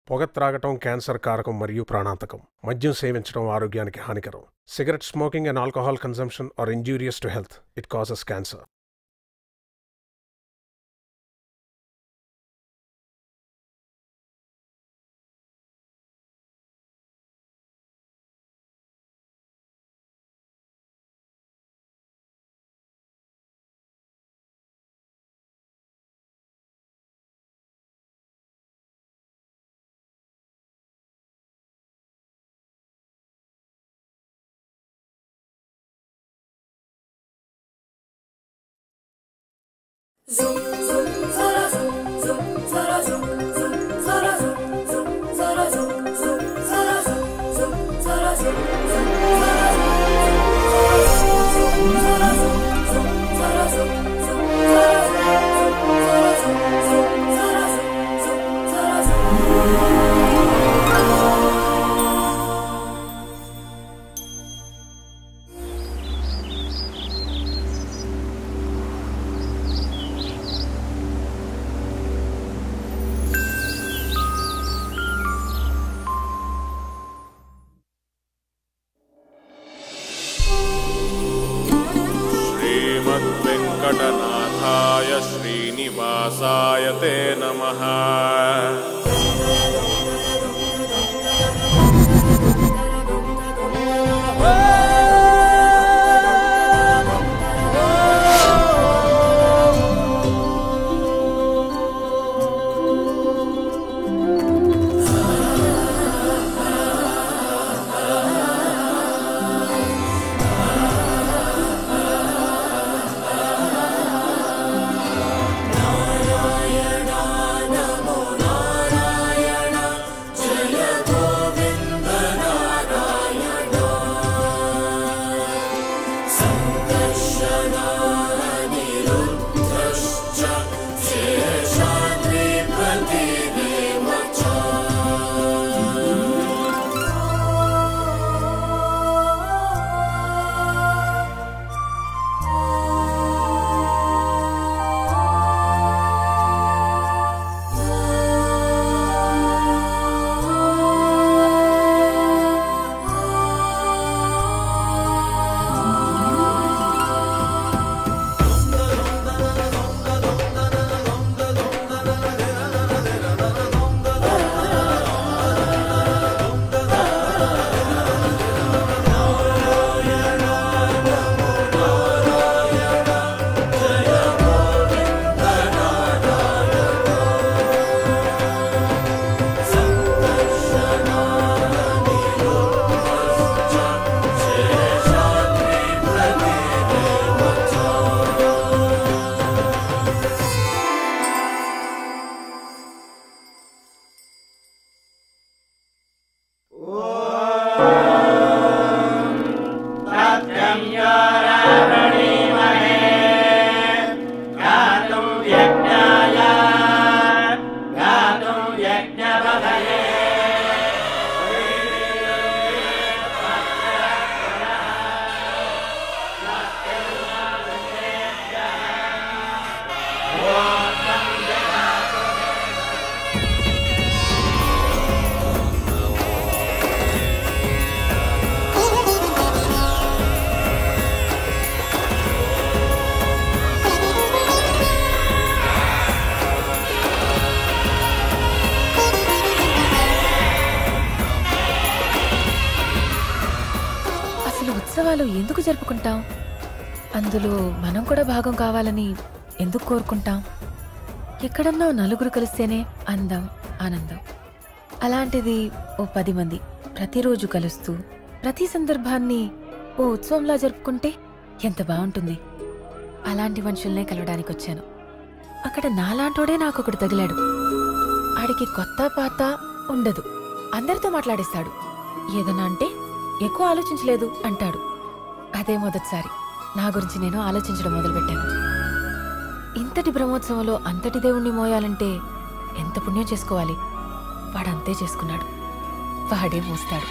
పొగ త్రాగటం క్యాన్సర్ కారకం మరియు ప్రాణాంతకం. మద్యం సేవించడం ఆరోగ్యానికి హానికరం. Cigarette smoking and alcohol consumption are injurious to health. It causes cancer. वेंकटनाथाय श्रीनिवासाय ते नमः। ఉత్సవాలు ఎందుకు జరుపుకుంటాం? అందులో మనం కూడా భాగం కావాలని ఎందుకు కోరుకుంటాం? ఎక్కడన్నా నలుగురు కలిస్తేనే అందం, ఆనందం. అలాంటిది ఓ 10 మంది ప్రతిరోజు కలుస్తూ ప్రతి సందర్భాన్ని ఓ ఉత్సవంలా జరుపుకుంటే ఎంత బాగుంటుంది. అలాంటి మనుషుల్నే కలవడానికి వచ్చాను. అక్కడ నాలాంటోడే నాకొకడు తగిలాడు. ఆడికి కొత్త పాత ఉండదు, అందరితో మాట్లాడేస్తాడు. ఏదన్నా అంటే ఎక్కువ ఆలోచించలేదు అంటాడు. అదే మొదటిసారి నా గురించి నేను ఆలోచించడం మొదలుపెట్టాను. ఇంతటి బ్రహ్మోత్సవంలో అంతటి దేవుణ్ణి మోయాలంటే ఎంత పుణ్యం చేసుకోవాలి. వాడంతే చేసుకున్నాడు. వాడే మోస్తాడు.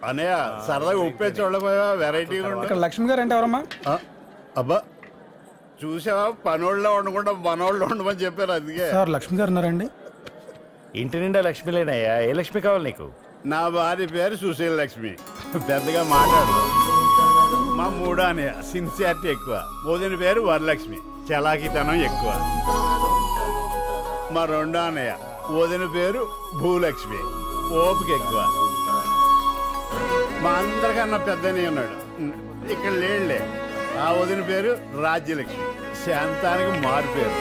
అనయ్య సరదాగా ఉప్పే చూడపోయా వెరైటీ లక్ష్మి గారు అంటే ఎవరమ్మా? అబ్బా చూసావా పనోళ్ళలో ఉండకుండా మనోళ్ళు ఉండమని చెప్పారు. అందుకే సార్ లక్ష్మి గారు ఉన్నారండి? ఇంటి నిండా లక్ష్మిలేనయ్యా. ఏ లక్ష్మి కావాలి నీకు? నా భార్య పేరు సుశీల లక్ష్మి. పెద్దగా మాట్లాడు. మా మూడో అనయ్య సిన్సియారిటీ ఎక్కువ. వదిన పేరు వరలక్ష్మి, చలాకితనం ఎక్కువ. మా రెండో అన్నయ్య వదిన పేరు భూలక్ష్మి, ఓపిక ఎక్కువ. మా అందరికన్నా పెద్దనే ఉన్నాడు, ఇక్కడ లేడులే. ఆ వదిన పేరు రాజ్యలక్ష్మి, శాంతానికి మారు పేరు.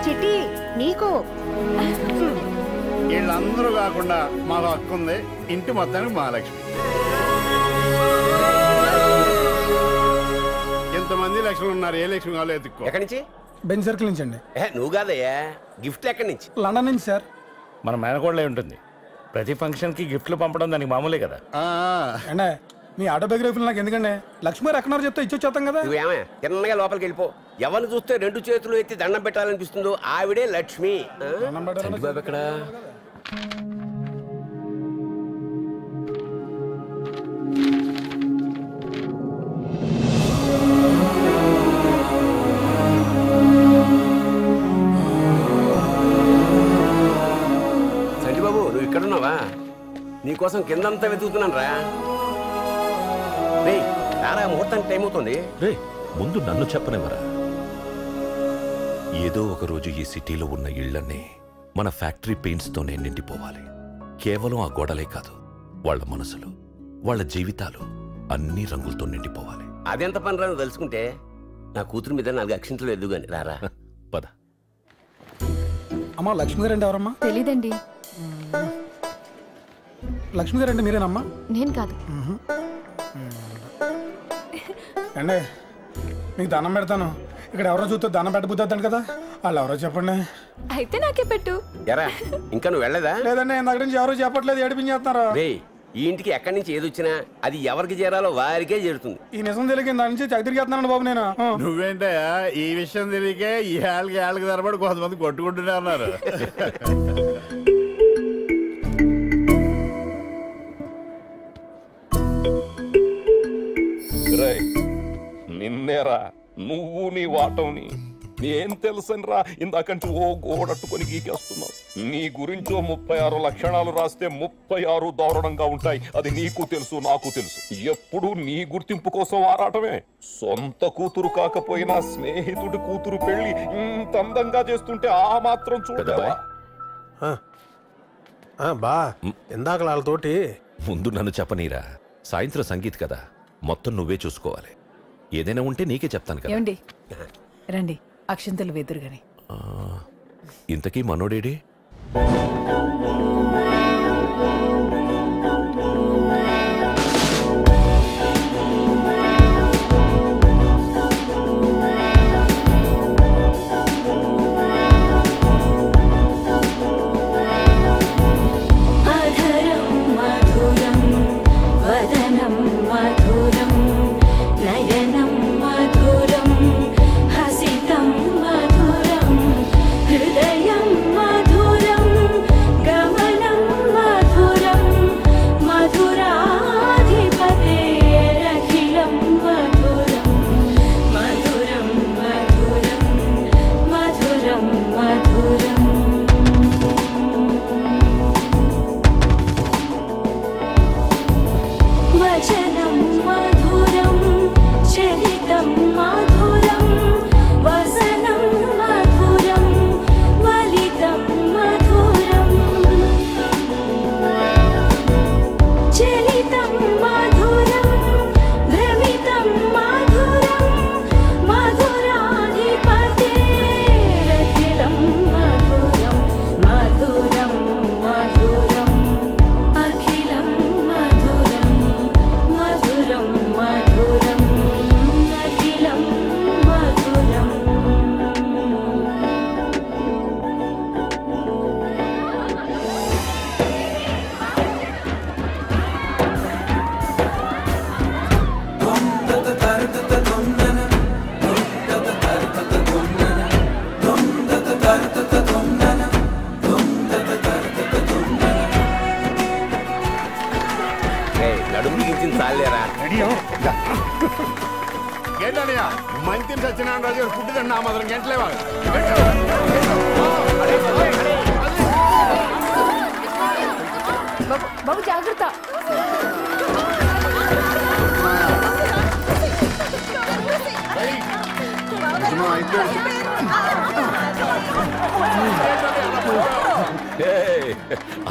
చిట్టి నీకు. వీళ్ళందరూ కాకుండా మాకు హక్కు ఉంది, ఇంటి మొత్తానికి మహాలక్ష్మి. ఇంతమంది లక్ష్ములు ఉన్నారు, ఏ లక్ష్మి కావాలో ఎత్తుక్కో. ఎక్కడి నుంచి? బెంచ్ సర్కిల్ నుంచి అండి. నువ్వు కాదయ్యా, గిఫ్ట్ ఎక్కడి నుంచి? లండన్ నుంచి సార్. మన మేనకోడలే ఉంటుంది. ప్రతి ఫంక్షన్ కి గిఫ్ట్లు పంపడం దానికి మామూలే కదా. అంటే మీ ఆటోబయోగ్రఫీలు నాకు ఎందుకండి? లక్ష్మి గారు ఎక్కడో చెప్తే ఇచ్చొచ్చేస్తాం కదా. నువ్వేమే తిన్నగా లోపలికి వెళ్ళిపో. ఎవరిని చూస్తే 2 చేతులు ఎత్తి దండం పెట్టాలనిపిస్తుందో ఆవిడే లక్ష్మి. బాబు ఎక్కడ? సంటి బాబు నువ్వు ఇక్కడున్నావా? నీకోసం కిందంతా వెతుకుతున్నాను రా. రారా, ముహూర్తానికి టైం అవుతుంది. రే ముందు నన్ను చెప్పనివ్వరా. ఏదో ఒక రోజు ఈ సిటీలో ఉన్న ఇళ్లన్నీ మన ఫ్యాక్టరీ పెయింట్స్తోనే నిండిపోవాలి. కేవలం ఆ గోడలే కాదు, వాళ్ళ మనసులు, వాళ్ళ జీవితాలు అన్ని రంగులతో నిండిపోవాలి. అదెంత పని రాను తెలుసుకుంటే నా కూతురు మీద 4 అక్షింతలు ఎద్దు గాని. రారా పద. అమ్మా లక్ష్మి గారు అంటే ఎవరమ్మా? తెలీదండి. లక్ష్మి గారు అంటే మీరేనమ్మా? నేను కాదు. అండి మీకు దండం పెడతాను. ఇక్కడ ఎవరో చూస్తే దండం పెట్టబుద్దాను కదా, వాళ్ళు ఎవరో చెప్పండి. అయితే నాకే పెట్టు. ఎరా ఇంకా నువ్వు వెళ్ళదా? లేదండి, దగ్గర నుంచి ఎవరో చెప్పట్లేదు, ఏడిపించేస్తున్నారు. ఈ ఇంటికి ఎక్కడి నుంచి ఏది వచ్చినా అది ఎవరికి చేరాలో వారికే చేరుతుంది. ఈ నిజం తెలియక దాని నుంచి చదిరికేస్తున్నాను బాబు నేను. నువ్వేంటయా ఈ విషయం తెలియకే ఈ ఏళ్ళకి తరబడి కొంతమంది కొట్టుకుంటూనే ఉన్నారు. నిన్నేరా నువ్వు నీ వాటంని ఏం తెలుసనిరా ఇందాకంటే ఓ గోడట్టుకొని గీకేస్తున్నావు. నీ గురించో 36 లక్షణాలు రాస్తే 36 దారుణంగా ఉంటాయి. అది నీకు తెలుసు, నాకు తెలుసు. ఎప్పుడు నీ గుర్తింపు కోసం ఆరాటమే. సొంత కూతురు కాకపోయినా స్నేహితుడి కూతురు పెళ్లి ఇంత అందంగా చేస్తుంటే ఆ మాత్రం చూడవా? బా ఇందాక వాళ్ళతోటి ముందు నన్ను చెప్పనీరా. సాయంత్రం సంగీత్ కదా, మొత్తం నువ్వే చూసుకోవాలి. ఏదైనా ఉంటే నీకే చెప్తాను కదా. ఏమండి రండి, అక్షింతలు వెదురుగాని. ఇంతకీ మనోడేడి? హృదయం మధురం గమ నడుము బిగించింది చాలేరా. ఏంటయ్యా మంత్రి సత్యనారాయణ రాజు గారు పుట్టిదండి నా మాత్రం గంటలేవా? బాబు జాగ్రత్త.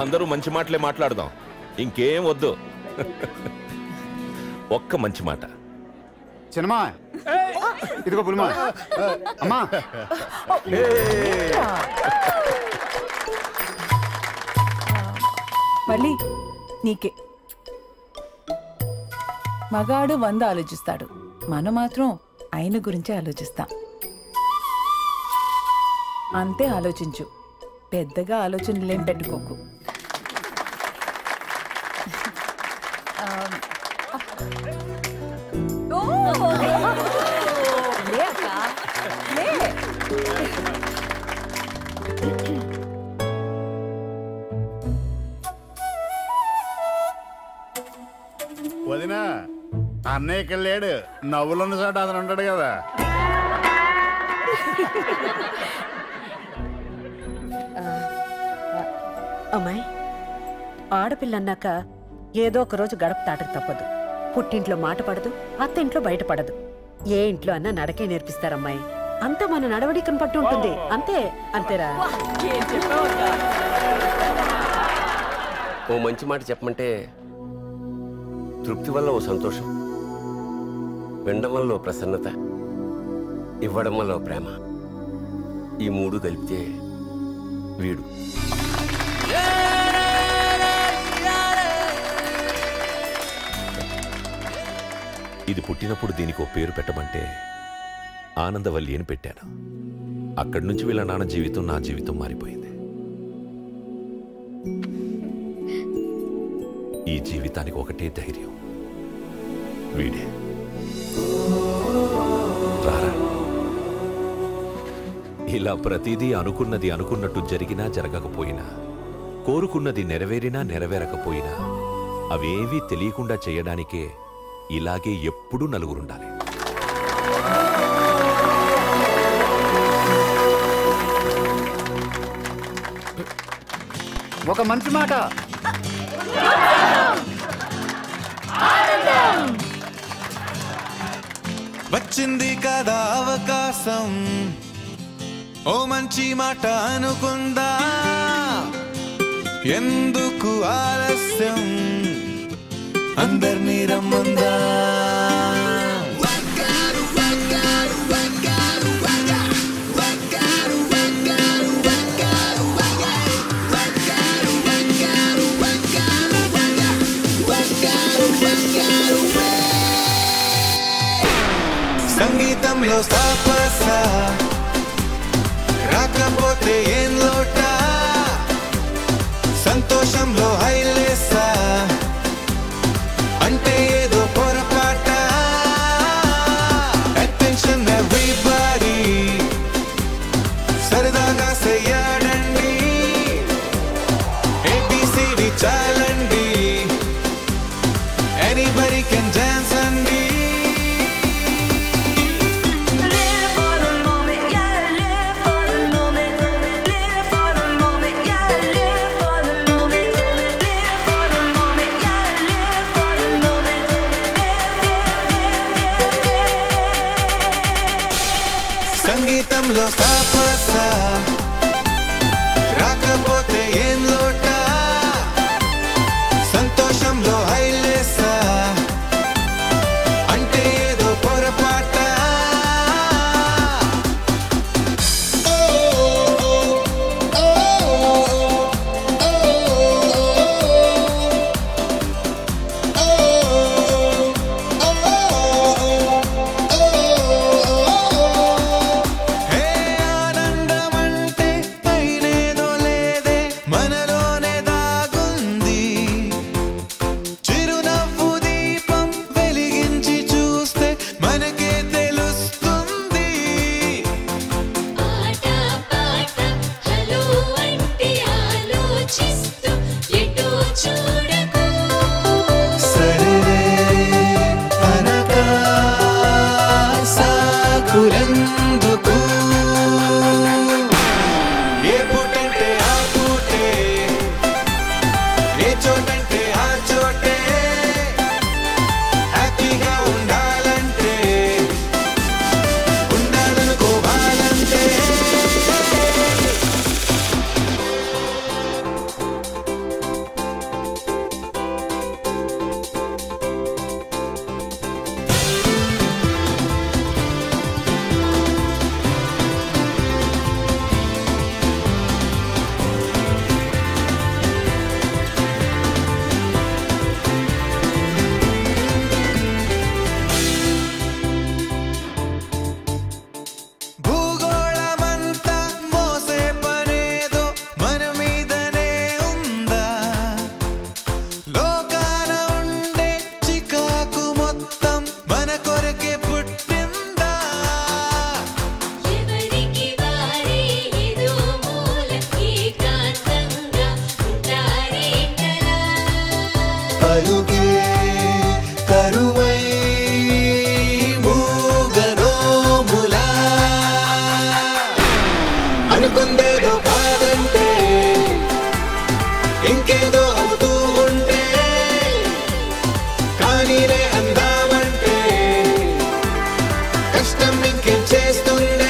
అందరూ మంచి మాటలే మాట్లాడదాం, ఇంకేం వద్దు. ఒక్క మంచి మాట. సినిమా ఇదిగో పులిమా అమ్మా. మళ్ళీ నీకే. మగాడు 100 ఆలోచిస్తాడు, మనం మాత్రం ఆయన గురించే ఆలోచిస్తాం. అంతే ఆలోచించు, పెద్దగా ఆలోచనలేం పెట్టుకోకు. వదినా అన్నయ్య ఇక్కడ లేడు, నవ్వులున్న చోట అతను ఉంటాడు కదా. అమ్మాయి, ఆడపిల్లన్నాక ఏదో ఒక రోజు గడప దాటకు తప్పదు. పుట్టింట్లో మాట పడదు, అత్తింట్లో బయటపడదు. ఏ ఇంట్లో అన్నా నడకే నేర్పిస్తారమ్మాయి. అంతా మన నడవడికను పట్టు ఉంటుంది. అంతే అంతేరా. ఓ మంచి మాట చెప్పమంటే తృప్తి వల్ల ఓ సంతోషం, వినడం వల్ల ఓ ప్రసన్నత, ఇవ్వడం వల్ల ఓ ప్రేమ. ఈ మూడు కలిపితే వీడు. ఇది పుట్టినప్పుడు దీనికి ఓ పేరు పెట్టమంటే ఆనందవల్లి అని పెట్టాను. అక్కడి నుంచి వీళ్ళ నాన్న జీవితం నా జీవితం మారిపోయింది. ఈ జీవితానికి ఒకటే ధైర్యం, వీడే. రారా. ఇలా ప్రతిదీ అనుకున్నది అనుకున్నట్టు జరిగినా జరగకపోయినా, కోరుకున్నది నెరవేరినా నెరవేరకపోయినా అవేవీ తెలియకుండా చేయడానికే ఇలాగే ఎప్పుడూ నలుగురుండాలి. ఒక మంచి మాట. వచ్చింది కదా అవకాశం, ఓ మంచి మాట అనుకుందా. ఎందుకు ఆలస్యం, అందర్నీ రమ్మందా. సంగీతంలో సాపస రాకపోతే ఏం లోట, సంతోషంలో హైలేసా అంటే ఏదో పొరపాట. అటెన్షన్ ఎవ్రీబడీ, సరదాగా చెయ్యాడండి. ABCD చాలండి, ఎనీబడీ కెన్ డాన్స్ అండి. సంగీతంలో సాపస రాకపోతే ఏం లోట, సంతోషంలో హైలేసా అంటే ఏదో పొరపాట. హే వెలుగే కరువై మూగనోములా అనుకుందేదో కాదంటే ఇంకేదో అవుతూ ఉంటే కానీనే అందామంటే కష్టం ఇంకేం చేస్తుండే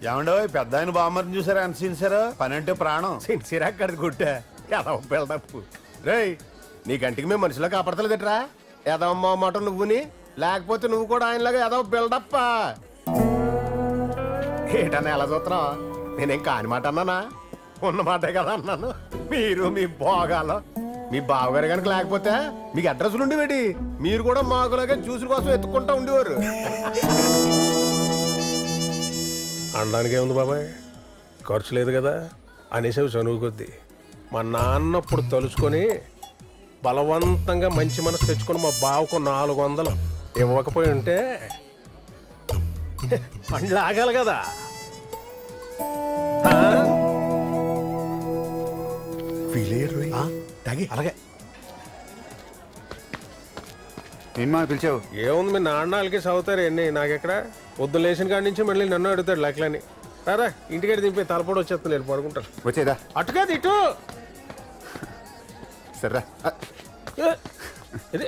ఏమండో పెద్ద ఆయన బామ్మని చూసారా ఎంత సిన్సియర్ పని అంటే ప్రాణం సిన్సియర్ అక్కడ గుట్టే ఎదవ బిల్డప్ రేయ్ నీ గంటికి మేము మనిషిలో కాపాడతలేదట్రా ఎదవమ్మ మాట నువ్వుని లేకపోతే నువ్వు కూడా ఆయనలాగా ఎదవ బిల్డప్ ఏటన్నా ఎలా చూస్తున్నావు నేనేం కాని మాట అన్నానా ఉన్న మాటే కదా అన్నాను మీరు మీ భోగాలు మీ బావగారు కనుక లేకపోతే మీకు అడ్రస్లు ఉండేవేటి మీరు కూడా మాకులాగా జ్యూసుల కోసం ఎత్తుకుంటా ఉండేవారు అనడానికి ఏముంది బాబాయ్, ఖర్చు లేదు కదా అనేసేవి చనువు కొద్దీ. మా నాన్నప్పుడు తలుచుకొని బలవంతంగా మంచి మనసు తెచ్చుకొని మా బావకు 400 ఇవ్వకపోయి ఉంటే పండ్లు ఆగాలి కదా. అలాగే ఏమా పిలిచావు? ఏముంది మీ నాన్నలకి చదువుతారు ఎన్ని, నాకెక్కడ పొద్దున్న లేచిన కాడి నుంచి మళ్ళీ నన్ను అడుగుతాడు లెక్కలని. సరే ఇంటికాడ దింపే తలపడి వచ్చేస్తాను, నేను పడుకుంటాను. వచ్చేదా అటుకాదు ఇటు. సరే ఇది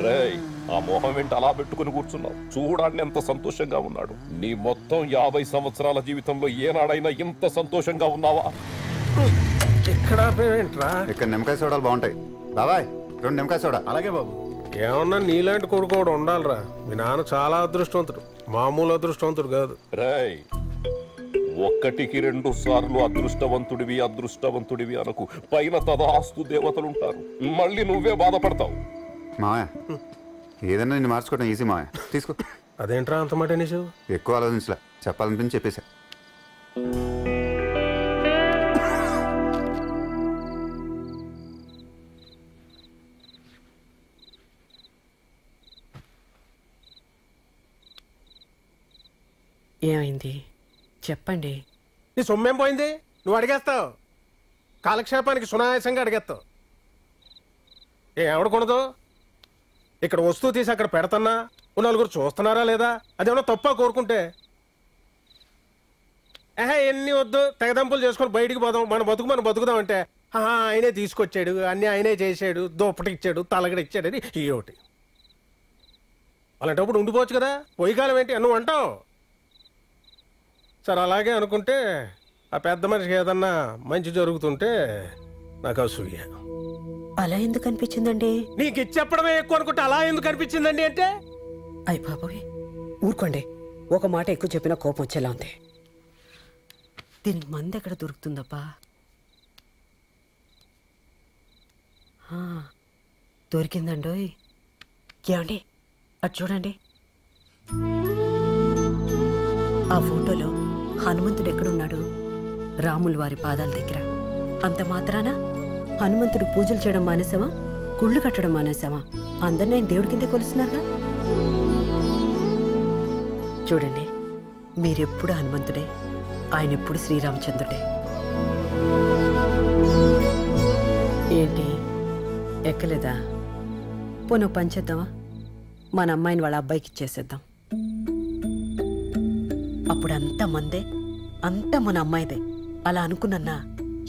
రేయ్, ఆ మొహం వెంట అలా పెట్టుకుని కూర్చున్నావు. చూడాన్ని ఎంత సంతోషంగా ఉన్నాడు. నీ మొత్తం 50 సంవత్సరాల జీవితంలో ఏనాడైనా ఇంత సంతోషంగా ఉన్నావా? ఇక్కడ ఇక్కడ నిమ్మకాయ సోడాలు బాగుంటాయి. బాబాయ్ 2 నిమ్మకాయ సోడా. అలాగే బాబు. ఏమన్నా నీలాంటి కొడుకోడు ఉండాలిరా. మీ నాన్న చాలా అదృష్టవంతుడు, మామూలు అదృష్టవంతుడు కాదు. రేయ్, 1కి 2 సార్లు అదృష్టవంతుడివి అదృష్టవంతుడివి అనకు. పైన తదాస్తు దేవతలుంటారు, మళ్ళీ నువ్వే బాధపడతావు. మావయ్య ఏదన్నా నిన్ను మార్చుకోవడం ఈజీ మావయ్య, తీసుకో. అదేంట్రా అంత మాట నీసు? ఎక్కువ ఆలోచించలే, చెప్పాలనిపించి చెప్పేశా. ఏమైంది చెప్పండి. నీ సొమ్మేం పోయింది? నువ్వు అడిగేస్తావు, కాలక్షేపానికి సునాయాసంగా అడిగేస్తావు. ఎవడకూడదు? ఇక్కడ వస్తువు తీసి అక్కడ పెడతన్నా నలుగురు చూస్తున్నారా లేదా, అదేమన్నా తప్ప కోరుకుంటే? ఎన్ని వద్దు, తెగదంపులు చేసుకొని బయటికి పోదాం, మన బతుకు మనం బతుకుదాం అంటే ఆయనే తీసుకొచ్చాడు, అన్నీ ఆయనే చేశాడు, దుప్పటి ఇచ్చాడు, తలగడ ఇచ్చాడు అని ఈ ఒకటి. అలాంటప్పుడు ఉండిపోవచ్చు కదా, పొయ్యికాలం ఏంటి నువ్వు అంటావు. సరే అలాగే అనుకుంటే ఆ పెద్ద మనిషికి ఏదన్నా మంచి జరుగుతుంటే నాకు అసూయ. అలా ఎందుకు అనిపించిందండి? నీకు ఇచ్చెప్పడమే ఎక్కువ అనుకుంటే అలా ఎందుకు అనిపించిందండి అంటే? అయ్య బాబోయ్ ఊరుకోండి, ఒక మాట ఎక్కువ చెప్పినా కోపం వచ్చేలా ఉంది. దీనికి మంది ఎక్కడ దొరుకుతుందబ్బా? దొరికిందండోయ్. ఏమండి అటు చూడండి, ఆ ఫోటోలో హనుమంతుడు ఎక్కడున్నాడు? రాములు వారి పాదాల దగ్గర. అంత మాత్రాన హనుమంతుడు పూజలు చేయడం మానేసామా, గుళ్ళు కట్టడం మానేసామా? అందరినీ ఆయన దేవుడి కింద కొలుస్తున్నారా? చూడండి, మీరెప్పుడు హనుమంతుడే, ఆయన ఎప్పుడు శ్రీరామచంద్రుడే. ఏంటి ఎక్కలేదా? పోను పని చేద్దామా, మన అమ్మాయిని వాళ్ళ అబ్బాయికి ఇచ్చేసేద్దాం. అప్పుడు అంతా మందే, అంతా మన అమ్మాయిదే. అలా అనుకున్నా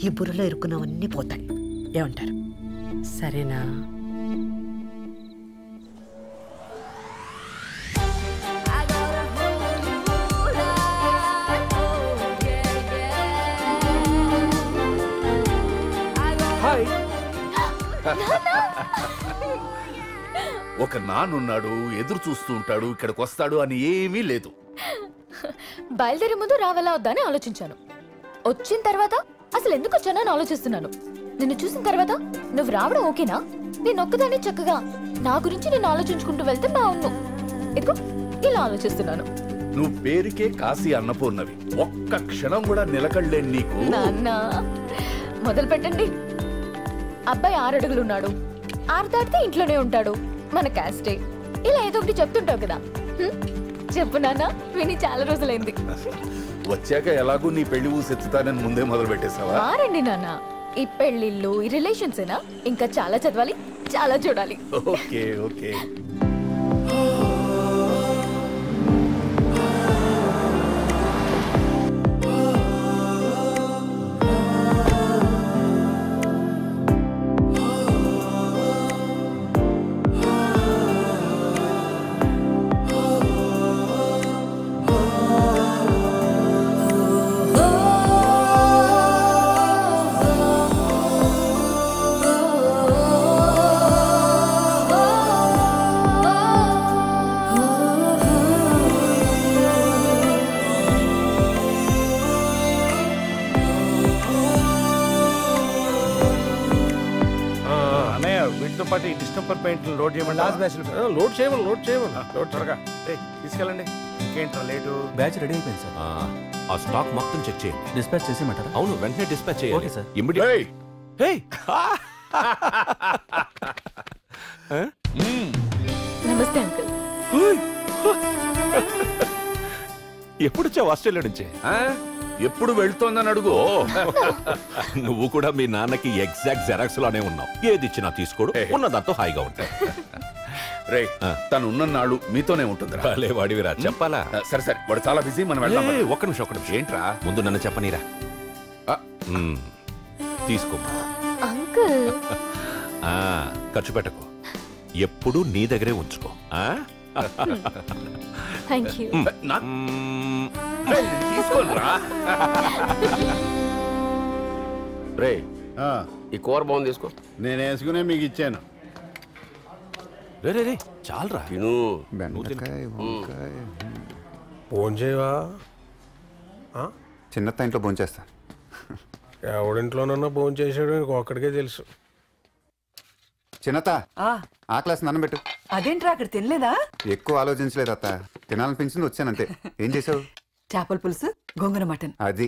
ఈ బుర్రలో ఇరుక్కున్నవన్నీ పోతాయి. ఏమంటారు? సరేనా? ఒక నాన్నున్నాడు, ఎదురు చూస్తూ ఉంటాడు, ఇక్కడికి వస్తాడు అని ఏమీ లేదు. బయలుదేరే ముందు రావాలా వద్దా అని ఆలోచించాను. వచ్చిన తర్వాత అసలు ఎందుకు వచ్చానో అని ఆలోచిస్తున్నాను. నిన్ను చూసిన తర్వాత నువ్వు రావడం ఓకేనా? నేను ఒక్కదాన్ని చక్కగా నా గురించి నేను ఆలోచించుకుంటూ వెళ్తే బాగున్నావు. ఇదిగో ఇలా ఆలోచిస్తున్నాను. నువ్వు పేరుకే కాశీ అన్నపూర్ణవి, ఒక్క క్షణం కూడా నిలకడలేని నీకు. నాన్న మొదలు పెట్టండి. అబ్బాయి 6 అడుగులు ఉన్నాడు, 6 దాటితే ఇంట్లోనే ఉంటాడు, మన క్యాస్టే. ఇలా ఏదో ఒకటి చెప్తుంటావు కదా. చెప్పు నాన్న, విని చాలా రోజులైంది. వచ్చాక ఎలాగూ నీ పెళ్లి ఊసెత్తుతానని ముందే మొదలు పెట్టేసావా? మారండి నాన్న. ఈ పెళ్లిళ్ళు, ఈ రిలేషన్స్ ఏనా? ఇంకా చాలా చదవాలి, చాలా చూడాలి. Okay okay. Distemper paint load చేయమని లోడ్ చేయమని త్వరగా తీసుకెళ్ళండి. ఇంకేంట్రా లేటు? బ్యాచ్ రెడీ అయిపోయింది సార్. ఆ స్టాక్ మొత్తం చెక్ చేయండి. డిస్పాచ్ చేసేయమంటారా? అవును, వెంటనే డిస్పాచ్ చేయాలి. Okay sir. ఇమ్మీడియట్. నమస్తే అంకుల్. ఎప్పుడు వచ్చావు ఆస్ట్రేలియా నుంచి? ఎప్పుడు వెళ్తోందని అడుగు. నువ్వు కూడా మీ నాన్నకి ఎగ్జాక్ట్ జెరాక్స్ లానే ఉన్నావు. ఏది ఇచ్చినా తీసుకోడు, ఉన్నదాంతో హాయిగా ఉంటాయి. రే, తను ఉన్నన్నాళ్ళు మీతోనే ఉంటుంది. వాడివిరా చెప్పాలా? సరే సరే, వాడు చాలా బిజీ, మనం వెళ్దాం. ఒక్క నిమిషం. ఏంట్రా? ముందు నన్ను చెప్పనీరా. తీసుకో. అంకుల్ ఖర్చు పెట్టకు, ఎప్పుడు నీ దగ్గరే ఉంచుకో. Thank you. తీసుకోరా. రే, ఈ కూర బాగుంది, తీసుకో. నేను వేసుకునే మీకు ఇచ్చాను. రే చాలరా. ఫోన్ చేయవా? చిన్నత్త ఇంట్లో భోజనం చేస్తా. ఎవడింట్లోనన్నా భోజనం చేసాడు ఒక్కడికే తెలుసు. చిన్నత్త, ఆ క్లాస్ నన్ను పెట్టు. అదేంట్రా అక్కడ తినలేదా? ఎక్కువ ఆలోచించలేదు అత్త, తినాలనిపించింది వచ్చానంతే. ఏం చేసావు? చేపల పులుసు, గోంగూర మటన్. అది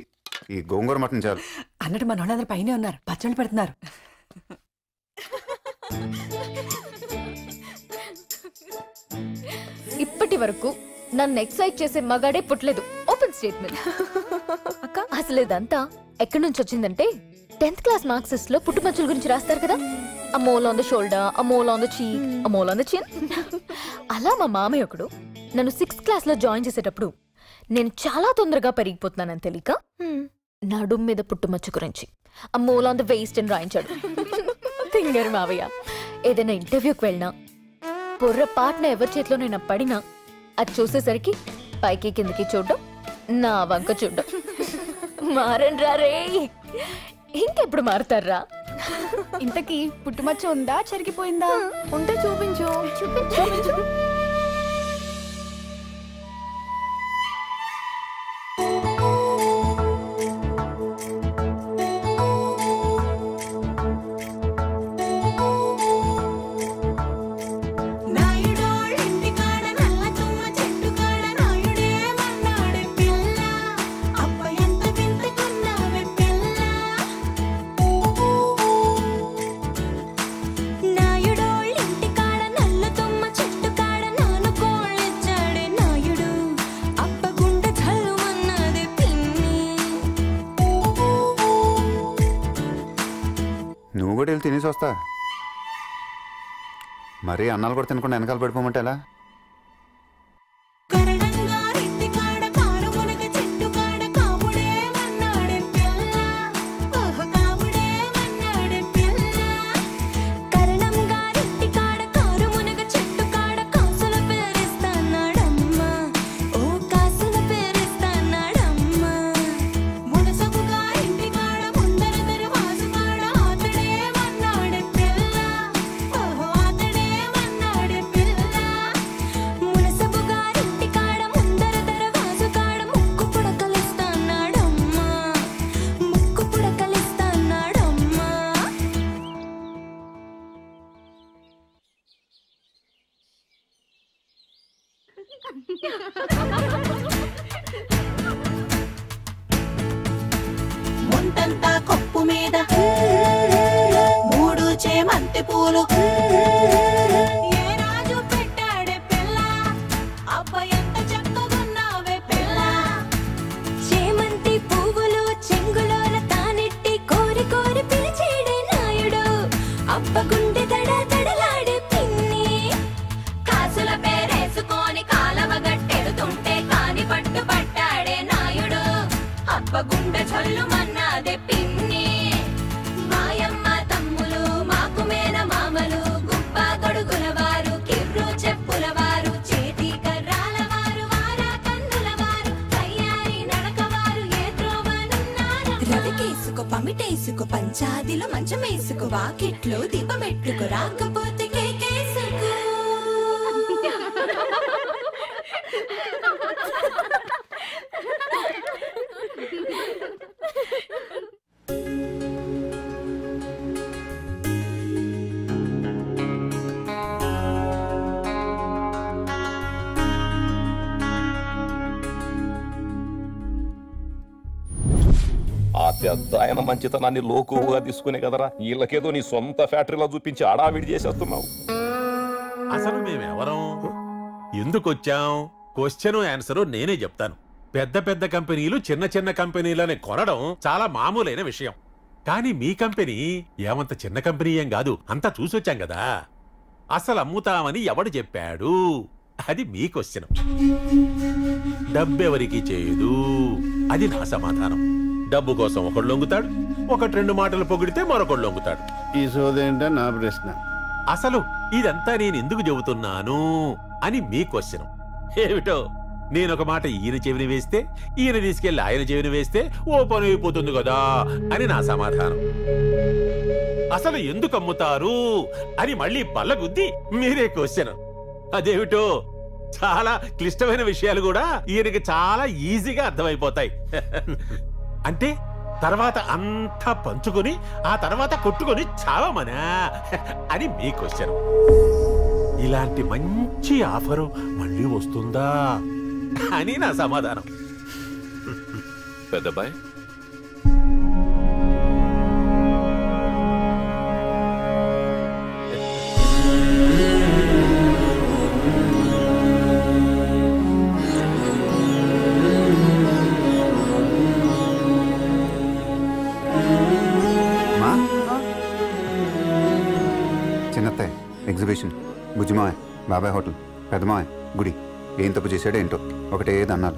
ఈ గోంగూర మటన్ చాలు. అన్నట్టు మన వాళ్ళందరూ పైనే ఉన్నారు, పచ్చళ్ళు పెడుతున్నారు. ఇప్పటి వరకు నన్ను ఎక్సైట్ చేసే మగాడే పుట్టలేదు. Open statement. అక్క, అసలు ఇదంతా ఎక్కడి నుంచి వచ్చిందంటే 10th క్లాస్ మార్క్స్ లో పుట్టుమచ్చల గురించి రాస్తారు కదా. A mole on the shoulder, a mole on the cheek, a mole on the chin. అలా మా మామయ్య ఒకడు నన్ను 6th క్లాస్ లో జాయిన్ చేసేటప్పుడు నేను చాలా తొందరగా పెరిగిపోతున్నానని తెలియక నడుం మీద పుట్టుమచ్చ గురించి a mole on the waist అని రాయించాడు. తింగరు మావయ్య. ఏదైనా ఇంటర్వ్యూకి వెళ్ళినా పొర్రపాటున ఎవరి చేతిలోనైనా పడినా అది చూసేసరికి పైకి కిందకి చూడడం, నా వంక చూడడం. మారండి రా రే, ఇంకెప్పుడు మారుతారా? ఇంతకీ పుట్టుమచ్చ ఉందా, చెరిగిపోయిందా? ఉంటే చూపించు. చూపించు. నువ్వు కూడా వెళ్ళి తినేసి వస్తా. మరీ అన్నాలు కూడా తినకుండా వెనకాల పడిపోమంటే ఎలా? ముంతంతా కొప్పు మీద మూడు చేమంతి పూలు ఏ రాజు పెట్టాడే పిల్ల అబ్బ ఎంత చక్కగున్నావే పిల్ల చేమంతి పువ్వులు చెంగులోన తానెట్టి కోరి కోరి పిలిచేడే నాయుడు అబ్బ గుండె దడ దడలాడే పిన్ని కాసుల పేరేసుకొని కాలవ గట్టెడుతుంటే కాని పట్టు పట్టాడే నాయుడు అబ్బ గుండె చల్లు మన్నాదే పిన్ని మాయమ్మ తమ్ములు మాకు మేన మామలు గుబ్బ గొడుగుల వారు కిర్రు చెప్పుల వారు చేతి కర్రాల వారు వారా కన్నుల వారు తయ్యారి నడక వారు ఏ త్రోవనున్నారు రవికేసుకో పమిటేసుకో పంచాదిలో మంచమేసుకో వాకిట్లో దీపమెట్టుకు రాకపోతే కేకేసుకో ఆ పెద్ద ఆయన మంచితనాన్ని లోకుగా తీసుకునే కదరా వీళ్ళకేదో నీ సొంత ఫ్యాక్టరీలో చూపించి అడావిడి చేసేస్తున్నావు. అసలు మేమెవరం, ఎందుకొచ్చాం? క్వశ్చన్ ఆన్సర్ నేనే చెప్తాను. పెద్ద పెద్ద కంపెనీలు చిన్న చిన్న కంపెనీలని కొనడం చాలా మామూలైన విషయం. కానీ మీ కంపెనీ ఏమంత చిన్న కంపెనీ ఏం కాదు, అంతా చూసొచ్చాం కదా. అసలు అమ్ముతామని ఎవడు చెప్పాడు? అది మీ క్వశ్చన్. డబ్బెవరికి చేయదు, అది నా సమాధానం. డబ్బు కోసం ఒకడు లొంగుతాడు, ఒకటి రెండు మాటలు పొగిడితే మరొకడు లొంగుతాడు. ఈ సోదేంటే నా ప్రశ్న. అసలు ఇదంతా నేను ఎందుకు చెబుతున్నాను అని మీ క్వశ్చన్. ఏమిటో నేనొక మాట ఈయన చెవిని వేస్తే, ఈయన తీసుకెళ్లి ఆయన చెవిని వేస్తే ఓ పని అయిపోతుంది కదా అని నా సమాధానం. అసలు ఎందుకు అమ్ముతారు అని మళ్ళీ బల్లగుద్ది మీరే క్వశ్చన్. అదేమిటో చాలా క్లిష్టమైన విషయాలు కూడా ఈయనకి చాలా ఈజీగా అర్థమైపోతాయి. అంటే తర్వాత అంతా పంచుకొని ఆ తర్వాత కొట్టుకొని చావమనా అని మీ క్వశ్చన్. ఇలాంటి మంచి ఆఫరు మళ్ళీ వస్తుందా అని నా సమాధానం. పెద్దబాయ్, చిన్నత్తయ్య ఎగ్జిబిషన్, బుజ్జిమాయ బాబాయ్ హోటల్, పెద్దమాయ గుడి. ఏం తప్పు చేశాడో ఏంటో ఒకటే అన్నారు.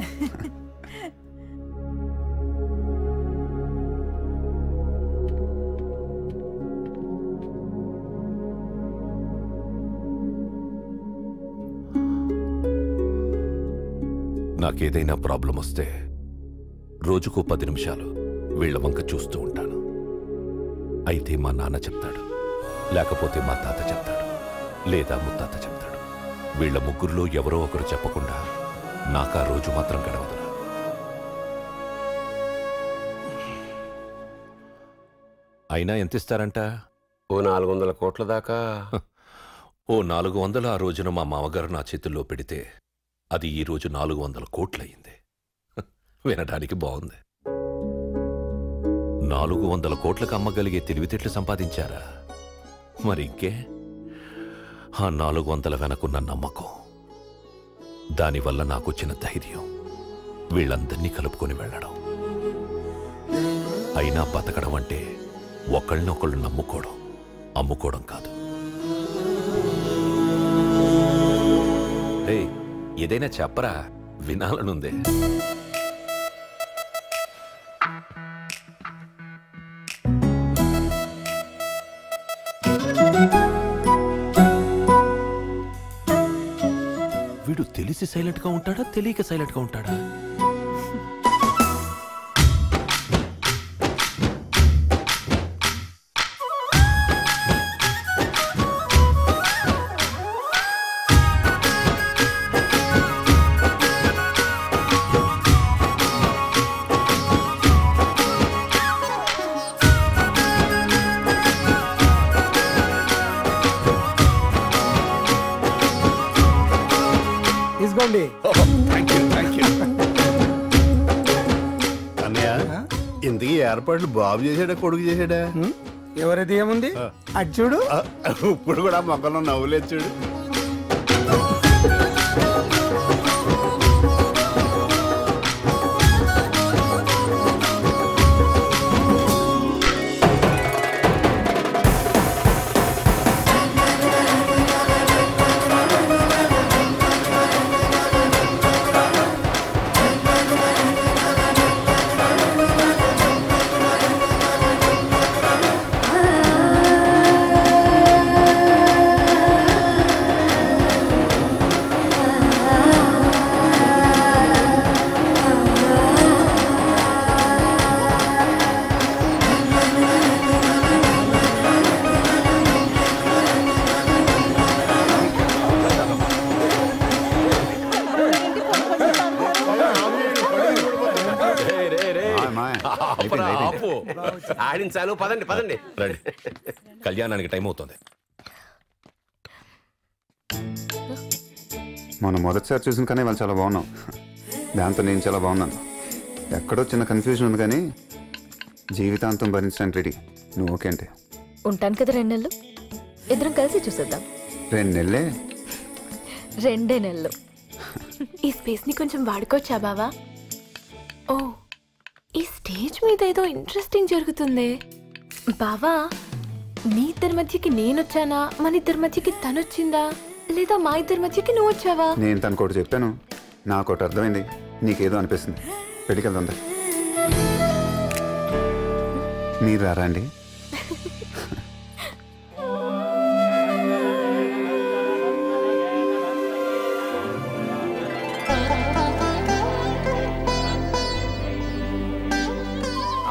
నాకేదైనా ప్రాబ్లం వస్తే రోజుకో 10 నిమిషాలు వీళ్ల వంక చూస్తూ ఉంటాను. అయితే మా నాన్న చెప్తాడు, లేకపోతే మా తాత చెప్తాడు, లేదా ముత్తాత చెప్తాడు. వీళ్ల ముగ్గురులో ఎవరో ఒకరు చెప్పకుండా నాకు ఆ రోజు మాత్రం గడవదురా. అయినా ఎంత ఇస్తారంట? ఓ 400 కోట్ల దాకా. ఓ 400 ఆ రోజున మా మామగారు నా చేతుల్లో పెడితే అది ఈ రోజు 400 కోట్లయింది. వినడానికి బాగుంది. 400 కోట్లకు అమ్మగలిగే తెలివితేటలు సంపాదించారా? మరి ఇంకే, ఆ 400 వెనకున్న నమ్మకం, దానివల్ల నాకొచ్చిన ధైర్యం, వీళ్ళందరినీ కలుపుకొని వెళ్ళడం. అయినా బతకడం అంటే ఒకళ్ళనొకళ్ళు నమ్ముకోవడం, అమ్ముకోవడం కాదు. ఏదైనా చెప్పరా, వినాలనుందే. వీడు తెలిసి సైలెంట్గా ఉంటాడా, తెలియక సైలెంట్గా ఉంటాడా? తీసుకోండి. అన్నయ్య ఇంతకీ ఏర్పాట్లు బాబు చేసాడా కొడుకు చేసాడా? ఎవరైతే ఏముంది అది చూడు. ఇప్పుడు కూడా మొక్కలో నవ్వులేదు చూడు. ఆడించాలు. పదండి పదండి. కళ్యాణానికి టైం అవుతుంది. మనం మొదటిసారి చూసిన కానీ వాళ్ళు చాలా బాగున్నాం. దాంతో నేను చాలా బాగున్నాను. ఎక్కడో చిన్న కన్ఫ్యూజన్ ఉంది కానీ జీవితాంతం భరించడానికి రెడీ. నువ్వు ఓకే అంటే ఉంటాను కదా 2 నెలలు. ఇద్దరం కలిసి చూసేద్దాం. 2 నెలలే? 2 నెలలు. ఈ స్పేస్ ని కొంచెం వాడుకోవచ్చా బావా? ఓ, ఈ స్టేజ్ మీద ఏదో ఇంట్రెస్టింగ్ జరుగుతుంది. బావా, మీ ఇద్దరి మధ్యకి నేనొచ్చానా, మన ఇద్దరి మధ్యకి తనొచ్చిందా, లేదా మా ఇద్దరి మధ్యకి నువ్వు వచ్చావా? నేను తనకోటి చెప్పాను, నాకోటి అర్థమైంది, నీకేదో అనిపిస్తుంది. పెళ్ళికి వెళ్దాం. మీరు రారా అండి?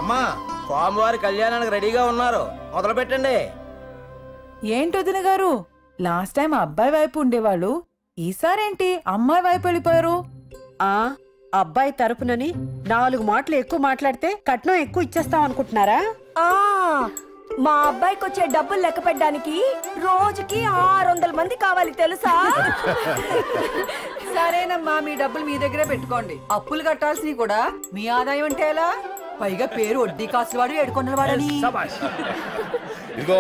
అమ్మా, స్వామివారి కళ్యాణానికి రెడీగా ఉన్నారు, మొదలు పెట్టండి. ఏంటి వదిన గారు, లాస్ట్ టైం అబ్బాయి వైపు ఉండేవాళ్ళు, ఈసారేంటి అమ్మాయి వైపు వెళ్ళిపోయారు? అబ్బాయి తరపునని 4 మాటలు ఎక్కువ మాట్లాడితే కట్నం ఎక్కువ ఇచ్చేస్తాం అనుకుంటున్నారా? మా అబ్బాయికి వచ్చే డబ్బులు లెక్క పెట్టడానికి రోజుకి 600 మంది కావాలి తెలుసా? సరేనమ్మా, మీ డబ్బులు మీ దగ్గరే పెట్టుకోండి. అప్పులు కట్టాల్సినవి కూడా మీ ఆదాయం అంటే ఎలా? పైగా పేరు వడ్డీ కాసులవాడు, ఏడుకొండలవాడని. ఇదిగో,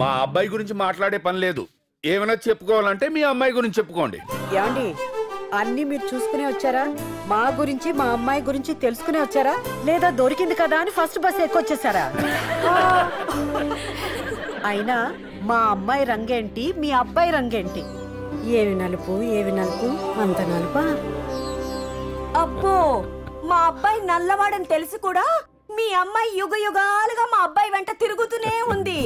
మా అబ్బాయి గురించి మాట్లాడే పని లేదు. ఏమైనా చెప్పుకోవాలంటే మీ అమ్మాయి గురించి చెప్పుకోండి. ఏమండి, అన్ని మీరు చూసుకునే వచ్చారా? మా గురించి, మా అమ్మాయి గురించి తెలుసుకునే వచ్చారా, లేదా దొరికింది కదా అని ఫస్ట్ బస్ ఎక్కొచ్చేసారా? అయినా మా అమ్మాయి రంగేంటి, మీ అబ్బాయి రంగేంటి? ఏవి నలుపు ఏవి నలుపు, అంత నలుపా? అబ్బో, మా అబ్బాయి నల్లవాడని తెలిసి కూడా మీ అమ్మాయి యుగ యుగాలుగా మా అబ్బాయి వెంట తిరుగుతూనే ఉంది.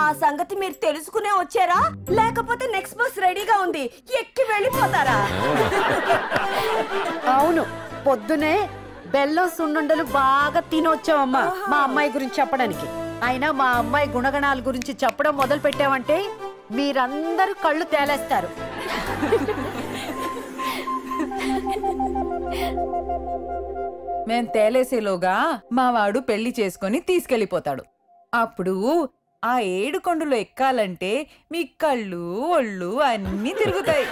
ఆ సంగతి మీరు తెలుసుకునే వచ్చారా, లేకపోతే నెక్స్ట్ బస్ రెడీగా ఉంది, ఎక్కి వెళ్ళిపోతారా? అవును, పొద్దునే బెల్లం సున్నుండలు బాగా తినొచ్చావమ్మా మా అమ్మాయి గురించి చెప్పడానికి. అయినా మా అమ్మాయి గుణగణాల గురించి చెప్పడం మొదలు పెట్టామంటే మీరందరూ కళ్ళు తేలేస్తారు. మేం తేలేసేలోగా మా వాడు పెళ్లి చేసుకుని తీసుకెళ్లిపోతాడు. అప్పుడు ఆ 7 కొండలు ఎక్కాలంటే మీ కళ్ళు ఒళ్ళు అన్నీ తిరుగుతాయి.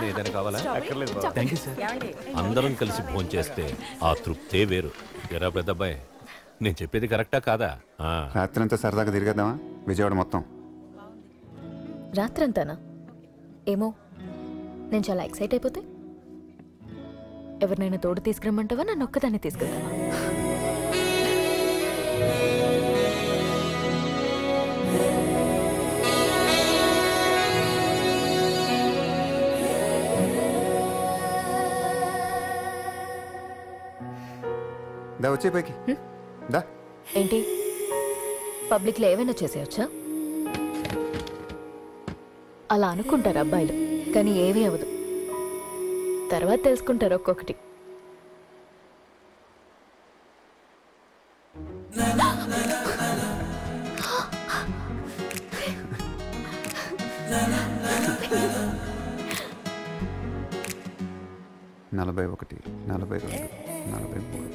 ఏదైనా కావాలా? Thank you sir. అందరం కలిసి భోంచేస్తే ఆ తృప్తే వేరు. ఎరా పెద్దబ్బాయి, నేను చెప్పేది కరెక్టా కాదా? రాత్రంతా సరదాగా తిరిగేద్దామా విజయవాడ మొత్తం? రాత్రంతానా? ఏమో, నేను చాలా ఎక్సైట్ అయిపోతే ఎవరినైనా తోడు తీసుకురమ్మంటావా, నన్ను ఒక్కదాన్ని తీసుకెళ్తావా? దా వచ్చే పైకి దా. ఏంటి, పబ్లిక్లో ఏమైనా చేసేయచ్చా? అలా అనుకుంటారు అబ్బాయిలు, కానీ ఏమీ అవ్వదు. తర్వాత తెలుసుకుంటారు ఒక్కొక్కటి. నలభై 42, 43.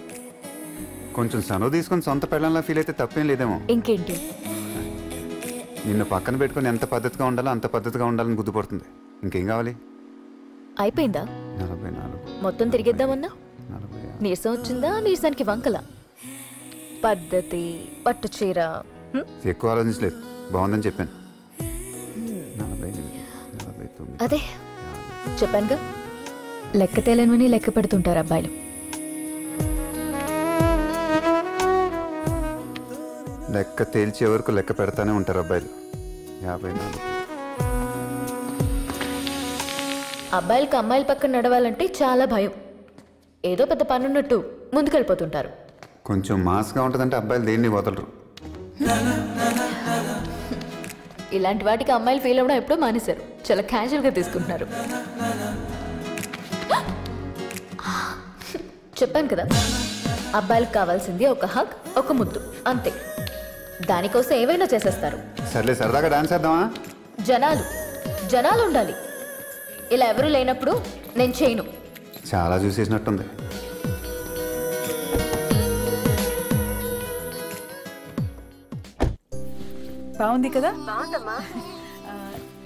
కొంచెం సనువు తీసుకొని సొంత పెళ్ళంలా ఫీల్ అయితే తప్పేం లేదేమో. ఇంకేంటి, నిన్ను పక్కన పెట్టుకుని ఎంత పద్ధతిగా ఉండాలో అంత పద్ధతిగా ఉండాలని గుర్తుపడుతుంది. ఇంకేం కావాలి? అయిపోయిందా? 44. మొత్తం తిరిగేద్దామన్నా? నీరసం వచ్చిందా? నీరసానికి వంకల పద్ధతి, పట్టు చీర. ఎక్కువ ఆలోచించలేదు, బాగుందని చెప్పాను. 48, 49. అదే చెప్పానుగా, లెక్క తేలనివని లెక్క పెడుతుంటారు అబ్బాయిలు. లెక్క తేల్చే వరకు లెక్క పెడతానే ఉంటారు అబ్బాయిలు. 54. అబ్బాయిలకు అమ్మాయిల పక్కన నడవాలంటే చాలా భయం. ఏదో పెద్ద పనున్నట్టు ముందుకెళ్ళిపోతుంటారు. కొంచెం మాస్గా ఉంటుందంటే అబ్బాయిలు దేన్ని వదలరు. ఇలాంటి వాటికి అమ్మాయిలు ఫీల్ అవ్వడం ఎప్పుడో మానేశారు, చాలా క్యాజువల్గా తీసుకుంటున్నారు. చెప్పాను కదా, అబ్బాయిలకు కావాల్సింది ఒక హగ్, ఒక ముద్దు, అంతే. దానికోసం ఏవైనా చేసేస్తారు. సర్లే సరదాగా డాన్స్ చేద్దామా? జనాలు ఉండాలి. ఇలా ఎవరు లేనప్పుడు నేను చేయను. చాలా చూసేసినట్టుంది. బాగుంది కదా? బాగుందమ్మా.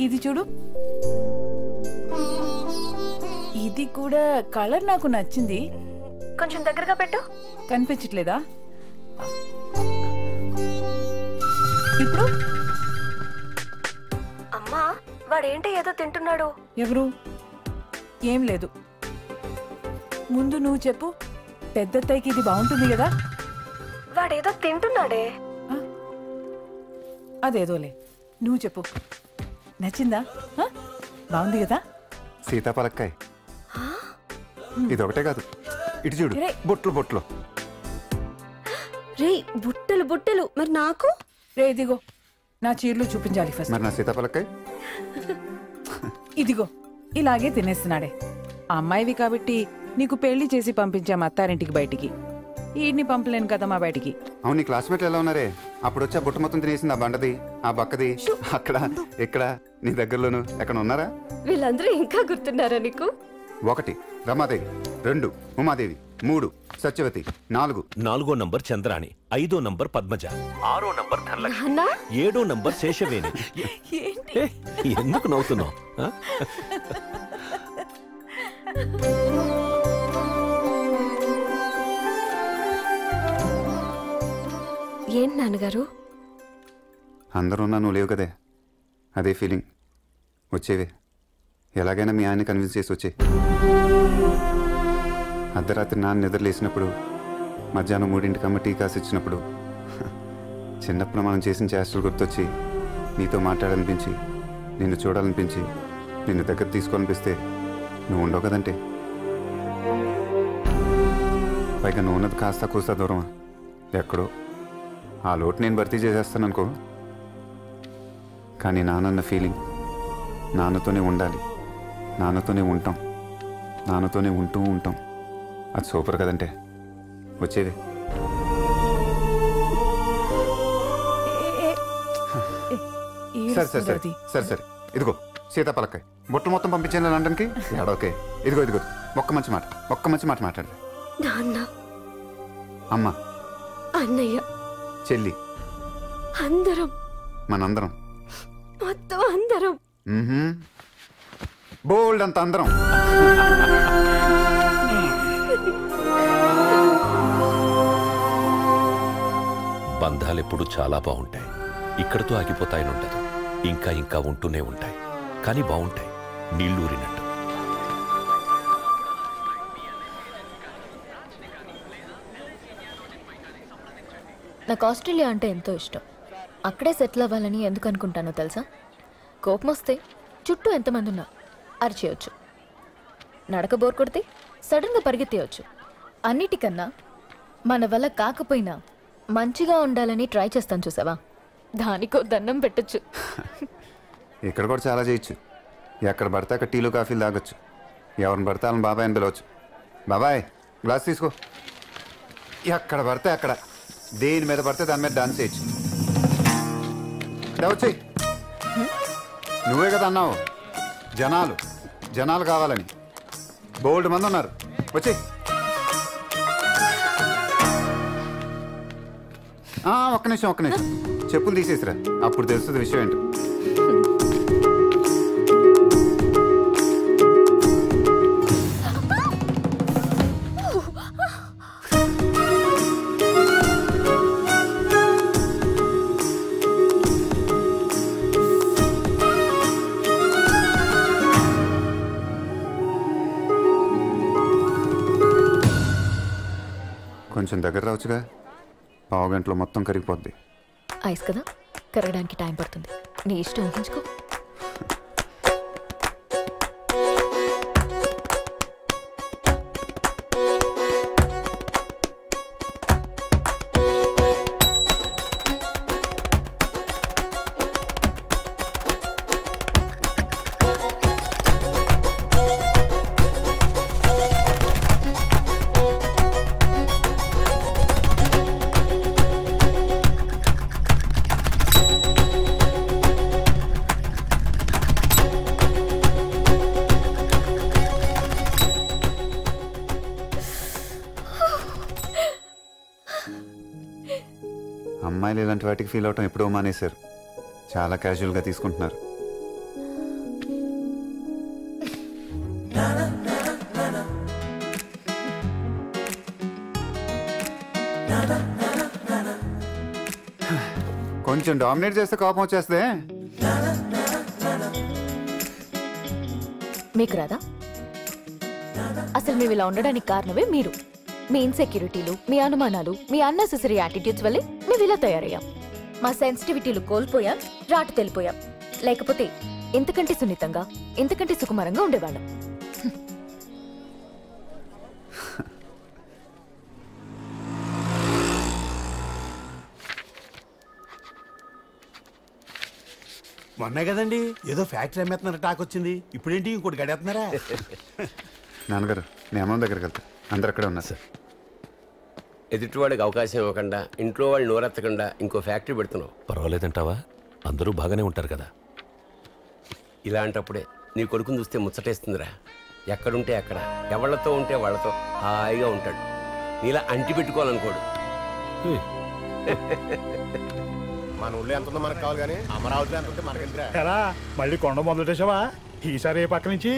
ఇది చూడు, ఇది కూడా కలర్ నాకు నచ్చింది. కొంచెం దగ్గరగా పెట్టు. కనిపించట్లేదా? ఇప్పుడు అమ్మా, వాడేంటి ఏదో తింటున్నాడు? ఎవరు? ఏం లేదు. ముందు నువ్వు చెప్పు, పెద్దత్తయ్యకి ఇది బాగుంటుంది కదా? వాడేదో తింటున్నాడే. అదేదోలే, నువ్వు చెప్పు. నచ్చిందా? బాగుంది కదా? సీతాఫలక్కాయ్. ఇదొకటే కాదు, ఇటు చూడు, బొట్లు బొట్లు. రే బుట్టలు బుట్టలు. మరి నాకు? రే ఇదిగో, నా చీరలు చూపించాలి ఫస్ట్. మరి నా సీతాఫలక్కాయ్ ఇదిగో, ఇలాగే తినేస్తున్నాడే. ఆ అమ్మాయివి కాబట్టి నీకు పెళ్లి చేసి పంపించాం అత్తారింటికి బయటికి. ఈడ్ని పంపలేను కదా మా బయటికి. అవును, నీ క్లాస్మేట్లు ఎలా ఉన్నారే? అప్పుడు వచ్చి ఆ బుట్ట మొత్తం తినేసింది. ఆ బండది, ఆ బక్కది, అక్కడ ఇక్కడ నీ దగ్గరలోను ఎక్కడ ఉన్నారా? వీళ్ళందరూ ఇంకా గుర్తున్నారా నీకు? 1 Ramadevi, 2 Umadevi, 3 Satyavati, 4 number Chandrani, 5 number Padmaja, 6 number Dhanalakshmi, నాన్నా? 7 నంబర్ శేషవేణి. ఎందుకు నవ్వుతున్నావు? ఏంటి నాన్నగారు? అందరూ ఉన్నా నువ్వు లేవు కదే, అదే ఫీలింగ్. వచ్చేవే, ఎలాగైనా మీ ఆయన్ని కన్విన్స్ చేసి వచ్చే. అర్ధరాత్రి నాన్న నిద్రలేసినప్పుడు, మధ్యాహ్నం 3 టీ కాసి ఇచ్చినప్పుడు, చిన్నప్పుడు మనం చేసిన చేష్టలు గుర్తొచ్చి నీతో మాట్లాడాలనిపించి, నిన్ను చూడాలనిపించి, నిన్ను దగ్గర తీసుకోవాలనిపిస్తే నువ్వు ఉండవు కదంటే. పైగా నువ్వు ఉన్నది కాస్త కూస్తా దూరమా, ఎక్కడో. ఆ లోటు నేను భర్తీ చేసేస్తాను అనుకో. కానీ నాన్నన్న ఫీలింగ్, నాన్నతోనే ఉండాలి, నాన్నతోనే ఉంటాం, నాన్నతోనే ఉంటూ ఉంటాం. అది సూపర్ కదంటే. వచ్చేది సరే సరే సరే సరే సరే. ఇదిగో సీతాఫలక్కాయ్, బొట్లు మొత్తం పంపించాను లండన్కి. ఏడోకే, ఇదిగో ఇదిగో, ఒక్క మంచి మాట మాట్లాడలే. నాన్న, అమ్మ, అన్నయ్య, చెల్లి, అందరం, మనందరం, మొత్తం అందరం. బోల్డ్ అంత అందరం. బంధాలెప్పుడు చాలా బాగుంటాయి. ఇక్కడితో ఆగిపోతాయని ఉండదు. ఇంకా ఇంకా ఉంటూనే ఉంటాయి. కానీ బాగుంటాయి, నీళ్ళూరినట్టు. నాకు ఆస్ట్రేలియా అంటే ఎంతో ఇష్టం. అక్కడే సెటిల్ అవ్వాలని ఎందుకు అనుకుంటానో తెలుసా? కోపం వస్తే చుట్టూ ఎంతమంది ఉన్నా అరిచేయచ్చు. నడక బోర్ కొడితే సడన్గా పరిగెత్తేయచ్చు. అన్నిటికన్నా మన వల్ల కాకపోయినా మంచిగా ఉండాలని ట్రై చేస్తాను చూసావా, దానికో దండం పెట్టచ్చు. ఇక్కడ కూడా చాలా చేయొచ్చు. ఎక్కడ పడితే అక్కడ టీలు కాఫీలు తాగొచ్చు. ఎవరిని పడితే వాళ్ళని బాబాయ్ అని పిలవచ్చు. బాబాయ్ గ్లాస్ తీసుకో. ఎక్కడ పడితే అక్కడ, దేని మీద పడితే దాని మీద డాన్స్ చేయొచ్చు. వచ్చి నువ్వే కదా అన్నావు జనాలు జనాలు కావాలని. బోల్డ్ మంది ఉన్నారు. వచ్చి ఒక్క నిమిషం చెప్పులు తీసేసిరా, అప్పుడు తెలుస్తుంది విషయం ఏంటో. కొంచెం దగ్గర రావచ్చుగా, పావు గంటలో మొత్తం కరిగిపోద్ది. ఐస్ కదా, కరగడానికి టైం పడుతుంది. నీ ఇష్టం, ఊహించుకో. అమ్మాయిలు ఇలాంటి వాటికి ఫీల్ అవటం ఎప్పుడో మానేశారు. చాలా క్యాజువల్గా తీసుకుంటున్నారు. కొంచెం డామినేట్ చేస్తే కోపం వచ్చేస్తే. మీకు రాదా? అసలు మేము ఇలా ఉండడానికి కారణమే మీరు. మీ ఇన్సెక్యూరిటీలు, మీ అనుమానాలు, మీ అన్నెసెసరీ యాటిట్యూడ్స్ వల్లే మేము ఇలా తయారయ్యాం. మా సెన్సిటివిటీలు కోల్పోయాం, రాటు తెలిపోయాం. లేకపోతే ఇంతకంటే సున్నితంగా, ఇంతకంటే సుకుమారంగా ఉండేవాళ్ళం. మొన్నే కదండి ఏదో ఫ్యాక్టరీ అమ్మేస్తున్నారు టాక్ వచ్చింది. ఇప్పుడేంటి ఇంకోటి గడేస్తున్నారా? నాన్నగారు మీ అమ్మ దగ్గరికి వెళ్తా. అందరు అక్కడే ఉన్నారు సార్. ఎదుటివాడికి అవకాశం ఇవ్వకుండా, ఇంట్లో వాళ్ళు నోరెత్తకుండా ఇంకో ఫ్యాక్టరీ పెడుతున్నావు. పర్వాలేదంటావా? అందరూ బాగానే ఉంటారు కదా. ఇలాంటప్పుడే నీ కొడుకుని చూస్తే ముచ్చటేస్తుందిరా. ఎక్కడుంటే అక్కడ, ఎవళ్లతో ఉంటే వాళ్ళతో హాయిగా ఉంటాడు. నీలా అంటి పెట్టుకోవాలనుకోడు. మన ఊళ్ళో ఎంత ఉందో మనకు కావాలి కానీ అమరావతిలో ఎంత ఉంటే మనకెందుకురా? ఎరా మళ్ళీ కొండ మొదలెట్టేసావా? ఈసారి ఏ పక్క నుంచి?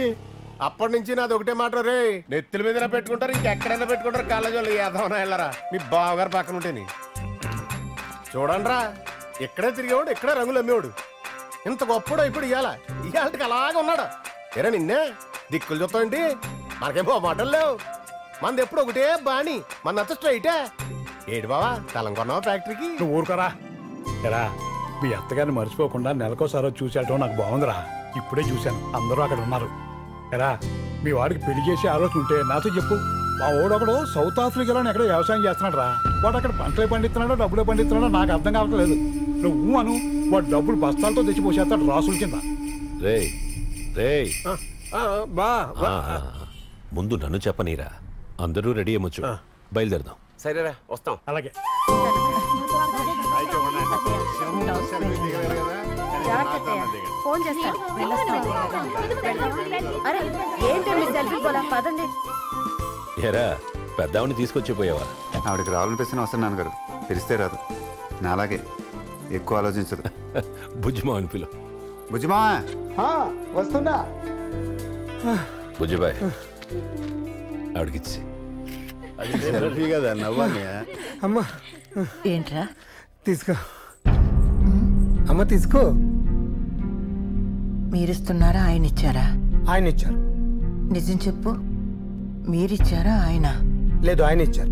అప్పటి నుంచి నాది ఒకటే మాట రే, నెత్తుల మీద పెట్టుకుంటారు, ఇంకెక్కడైనా పెట్టుకుంటారు. కాలేజీలో ఏదైనా వెళ్ళరా మీ బావగారు పక్కన ఉంటేని. చూడండి రా, ఇక్కడే తిరిగేవాడు, ఇక్కడే రంగులు అమ్మేవాడు. ఇంత గొప్పడు ఇప్పుడు ఇవాళకి అలాగే ఉన్నాడు. ఏరా నిన్నే దిక్కులు చూస్తామండి. మనకేమో మాటలు లేవు. మనది ఎప్పుడు ఒకటే బాణి, మన అంత స్ట్రైటే. ఏడు బావా తలం కొన్నావా ఫ్యాక్టరీకి? నువ్వు ఊరుకోరా. ఎరా మీ అత్తగారిని మర్చిపోకుండా నెలకోసారో చూసి వెళ్ళటం నాకు బాగుందిరా. ఇప్పుడే చూశాను, అందరూ అక్కడ ఉన్నారు. ఎరా మీ వాడికి పెళ్లి చేసే ఆలోచన ఉంటే నాతో చెప్పు. మా వాడు ఒకడు సౌత్ ఆఫ్రికాలో ఎక్కడో వ్యవసాయం చేస్తున్నాడు రా. వాడు అక్కడ పంటలే పండిస్తున్నాడో డబ్బులే పండిస్తున్నాడో నాకు అర్థం కావట్లేదు. నువ్వు అను, వాడు డబ్బులు బస్తాలతో తెచ్చిపోసేస్తాడు రాసుల కింద. రేయ్ రేయ్, ముందు నన్ను చెప్పనీరా. అందరూ రెడీ అమ్మొచ్చు, బయలుదేరదాం. సరేరా, వస్తాం. అలాగే. ఫోన్ చేస్తాను. అరే ఏంటండి సెల్ఫీ పోలా? పదండి. ఏరా పెద్దావిని తీసుకొచ్చిపోయావా? ఆవిడకి రావాలనిపిస్తున్న అవసరం నాన్నగారు. పిలిస్తే రాదు, నాలాగే ఎక్కువ ఆలోచించదు. బుజ్జిమా అని పిలు. బుజ్జిమా వస్తుందా? బుజ్జిబాయ్ ఆవిడకిచ్చి అది సెల్ఫీ కదా నవ్వానే. అమ్మా ఏంట్రా తీసుకో అమ్మ తీసుకో. మీరిస్తున్నారా ఆయన ఇచ్చారా? ఆయన ఇచ్చారు. నిజం చెప్పు, మీరిచ్చారా ఆయన? లేదు, ఆయన ఇచ్చారు.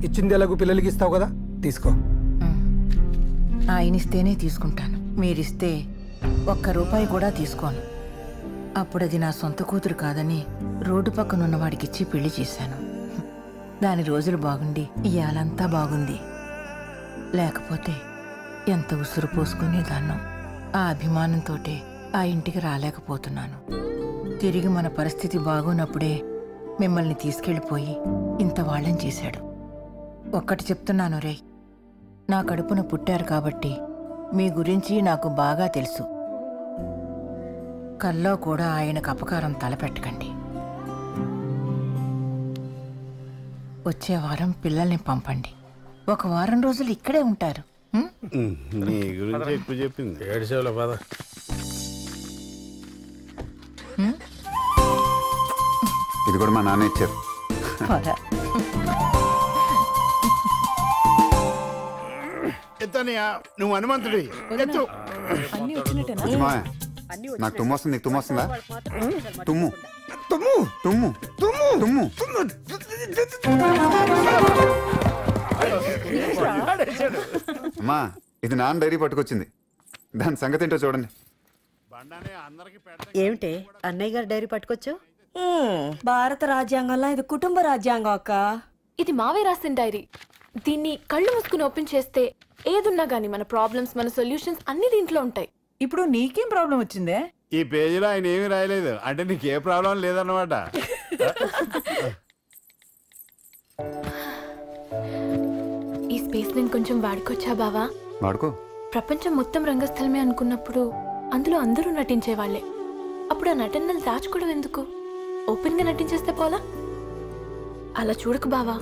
ఇచ్చింది ఎలాగో పిల్లలకి ఇస్తావు కదా, తీసుకో. ఆయన ఇస్తేనే తీసుకుంటాను. మీరిస్తే ₹1 కూడా తీసుకోను. అప్పుడది నా సొంత కూతురు కాదని రోడ్డు పక్కనున్న వాడికిచ్చి పెళ్లి చేశాను. దాని రోజులు బాగుండి ఇయాలంతా బాగుంది. లేకపోతే ఎంత ఉసురు పోసుకునేదాన్నో. ఆ అభిమానంతోటే ఆ ఇంటికి రాలేకపోతున్నాను. తిరిగి మన పరిస్థితి బాగున్నప్పుడే మిమ్మల్ని తీసుకెళ్ళిపోయి ఇంత వాళ్ళని చేశాడు. ఒక్కటి చెప్తున్నాను రే, నా కడుపున పుట్టారు కాబట్టి మీ గురించి నాకు బాగా తెలుసు. కల్లో కూడా ఆయనకు అపకారం తలపెట్టకండి. వచ్చే వారం పిల్లల్ని పంపండి. 1 వారం రోజులు ఇక్కడే ఉంటారు. నీ గురించి ఎక్కువ చెప్పింది. ఏడ్చేవులే పద. ఇది కూడా మా నాన్న ఇచ్చారు. ఎత్తనయ్యా, నువ్వు హనుమంతుడి ఎత్తు. మావయ్య, నాకు తుమ్ము వస్తుంది. నీకు తుమ్ము వస్తుందా? తుమ్ము తుమ్ము తుమ్ము తుమ్ము తుమ్ము. అమ్మా, ఇది నాన్న డైరీ పట్టుకొచ్చింది. దాని సంగతి ఏంటో చూడండి. ఏమిటే అన్నయ్య గారు డైరీ పట్టుకొచ్చావు? భారత రాజ్యాంగంలో ఇది కుటుంబ రాజ్యాంగం అక్క. ఇది మావే రాసిన డైరీ. దీన్ని కళ్ళు మూసుకుని ఓపెన్ చేస్తే ఏదున్నా గానీ మన ప్రాబ్లమ్స్, మన సొల్యూషన్స్ అన్ని దీంట్లో ఉంటాయి. ఇప్పుడు నీకేం ప్రాబ్లం వచ్చిందే? ఈ పేజీలో ఆయన ఏమీ రాయలేదు. అంటే నీకు ఏ ప్రాబ్లం లేదన్నమాట. ఈ స్పేస్ నేను కొంచెం వాడుకోవచ్చా బావా? వాడుకో. ప్రపంచం మొత్తం రంగస్థలమే అనుకున్నప్పుడు అందులో అందరూ నటించేవాళ్లే. అప్పుడు ఆ నటనలు దాచుకోవడం ఎందుకు? ఓపెన్ గా నటించేస్తే పోలా? అలా చూడకు బావా,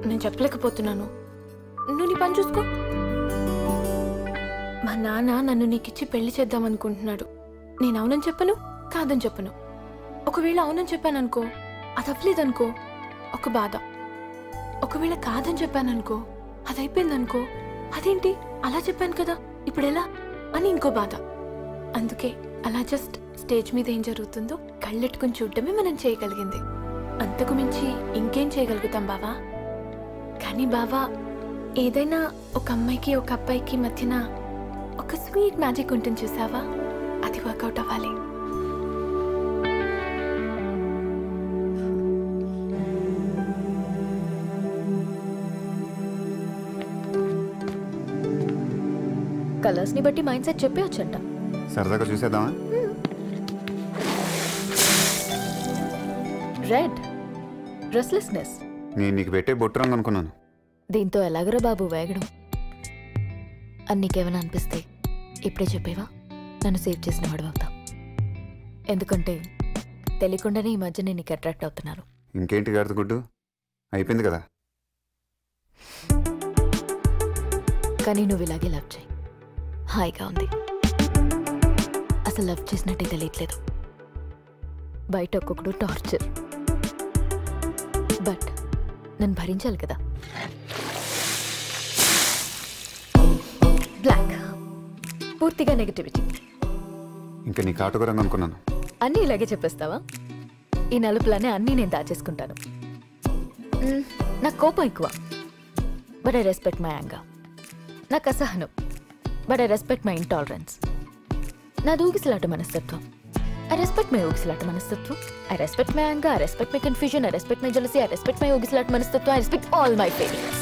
నేను చెప్పలేకపోతున్నాను. నువ్వు నీ పని చూసుకో. మా నాన్న నన్ను నీకిచ్చి పెళ్లి చేద్దాం అనుకుంటున్నాడు. నేను అవునని చెప్పను, కాదని చెప్పను. ఒకవేళ అవునని చెప్పాననుకో, అది అవ్వలేదనుకో, ఒక బాధ. ఒకవేళ కాదని చెప్పాననుకో, అది అయిపోయిందనుకో, అదేంటి అలా చెప్పాను కదా ఇప్పుడు ఎలా అని ఇంకో బాధ. అందుకే అలా జస్ట్ స్టేజ్ మీద ఏం జరుగుతుందో కళ్ళెట్టుకుని చూడటమే మనం చేయగలిగింది. అంతకు మించి ఇంకేం చేయగలుగుతాం బావా? కానీ బావా, ఏదైనా ఒక అమ్మాయికి ఒక అబ్బాయికి మధ్యన ఒక స్వీట్ మ్యాజిక్ ఉంటుంది చూసావా? అది వర్కౌట్ అవ్వాలి. కలర్స్ ని బట్టి మైండ్ సెట్ చెప్పేయొచ్చంట. సరదాగా చూసేద్దామా? Red restlessness. నేను నీకు పెట్టే బొట్టు రంగు అనుకున్నాను. దీంతో ఎలాగరా బాబు వేగడం? అన్నికేమైనా అనిపిస్తే ఇప్పుడే చెప్పేవా? నన్ను సేవ్ చేసిన వాడు అవుతాం. ఎందుకంటే తెలియకుండానే ఈ మధ్య నేను నీకు అట్రాక్ట్ అవుతున్నాను. ఇంకేంటి గాడిద గుడ్డు, అయిపోయింది కదా. కానీ నువ్వు ఇలాగే లవ్ చేయి, హాయిగా ఉంది. అసలు లవ్ చేసినట్టే తెలియట్లేదు. బయట ఒక్కొక్కడు టార్చర్, బట్ నన్ను భరించాలి కదా. బ్లాక్ పూర్తిగా నెగటివిటీ. ఇంకా నీ కాటుక రంగు అనుకున్నాను. అన్నీ ఇలాగే చెప్పేస్తావా? ఈ నలుపులనే అన్నీ నేను దాచేసుకుంటాను. నాకు కోపం ఎక్కువ, but I respect my anger. నాకు అసహనం, but I respect my intolerance. నాది ఊగిసలాట మనస్తత్వం. I respect my ఊగిసలాట మనస్తత్వం. I respect my anger, I respect my confusion, I respect my jealousy, I respect my ఊగిసలాట మనస్తత్వం. I respect all my feelings.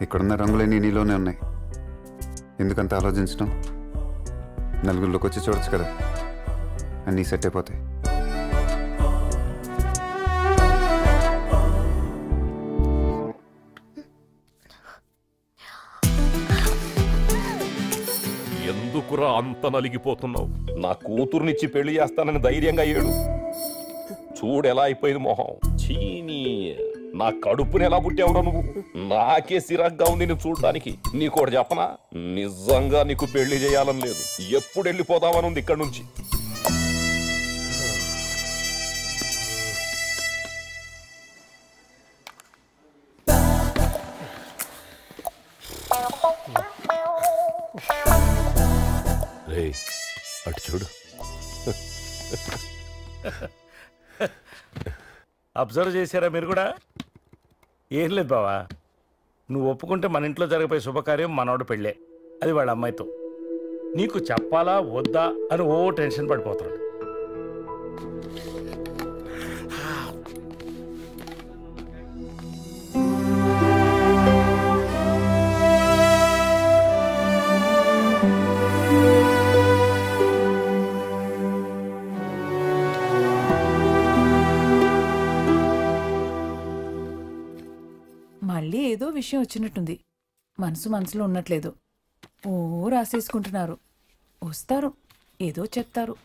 ఇక్కడున్న రంగులన్నీ నీలోనే ఉన్నాయి. ఎందుకంత ఆలోచించడం? నలుగురిలోకి వచ్చి చూడొచ్చు కదా, అన్నీ సెట్ అయిపోతాయి. ఎందుకురా అంత నలిగిపోతున్నావు? నా కూతుర్నిచ్చి పెళ్లి చేస్తానని ధైర్యంగా ఏడు. చూడెలా అయిపోయింది మొహం. చీనీ నా కడుపుని ఎలా పుట్టావురా నువ్వు? నాకే సిరగ్గా ఉంది నేను చూడడానికి. నీకోటి చెప్పనా, నిజంగా నీకు పెళ్లి చేయాలని లేదు. ఎప్పుడు వెళ్ళిపోదామని ఉంది ఇక్కడి నుంచి. అటు చూడు. అబ్జర్వ్ చేశారా మీరు కూడా? ఏం లేదు బావా, నువ్వు ఒప్పుకుంటే మన ఇంట్లో జరగబోయే శుభకార్యం మనోడు పెళ్ళే, అది వాళ్ళ అమ్మాయితో. నీకు చెప్పాలా వద్దా అని ఓ టెన్షన్ పడిపోతున్నాడు. మళ్ళీ ఏదో విషయం వచ్చినట్టుంది. మనసులో ఉన్నట్లేదు. ఓ రాసేసుకుంటున్నారు. వస్తారు, ఏదో చెప్తారు.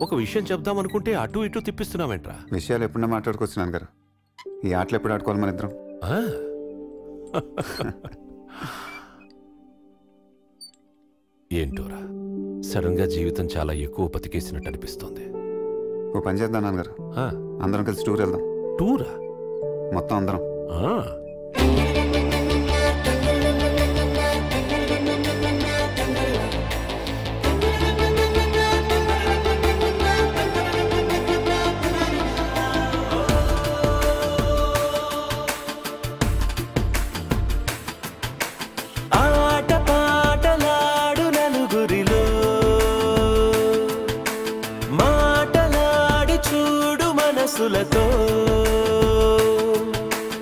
ఒక విషయం చెప్దాం అనుకుంటే అటు ఇటు తిప్పిస్తున్నావేంట్రా? విషయాలు ఎప్పుడన్నా మాట్లాడుకోవచ్చు నాన్నగారు. ఈ ఆటలు ఎప్పుడు ఆడుకోవాలి మన ఇద్దరం? ఏంటోరా, సడన్ గా జీవితం చాలా ఎక్కువ బతికేసినట్టు అనిపిస్తోంది. ఓ పని చేద్దాం నాన్నగారు, అందరం కలిసి టూర్ వెళ్దాం. టూరా? మొత్తం అందరం.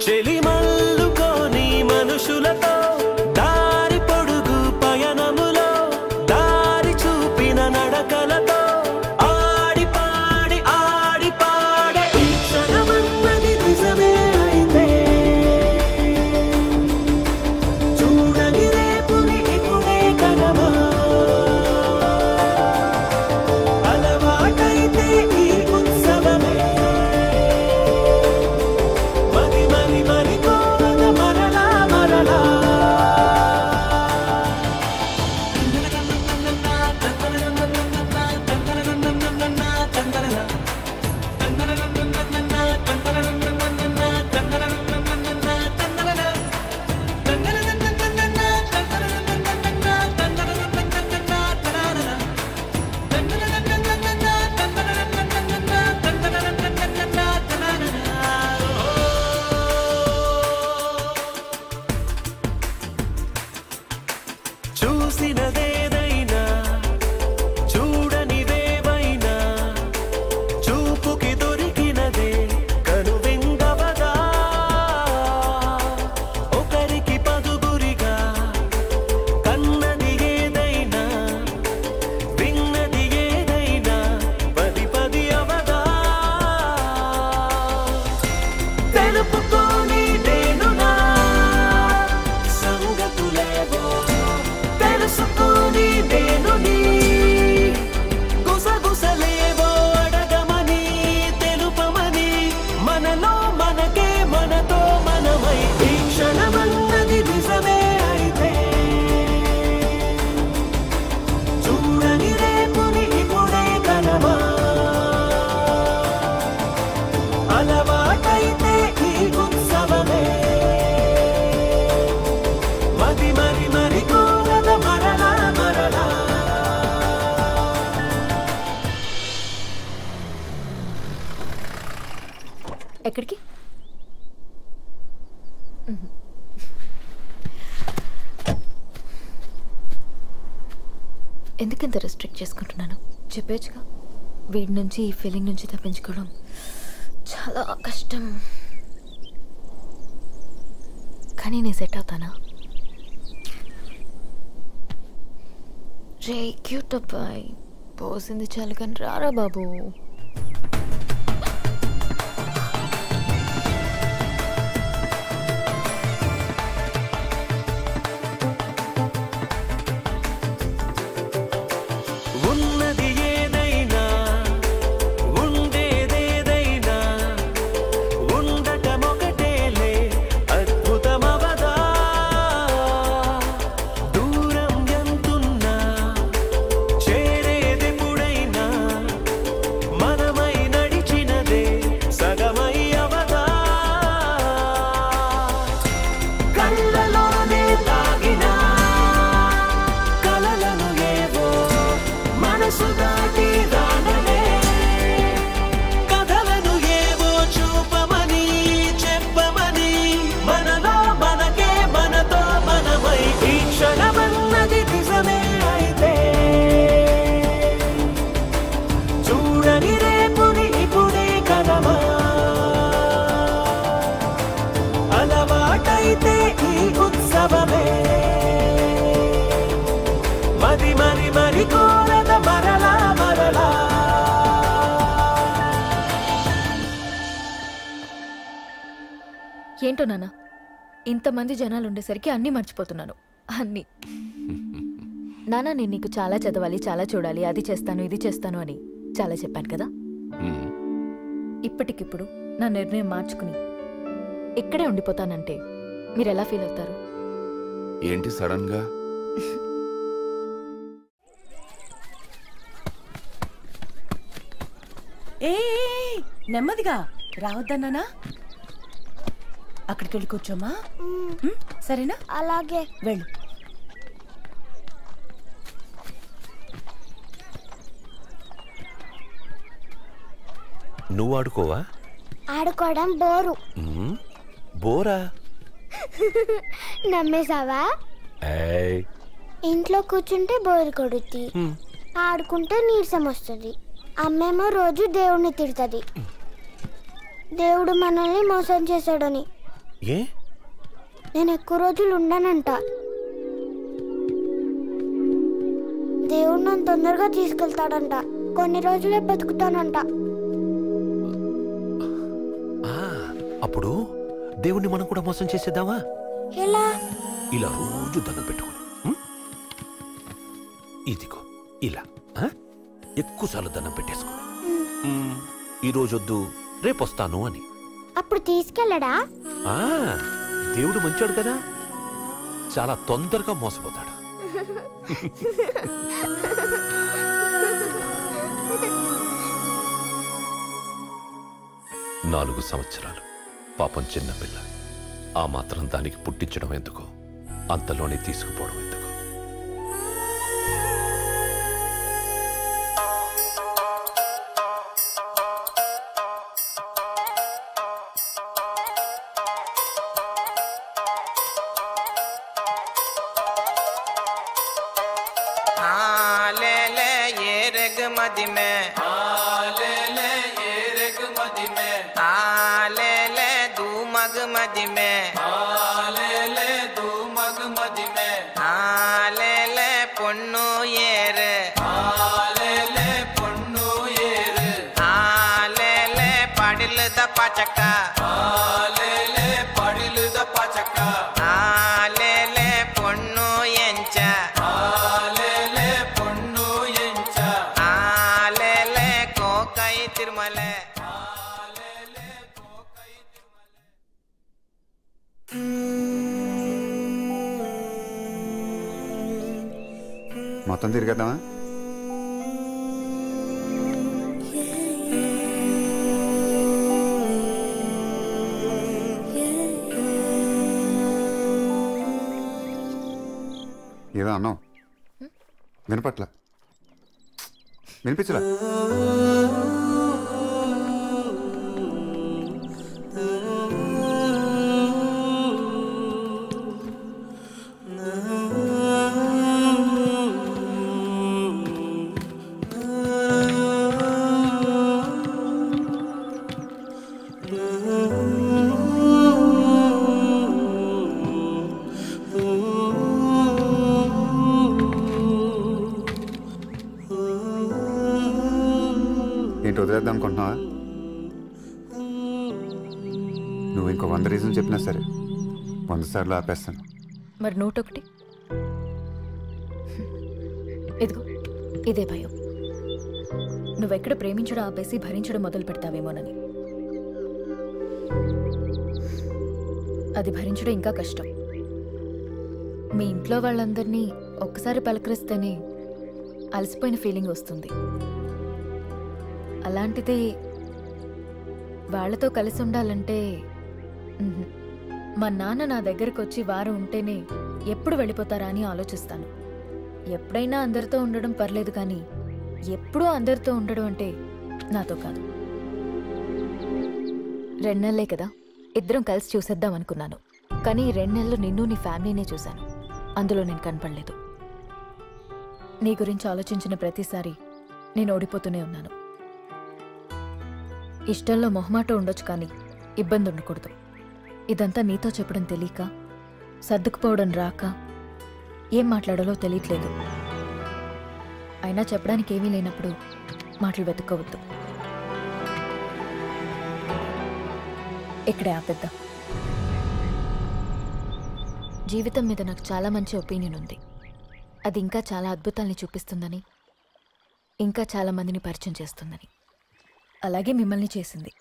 చెలిమల్లుకోని మనుషులతో దారి పొడుగు పయనములో దారి చూపిన నడకలతో ఆడి పాడే ఈ క్షణమన్నది నిజమే అయితే చూడని రేపుని ఇప్పుడే కనమా అలవాటైతే ఈ ఉత్సవమే ఎక్కడికి? ఎందుకంత రెస్ట్రిక్ట్ చేసుకుంటున్నాను చెప్పేచ్చుగా. వీడి నుంచి ఈ ఫీలింగ్ నుంచి తప్పించుకోవడం చాలా కష్టం. కానీ నేను సెట్ అవుతానా? రే క్యూట్ అబ్బాయి, పోసింది చాలు కానీ రారా బాబు. ఉన్నది ఏదైనా ఉండేదేదైనా ఉండటమొకటేలే అద్భుతమవదా. దూరం ఎంతున్నా చేరేదెప్పుడైనా మనమై నడిచినదే సగమై అవదా. కళ్ళలోనే దాగిన కలలను ఏవో మనసు దాటి రానలే. కథలను ఏవో చూపమని చెప్పమని మనలో మనకే మనతో మనమై ఈ క్షణమన్నది నిజమే అయితే చూడని రేపుని ఇప్పుడే కలమా. అలవాటైతే ఈ ఉత్సవమే మరి మరి మరి కోరద మరలా మరలా. ఏంటో నాన్న, ఇంతమంది జనాలు ఉండేసరికి అన్నీ మర్చిపోతున్నాను. అన్నీ. నాన్న, నేను నీకు చాలా చదవాలి, చాలా చూడాలి, అది చేస్తాను ఇది చేస్తాను అని చాలా చెప్పాను కదా. ఇప్పటికిప్పుడు నా నిర్ణయం మార్చుకుని ఇక్కడే ఉండిపోతానంటే మీరు ఎలా ఫీల్ అవుతారు? ఏంటి సడన్ గా? ఏ నెమ్మదిగా రావద్దన్నానా? అక్కడికి వెళ్ళి కూర్చోమా. సరేనా? అలాగే. వెళ్ళు. నువ్వు ఆడుకోవా? ఆడుకోవడం బోరు. బోరా? నమ్మేశావా? ఏయ్, ఇంట్లో కూర్చుంటే బోరు కొడుద్ది, ఆడుకుంటే నీరసం వస్తుంది. అమ్మేమో రోజు దేవుడిని తిడుతుంది, దేవుడు మనల్ని మోసం చేశాడని. ఏ? నేను ఎక్కువ రోజులు ఉండనంట. దేవుడు నన్ను తొందరగా తీసుకెళ్తాడంట. కొన్ని రోజులే బతుకుతానంట. అప్పుడు దేవుణ్ణి మనం కూడా మోసం చేసేద్దామా? ఎలా? ఇలా రోజు దండం పెట్టుకుని ఇదిగో ఇలా ఎక్కువసార్లు దండం పెట్టేసుకో. ఈ రోజొద్దు రేపొస్తాను అని. అప్పుడు తీసుకెళ్ళడా? దేవుడు మంచాడు కదా, చాలా తొందరగా మోసపోతాడు. 4 సంవత్సరాలు పాపం చిన్నపిల్ల. ఆ మాత్రం దానికి పుట్టించడం ఎందుకు, అంతలోనే తీసుకుపోవడం ఎందుకు? मदी में ले ले ये रेग मदी में ले ले दू मग मदी में ले ले दू मग मदी में ले ले पुन्नु येर ले ले पुन्नु येर ले ले पडिल द पचका ले ले पडिल द पचका ले ले पुन्नु येंचा ले ले पुन्नु येंचा ले ले कोकई तिरुमले మొత్తం తిరిగేద్దామా? ఏదో అన్నావు, వినపట్ల, వినిపించలా? ఏంటి వదిలేద్దాం అనుకుంటున్నావా? నువ్వు ఇంకో 100 రీజన్ చెప్పినా సరే 100 సార్లు ఆపేస్తాను. మరి 101? ఇదిగో ఇదే భయం. నువ్వెక్కడ ప్రేమించడం ఆపేసి భరించడం మొదలు పెడతావేమోనని. అది భరించడం ఇంకా కష్టం. మీ ఇంట్లో వాళ్ళందరినీ ఒక్కసారి పలకరిస్తేనే అలసిపోయిన ఫీలింగ్ వస్తుంది. అలాంటిది వాళ్లతో కలిసి ఉండాలంటే మా నాన్న నా దగ్గరకు వచ్చి వారం ఉంటేనే ఎప్పుడు వెళ్ళిపోతారా అని ఆలోచిస్తాను. ఎప్పుడైనా అందరితో ఉండడం పర్లేదు, కానీ ఎప్పుడూ అందరితో ఉండడం అంటే నాతో కాదు. 2 నెలలే కదా, ఇద్దరం కలిసి చూసేద్దాం అనుకున్నాను. కానీ 2 నెలలు నిన్ను నీ ఫ్యామిలీనే చూశాను. అందులో నేను కనపడలేదు. నీ గురించి ఆలోచించిన ప్రతిసారి నేను ఓడిపోతూనే ఉన్నాను. ఇష్టంలో మొహమాట ఉండొచ్చు, కానీ ఇబ్బంది ఉండకూడదు. ఇదంతా నీతో చెప్పడం తెలియక, సర్దుకుపోవడం రాక, ఏం మాట్లాడాలో తెలియట్లేదు. అయినా చెప్పడానికి ఏమీ లేనప్పుడు మాటలు వెతుక్కోవద్దు. ఇక్కడే ఆపేద్దాం. జీవితం మీద నాకు చాలా మంచి ఒపీనియన్ ఉంది. అది ఇంకా చాలా అద్భుతాల్ని చూపిస్తుందని, ఇంకా చాలా మందిని పరిచయం చేస్తుందని. అలాగే మిమ్మల్ని చేసింది.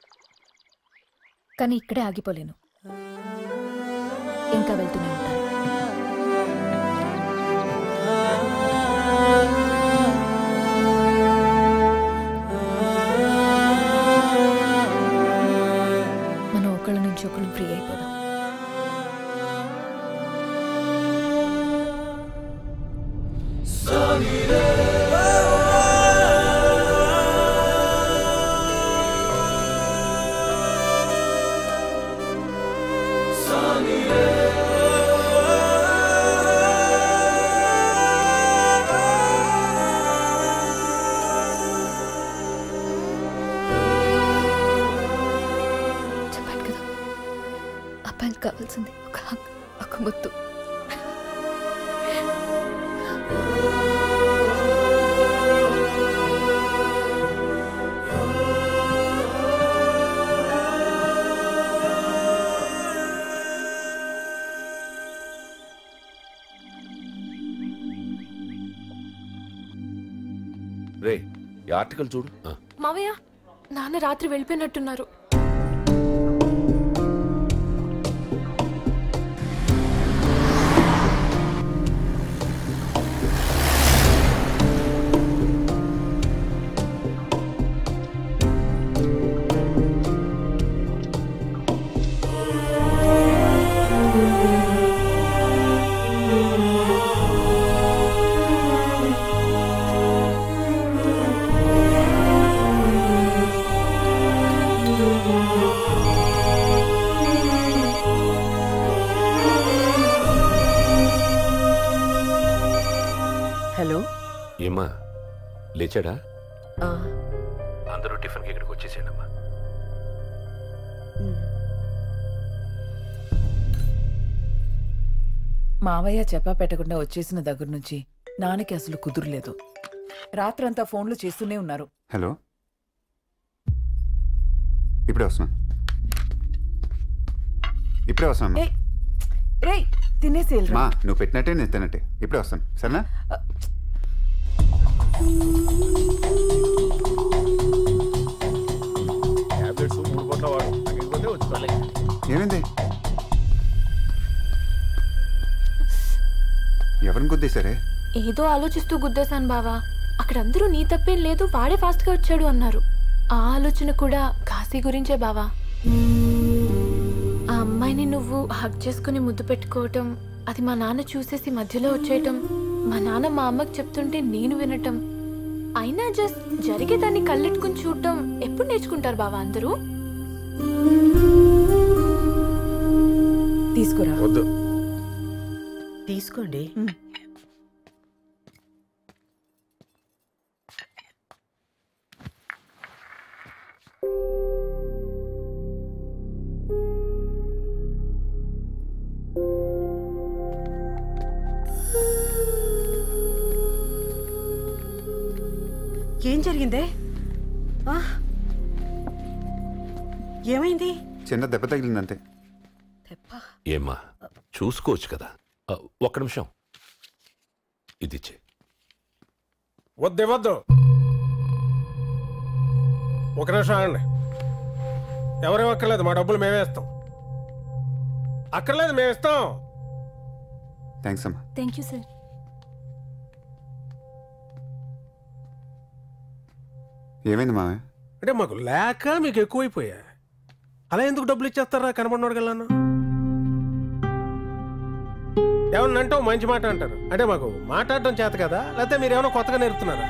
కానీ ఇక్కడే ఆగిపోలేను. ఇంకా వెళ్తూనే ఉంటాను. మనం ఒకళ్ళ నుంచి ఒకళ్ళు ఫ్రీ అయిపోదాం. చెప్పాను కదా, అబ్బాయికి కావాల్సింది ఒక ముద్దు. రే, ఈ ఆర్టికల్ చూడు. మావయ్య, నాన్న రాత్రి వెళ్ళిపోయినట్టున్నారు. హలో. ఏమ్మా, లేచాడా? అందరూ టిఫిన్కి ఇక్కడికి వచ్చేసాడమ్మా. మావయ్య చెప్పా పెట్టకుండా వచ్చేసిన దగ్గర నుంచి నాన్నకి అసలు కుదురులేదు. రాత్రంతా ఫోన్లు చేస్తూనే ఉన్నారు. హలో, ఇప్పుడే వస్తున్నాను. రేయ్, తినేసేల్రా. మా నువ్వు పెట్టినట్టే నేను తిన్నట్టే. ఇప్పుడే వస్తాను, సరేనా? ఏమైంది? ఎవరిని గుద్దేశారే? ఏదో ఆలోచిస్తూ గుద్దేశాను బావా. అక్కడ అందరూ నీ తప్పేం లేదు, వాడే ఫాస్ట్ గా వచ్చాడు అన్నారు. ఆ ఆలోచన కూడా కాశీ గురించే బావా. ఆ అమ్మాయిని నువ్వు హగ్ చేసుకుని ముద్దు పెట్టుకోవటం, అది మా నాన్న చూసేసి మధ్యలో వచ్చేయటం, మా నాన్న మా అమ్మకి చెప్తుంటే నేను వినటం, అయినా జస్ట్ జరిగేదాన్ని కళ్ళెట్టుకుని చూడటం ఎప్పుడు నేర్చుకుంటారు బావా అందరూ? తీసుకురా. వద్దు. తీసుకోండి. ఏం జరిగిందే? ఏమైంది? చిన్న దెబ్బ తగిలిందంతే. ఏమ్మా చూసుకోవచ్చు కదా. ఒక్క నిమిషం ఇది వద్దే వద్దు, ఒక నిమిషం ఆగండి. ఎవరేం అక్కర్లేదు, మా డబ్బులు మేమే ఇస్తాం. అక్కర్లేదు, మేము ఇస్తాం. థ్యాంక్స్ అమ్మా. Thank you sir. ఏమైంది మావయ్య? అంటే మాకు లేక మీకు ఎక్కువైపోయా. అలా ఎందుకు డబ్బులు ఇచ్చేస్తారా కనబడినోడు వెళ్ళాను? ఏమన్నా అంటే మంచి మాట అంటారు, అంటే మాకు మాట్లాడటం చేత కదా, లేకపోతే మీరు ఏమైనా కొత్తగా నేర్పుతున్నారా?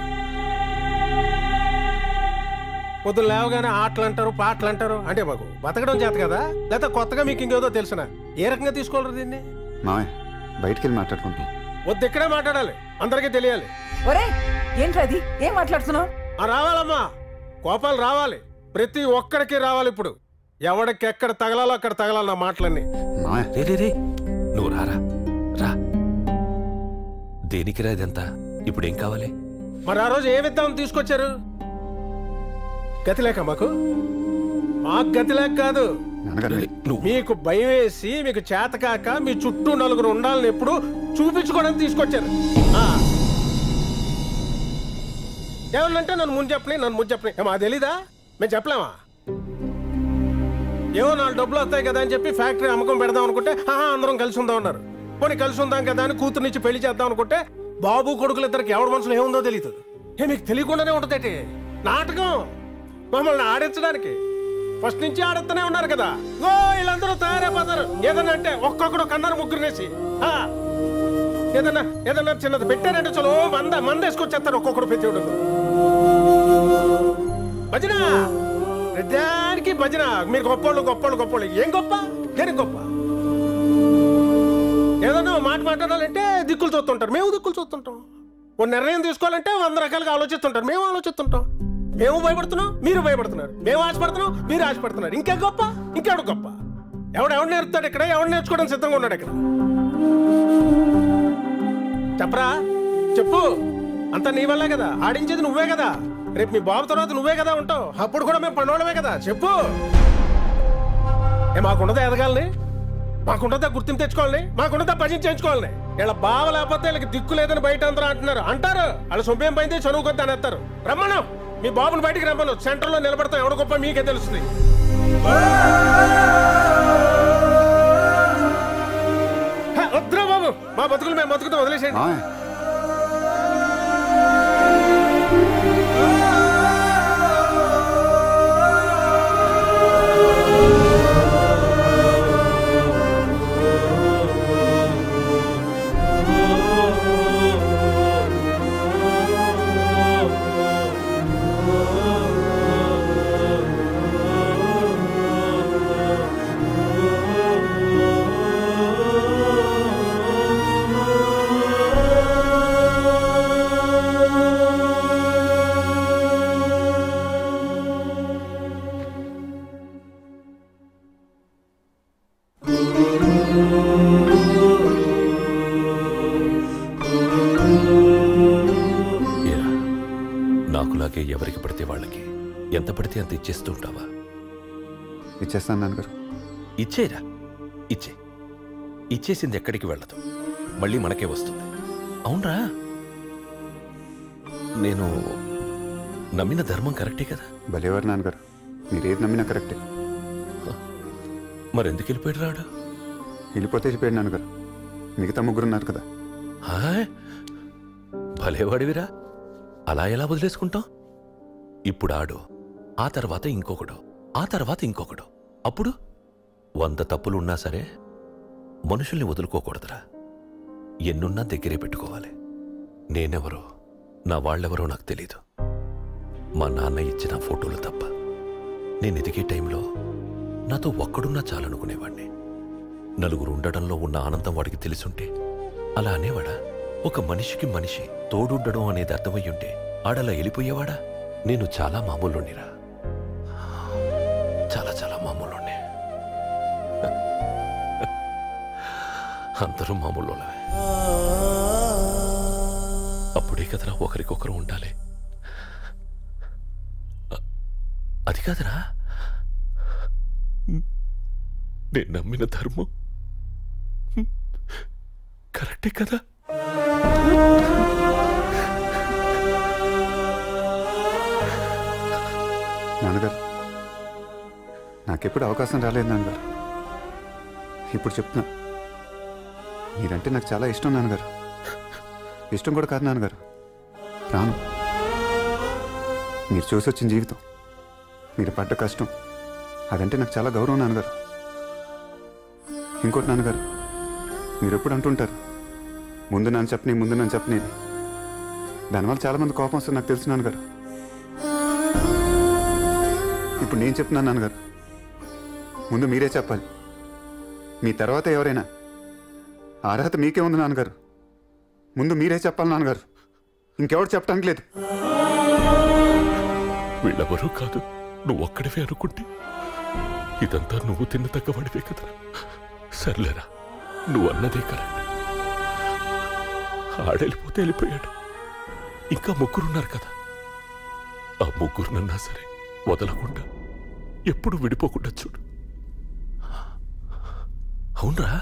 పొద్దున్న లేవగానే ఆటలు అంటారు, పాటలు అంటారు, అంటే మాకు బతకడం చేత కదా, లేకపోతే కొత్తగా మీకు ఇంకేదో తెలిసిన ఏ రకంగా తీసుకోవాలి దీన్ని? మావయ్య బయటికి వెళ్ళి మాట్లాడుకుంటాం. వద్దు, ఇక్కడే మాట్లాడాలి, అందరికీ తెలియాలి. ఒరే ఏంట్రా అది, ఏం మాట్లాడుతున్నావు? రావాలమ్మా, కోపాలు రావాలి, ప్రతి ఒక్కడికి రావాలి. ఇప్పుడు ఎవడికి ఎక్కడ తగలాలో అక్కడ తగలాలి నా మాటలన్నీ. రే నువ్వు రారా రా. దేనికి రా ఇదంతా? ఇప్పుడు ఏం కావాలి? మరి ఆ రోజు ఏమిద్దామని తీసుకొచ్చారు? గతి లేక మాకు గతి లేక కాదు, మీకు భయం వేసి మీకు చేతకాక మీ చుట్టూ నలుగురు ఉండాలని ఎప్పుడు చూపించుకోవడానికి తీసుకొచ్చారు. ఏమన్నంటే నన్ను ముందు చెప్పని మా తెలీదా? మేము చెప్పలేమా? ఏమో 4 డబ్బులు వస్తాయి కదా అని చెప్పి ఫ్యాక్టరీ అమ్మకం పెడదాం అనుకుంటే అందరం కలిసి ఉందాం అన్నారు. పోనీ కలిసి ఉందాం కదా అని కూతురునిచ్చి పెళ్లి చేద్దాం అనుకుంటే బాబు కొడుకులు ఇద్దరికి ఎవరి మనసులో ఏముందో తెలియదు. మీకు తెలియకుండానే ఉంటుందటి నాటకం, మమ్మల్ని ఆడించడానికి. ఫస్ట్ నుంచి ఆడుతూనే ఉన్నారు కదా, వీళ్ళందరూ తయారైపోతారు. ఏదన్నా అంటే ఒక్కొక్కడు కన్నారు ముగ్గురునేసి, ఏదన్నా చిన్నది పెట్టారంటే చలో మందేసుకొచ్చేస్తారు ఒక్కొక్కడు పెద్దోడు. భజన ప్రతిదానికి భజన. మీరు గొప్పోళ్ళు. ఏం గొప్ప? దేనికి గొప్ప? ఏదన్నా మాట మాట్లాడాలంటే దిక్కులు చూస్తుంటారు, మేము దిక్కులు చూస్తుంటాం. ఓ నిర్ణయం తీసుకోవాలంటే 100 రకాలుగా ఆలోచిస్తుంటారు, మేము ఆలోచిస్తుంటాం. మేము భయపడుతున్నాం, మీరు భయపడుతున్నారు. మేము ఆశపడుతున్నాం, మీరు ఆశపడుతున్నారు. ఇంకే గొప్ప? ఇంకెవడు గొప్ప? ఎవడు నేర్పుతాడు ఇక్కడ? ఎవడు నేర్చుకోవడానికి సిద్ధంగా ఉన్నాడు ఇక్కడ? చెప్పరా, చెప్పు. అంతా నీ వల్లే కదా, ఆడించేది నువ్వే కదా. రేపు మీ బాబు తర్వాత నువ్వే కదా ఉంటావు, అప్పుడు కూడా మేము పన్నోళ్ళమే కదా. చెప్పు. మాకుండదా ఎదగాలని? మాకుండదా గుర్తింపు తెచ్చుకోవాలని? మాకుండదా భజన చేయించుకోవాలని? ఇలా బావ లేకపోతే వీళ్ళకి దిక్కు లేదని బయట అందరూ అంటారు. వాళ్ళ సొంపేం పోయింది, చదువు కొద్ది అని అంటారు. రమ్మను, మీ బాబుని బయటికి రమ్మను. సెంటర్లో నిలబడతాం, ఎవడ గొప్ప మీకే తెలుస్తుంది. వద్దురా బాబు, మా బతుకులు మేము బతుకుతాం, వదిలేసేయండి. నాకులాగే ఎవరికి పడితే వాళ్ళకి ఎంత పడితే అంత ఇచ్చేస్తూ ఉంటావా? ఇచ్చేస్తాను నాన్నగారు. ఇచ్చేరా, ఇచ్చేసింది ఎక్కడికి వెళ్ళదు, మళ్ళీ మనకే వస్తుంది. అవునరా, నేను నమ్మిన ధర్మం కరెక్టే కదా? భలేవారు నాన్నగారు, మీరేది నమ్మినా కరెక్టే. మరెందుకు వెళ్ళిపోయాడు రాడు? వెళ్ళిపోతే వెళ్ళిపోయాడు నాన్నగారు, మిగతా ముగ్గురున్నారు కదా. భలేవాడివిరా, అలా ఎలా వదిలేసుకుంటాం? ఇప్పుడు ఆడు, ఆ తర్వాత ఇంకొకడు, ఆ తర్వాత ఇంకొకడు. అప్పుడు 100 తప్పులున్నా సరే మనుషుల్ని వదులుకోకూడదురా. ఎన్నున్నా దగ్గరే పెట్టుకోవాలి. నేనెవరో, నా వాళ్ళెవరో నాకు తెలీదు. మా నాన్న ఇచ్చిన ఫోటోలు తప్ప నేను ఎదిగే టైంలో నాతో ఒక్కడున్నా చాలనుకునేవాణ్ణి. నలుగురు ఉండడంలో ఉన్న ఆనందం వాడికి తెలుసుంటే అలా అనేవాడా? ఒక మనిషికి మనిషి తోడుండడం అనేది అర్థమయ్యుంటే ఆడలా వెళ్ళిపోయేవాడా? నేను చాలా మామూలునిరా, చాలా మామూలునే. అందరూ మామూలులే. అప్పుడే కదరా ఒకరికొకరు ఉండాలి. అది కాదురా, నేను నమ్మిన ధర్మం కరెక్టే కదా? నాన్నగారు, నాకెప్పుడు అవకాశం రాలేదు నాన్నగారు. ఇప్పుడు చెప్తున్నా, మీరంటే నాకు చాలా ఇష్టం నాన్నగారు. ఇష్టం కూడా కాదు నాన్నగారు, ప్రాణం. మీరు చూసి వచ్చిన జీవితం, మీరు పడ్డ కష్టం, అదంటే నాకు చాలా గౌరవం నాన్నగారు. ఇంకోటి నాన్నగారు, మీరు ఎప్పుడు అంటుంటారు ముందు నన్ను చెప్పని. దానివల్ల చాలామంది కోపం వస్తుంది నాకు తెలుసు నాన్నగారు. ఇప్పుడు నేను చెప్తున్నాను నాన్నగారు, ముందు మీరే చెప్పాలి. మీ తర్వాత ఎవరైనా, అర్హత మీకే ఉంది నాన్నగారు. ముందు మీరే చెప్పాలి నాన్నగారు, ఇంకెవరు చెప్పడానికి లేదు. వీళ్ళెవరూ కాదు, నువ్వు ఒక్కడివే అనుకుంటే ఇదంతా నువ్వు తిన్న తగ్గవాడివే కదరా. సర్లేరా, నువ్వు అన్నదే కరెక్ట్. ఆడెళ్ళిపోతే వెళ్ళిపోయాడు, ఇంకా ముగ్గురున్నారు కదా. ఆ ముగ్గురునన్నా సరే వదలకుండా, ఎప్పుడు విడిపోకుండా చూడు. అవునరా,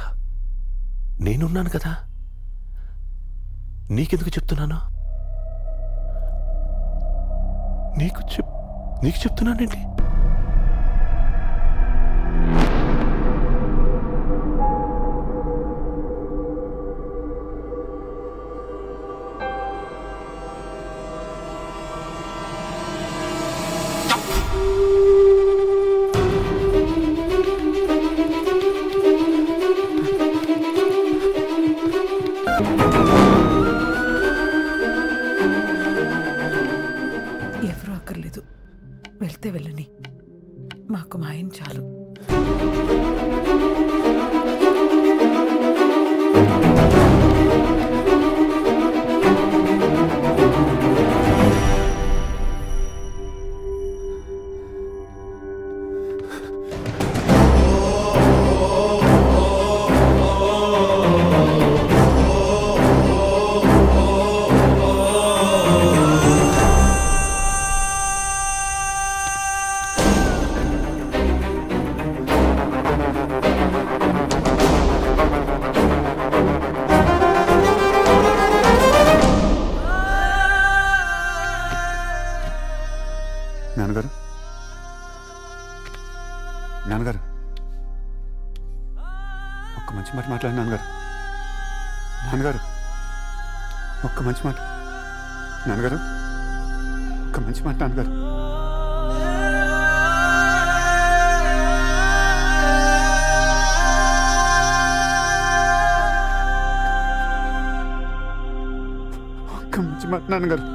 నేనున్నాను కదా, నీకెందుకు చెప్తున్నాను? నీకు చెప్తున్నానండి. ఎవరూ అక్కర్లేదు, వెళ్తే వెళ్ళని. మాకు మా ఆయన చాలు. నాన్నగారు, నాన్నగారు, ఒక్క మంచి మాట మాట్లాడి నాన్నగారు. నాన్నగారు, ఒక్క మంచి మాట నాన్నగారు, ఒక్క మంచి మాట నాన్నగారు. ఒక్క మంచి మాట నాన్నగారు.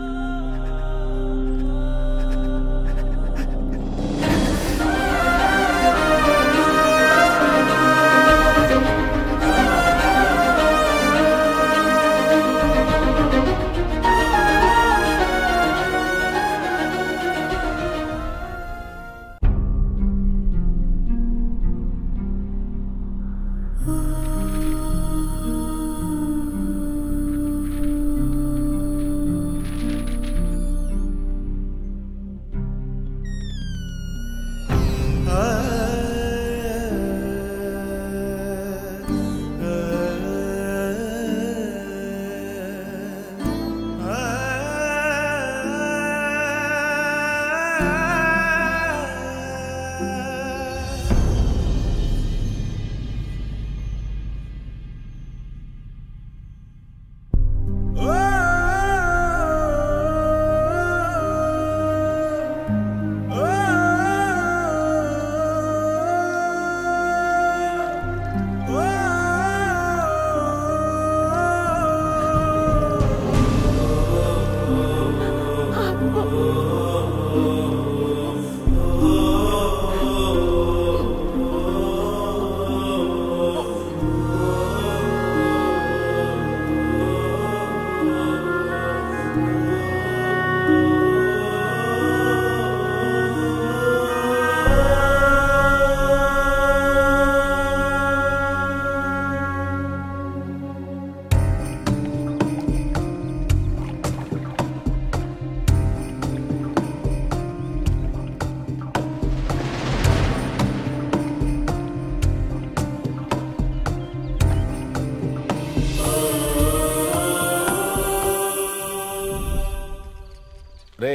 రే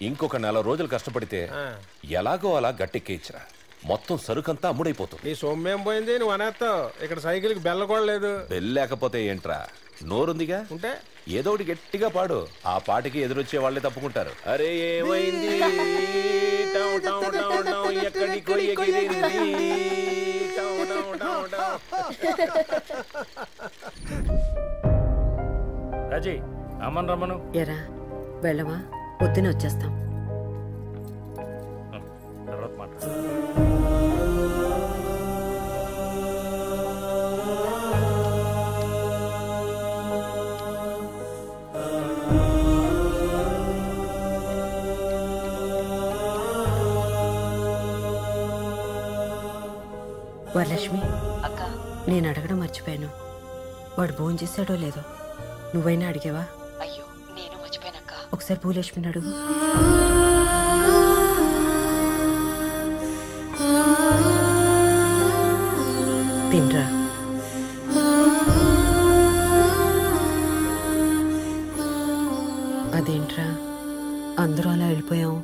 ఇంకొక 4 రోజులు కష్టపడితే ఎలాగో అలా గట్టెక్కేయచ్చురా. మొత్తం సరుకంతా అమ్ముడైపోతుంది. నీ సొమ్మేం పోయింది, నువ్వు అనేస్తావు. ఇక్కడ సైకిల్కి బెల్ల కూడా లేదు. లేకపోతే ఏంట్రా, నోరుందిగా ఉంటే ఏదో ఒకటి గట్టిగా పాడు. ఆ పాటకి ఎదురొచ్చే వాళ్ళే తప్పుకుంటారు. అరే ఏమైంది ఎక్కడికో ఎగిరింది. రాజీ అమ్మన్ రమ్మను. ఎరా వెళ్ళమా, పొద్దున వచ్చేస్తాం. తర్వాత మాట్లాడు. వరలక్ష్మి అక్క, నేను అడగడం మర్చిపోయాను. వాడు భోజనం చేశాడో లేదో నువ్వైనా అడిగావా? అయ్యో నేను మర్చిపోయానక్క. ఒకసారి భూలక్ష్మిని అడుగు. తినరా. అదేంట్రా అందరూ అలా వెళ్ళిపోయాం?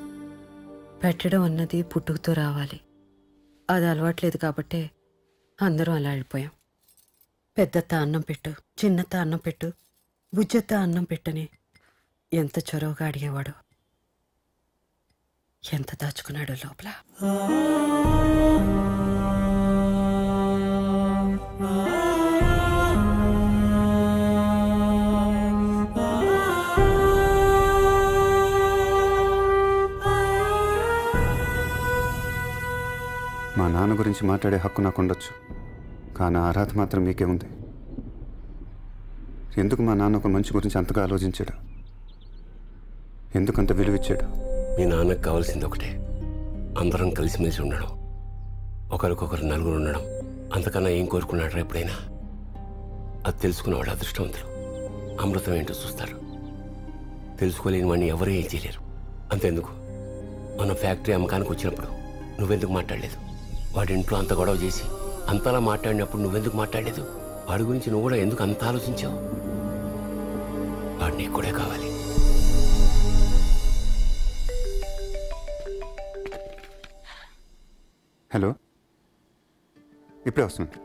పెట్టడం అన్నది పుట్టుకతో రావాలి. అది అలవాట్లేదు కాబట్టే అందరూ అలా వెళ్ళిపోయాం. పెద్దత్త అన్నం పెట్టు, చిన్నత్త అన్నం పెట్టు, బుజ్జత్త అన్నం పెట్టని ఎంత చొరవగా అడిగేవాడు. ఎంత దాచుకున్నాడో లోపల. మా నాన్న గురించి మాట్లాడే హక్కు నాకు ఉండొచ్చు, కానీ అర్హత మాత్రం మీకే ఉంది. ఎందుకు మా నాన్న ఒక మనిషి గురించి అంతగా ఆలోచించాడు? ఎందుకంత విలువిచ్చాడు? మీ నాన్నకు కావాల్సింది ఒకటే, అందరం కలిసిమెలిసి ఉండడం, ఒకరికొకరు నలుగురు ఉండడం. అంతకన్నా ఏం కోరుకున్నాడు ఎప్పుడైనా? అది తెలుసుకున్నవాడు అదృష్టవంతులు. అమృతం ఏంటో చూస్తారు. తెలుసుకోలేని వాడిని ఎవరూ ఏం చేయలేరు. అంతెందుకు, మన ఫ్యాక్టరీ అమ్మకానికి వచ్చినప్పుడు నువ్వెందుకు మాట్లాడలేదు? వాడి ఇంట్లో అంత గొడవ చేసి అంతలా మాట్లాడినప్పుడు నువ్వెందుకు మాట్లాడలేదు? వాడి గురించి నువ్వు కూడా ఎందుకు అంత ఆలోచించావు? వాడు నీకు కూడా కావాలి. హలో, ఇప్పుడే వస్తుంది.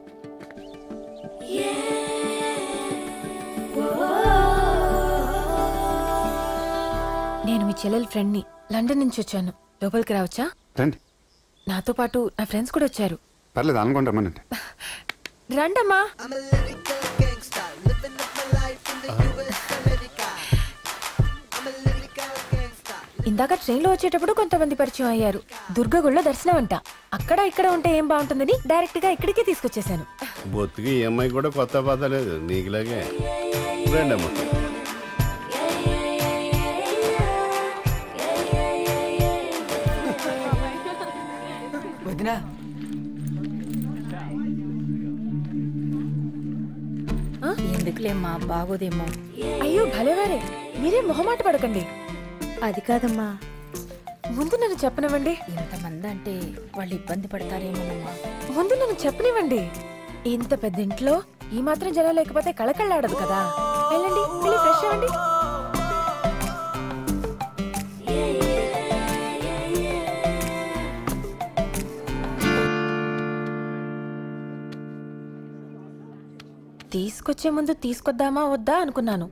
నేను మీ చెల్లెల ఫ్రెండ్ని, లండన్ నుంచి వచ్చాను. లోపలికి రావచ్చా? రండి. నాతో పాటు నా ఫ్రెండ్స్ కూడా వచ్చారు. పర్లేదు, అనుకోండి, రమ్మనండి. రండమ్మా. ఇందాక ట్రైన్లో వచ్చేటప్పుడు కొంతమంది పరిచయం అయ్యారు. దుర్గగుళ్ళో దర్శనం అంట. అక్కడ ఇక్కడ ఉంటే ఏం బాగుంటుందని డైరెక్ట్ గా ఇక్కడికే తీసుకొచ్చేసాను. బొత్తికి ఈఎంఐ కూడా కొత్త పాత లేదు, నీకులాగే. రండమ్మా. వదినా, ఎందుకులేమ్మా, బాగోదేమో. అయ్యో భలేవారే, మీరే మొహమాట పడకండి. అది కాదమ్మా, ముందు నన్ను చెప్పనివ్వండి. ఇంతమంది అంటే వాళ్ళు ఇబ్బంది పడతారేమోనమ్మా. ముందు నన్ను చెప్పనివ్వండి. ఇంత పెద్ద ఇంట్లో ఈ మాత్రం జనం లేకపోతే కళకళ్ళాడదు కదా. వెళ్ళండి, వెళ్ళి ఫ్రెష్ అవ్వండి. తీసుకొచ్చే ముందు తీసుకొద్దామా వద్దా అనుకున్నాను.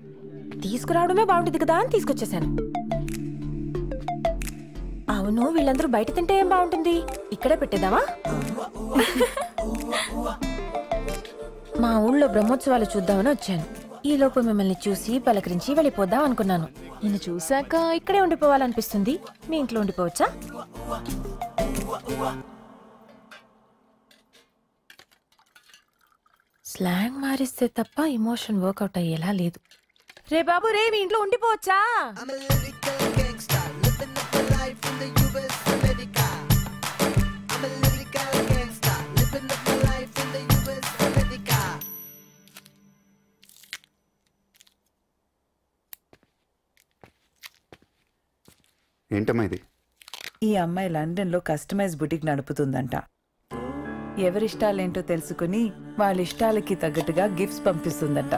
తీసుకురావడమే బాగుంటుంది కదా అని తీసుకొచ్చేసాను. అవును, వీళ్ళందరూ బయట తింటే ఏం బాగుంటుంది? ఇక్కడే పెట్టేద్దామా? మా ఊళ్ళో బ్రహ్మోత్సవాలు చూద్దామని వచ్చాను. ఈలోపు మిమ్మల్ని చూసి పలకరించి వెళ్ళిపోదాం అనుకున్నాను. నిన్ను చూశాక ఇక్కడే ఉండిపోవాలనిపిస్తుంది. మీ ఇంట్లో ఉండిపోవచ్చా? స్లాంగ్ మారిస్తే తప్ప ఎమోషన్ వర్కౌట్ అయ్యేలా లేదు. రే బాబు రే, మీ ఇంట్లో ఉండిపోవచ్చా? ఏంటమ్మా ఇది? ఈ అమ్మాయి లండన్లో కస్టమైజ్ బుటిక్ నడుపుతుందంట. ఎవరిష్టాలేంటో తెలుసుకుని వాళ్ళ ఇష్టాలకి తగ్గట్టుగా గిఫ్ట్స్ పంపిస్తుందంట.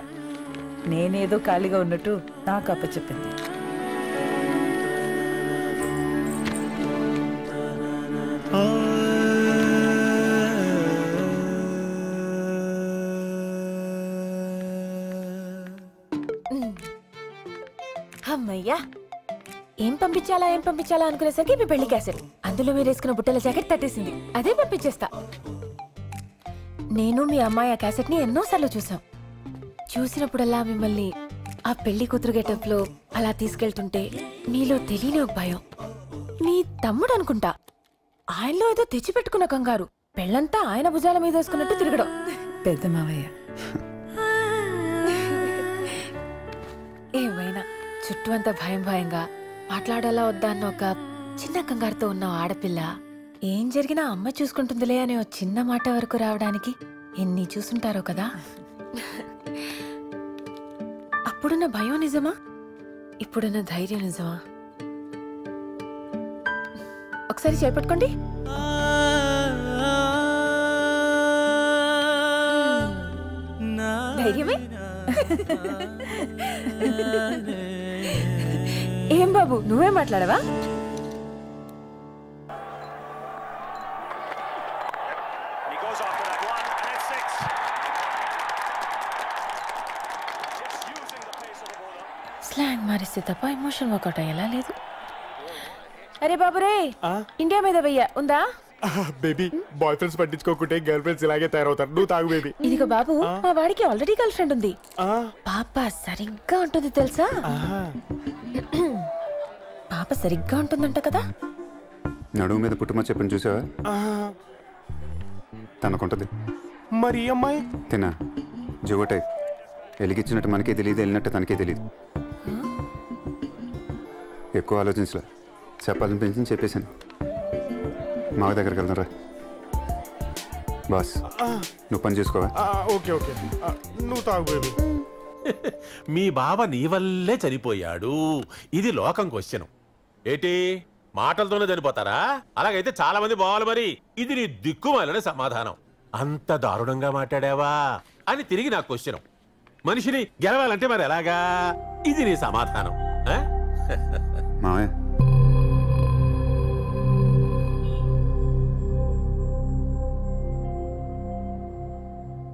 నేనేదో ఖాళీగా ఉన్నట్టు నాకు అప్పచెప్పింది. అమ్మయ్యా. ఏం పంపించాలా అనుకునేసరికి మీ పెళ్లి క్యాసెట్, అందులో మీరు వేసుకున్న బుట్టల జాకెట్ తట్టేసింది. అదే పంపించేస్తా. నేను మీ అమ్మాయి ఆ క్యాసెట్ ని ఎన్నోసార్లు చూసాం. చూసినప్పుడల్లా మిమ్మల్ని ఆ పెళ్లి కూతురు గెటప్ లో అలా తీసుకెళ్తుంటే మీలో తెలియని ఒక భయం. మీ తమ్ముడు అనుకుంటా, ఆయనలో ఏదో తెచ్చిపెట్టుకున్న కంగారు, పెళ్ళంతా ఆయన భుజాల మీద వేసుకున్నట్టు తిరగడం. పెద్ద మావయ్య ఏమైనా చుట్టూ అంతా భయంగా మాట్లాడాలా వద్దా అన్న ఒక చిన్న కంగారుతో ఉన్న ఆడపిల్ల ఏం జరిగినా అమ్మ చూసుకుంటుందిలే అనే ఒక చిన్న మాట వరకు రావడానికి ఎన్ని చూసుంటారో కదా. అప్పుడున్న భయం నిజమా, ఇప్పుడున్న ధైర్యం నిజమా? ఒకసారి చేపట్టుకోండి. ధైర్యమే. ఏం బాబు, నువ్వే మాట్లాడవా? స్లాంగ్ మారిస్తే తప్ప ఎమోషన్ వర్కౌట్ అయ్యేలా లేదు. అరే బాబు రే, ఇండియా మీద వెయ్య ఉందా? బేబీ, బాయ్ ఫ్రెండ్స్ పట్టించుకోకుంటే గర్ల్ ఫ్రెండ్స్ ఇలాగే తయారవుతారు. నువ్వు తాగు బేబీ. ఇదిగో బాబు, మా వాడికి ఆల్రెడీ గర్ల్ ఫ్రెండ్ ఉంది. పాప సరిగ్గా ఉంటుంది తెలుసా? పాప సరిగ్గా ఉంటుందంట కదా. నడుము మీద పుట్టుమ చెప్పని చూసావా? తనకుంటది. మరి అమ్మాయి తినా జువటై వెలిగించినట్టు మనకే తెలియదు, వెళ్ళినట్టు తనకే తెలియదు. ఎక్కువ ఆలోచించలే, చెప్పాలని పెంచి చెప్పేశాను. మావ దగ్గరికి వెళ్దాం రా. బాస్, నువ్వు పని చేసుకోవా? ఓకే ఓకే, నువ్వు తాగు బేబీ. మీ బావ నీ వల్లే చనిపోయాడు, ఇది లోకం క్వశ్చన్. ఏటి మాటలతోనే చనిపోతారా? అలాగైతే చాలా మంది బావాలి. మరి ఇది నీ దిక్కుమాలని సమాధానం. అంత దారుణంగా మాట్లాడావా అని తిరిగి నా క్వశ్చన్. మనిషిని గెలవాలంటే మరి ఎలాగా? ఇది నీ సమాధానం. మావయ్య,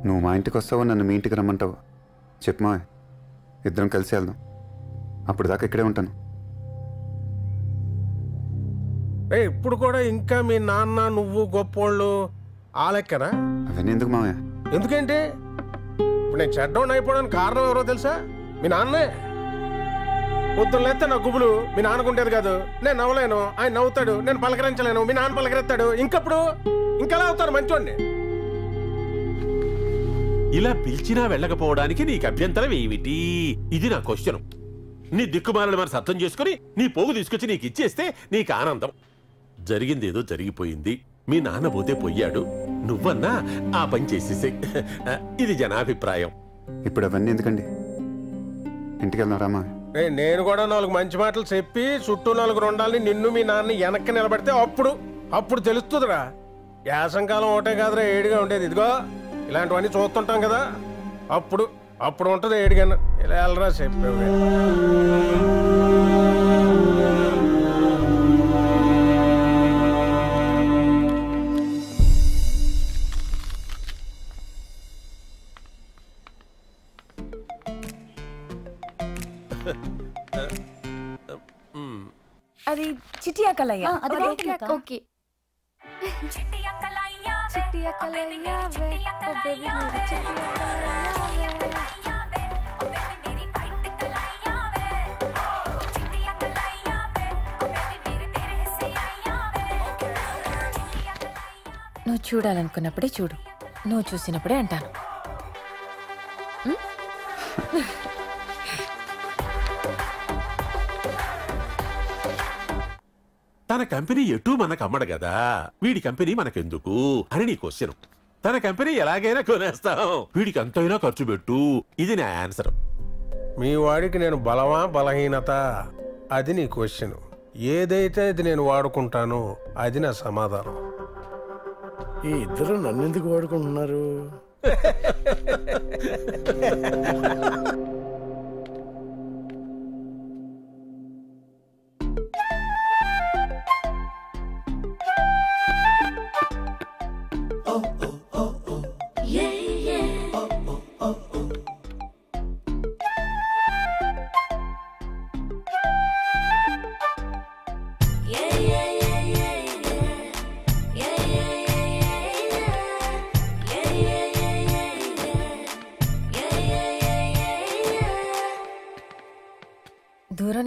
నువ్వు మా ఇంటికి వస్తావు, నన్ను మీ ఇంటికి రమ్మంటావు. చెప్పు మావయ్య, ఇద్దరం కలిసి వెళ్దాం. అప్పుడు దాకా ఇక్కడే ఉంటాను. ఇప్పుడు కూడా ఇంకా మీ నాన్న నువ్వు గొప్పోళ్ళు ఆ లెక్కనా? అవన్నీ ఎందుకు మావయ్య? ఎందుకంటే ఇప్పుడు నేను చెడ్డోన్ అయిపోవడానికి కారణం ఎవరో తెలుసా? మీ నాన్నే. పొద్దున్న లేస్తే నా గుబులు మీ నాన్నకుంటేది కాదు. నేను నవ్వలేను, ఆయన నవ్వుతాడు. నేను పలకరించలేను, మీ నాన్న పలకరిస్తాడు. ఇంకప్పుడు ఇంకెలా అవుతారు మంచోడిని? ఇలా పిలిచినా వెళ్ళకపోవడానికి నీకు అభ్యంతరం ఏమిటి? ఇది నా క్వశ్చన్. నీ దిక్కుమాలని మనసు అర్థం చేసుకుని నీ పోగు తీసుకొచ్చి నీకు ఇచ్చేస్తే నీకు ఆనందం. జరిగింది ఏదో జరిగిపోయింది. మీ నాన్న పోతే పోయాడు, నువ్వన్నా ఆ పని చేసేసే. ఇది జనాభిప్రాయం. ఇప్పుడు అవన్నీ ఎందుకండి? ఇంటికి వెళ్దాం రామా. నేను కూడా 4 మంచి మాటలు చెప్పి చుట్టూ 4 ఉండాలని నిన్ను మీ నాన్న వెనక్కి నిలబడితే అప్పుడు తెలుస్తుందిరా. యాసంకాలం ఒకటే కాదురా ఏడిగా ఉండేది. ఇదిగో ఇలాంటివన్నీ చూస్తుంటాం కదా, అప్పుడు ఉంటుంది ఏడిగా. ఇలా వెళ్ళరా చెప్పేవి. అది చిట్టి అక్కలయ్య. ఓకే. నువ్వు చూడాలనుకున్నప్పుడే చూడు, నువ్వు చూసినప్పుడే అంటాను. తన కంపెనీ ఎటు మనకు అమ్మడు కదా, వీడి కంపెనీ మనకెందుకు అని నీ క్వశ్చన్. తన కంపెనీ ఎలాగైనా కొనేస్తాం, వీడికి అంతైనా ఖర్చు పెట్టు. ఇది నా ఆన్సర్. మీ వాడికి నేను బలమా బలహీనత అది నీ క్వశ్చన్. ఏదైతే అది నేను వాడుకుంటానో అది నా సమాధానం. ఈ ఇద్దరు నన్ను ఎందుకు వాడుకుంటున్నారు?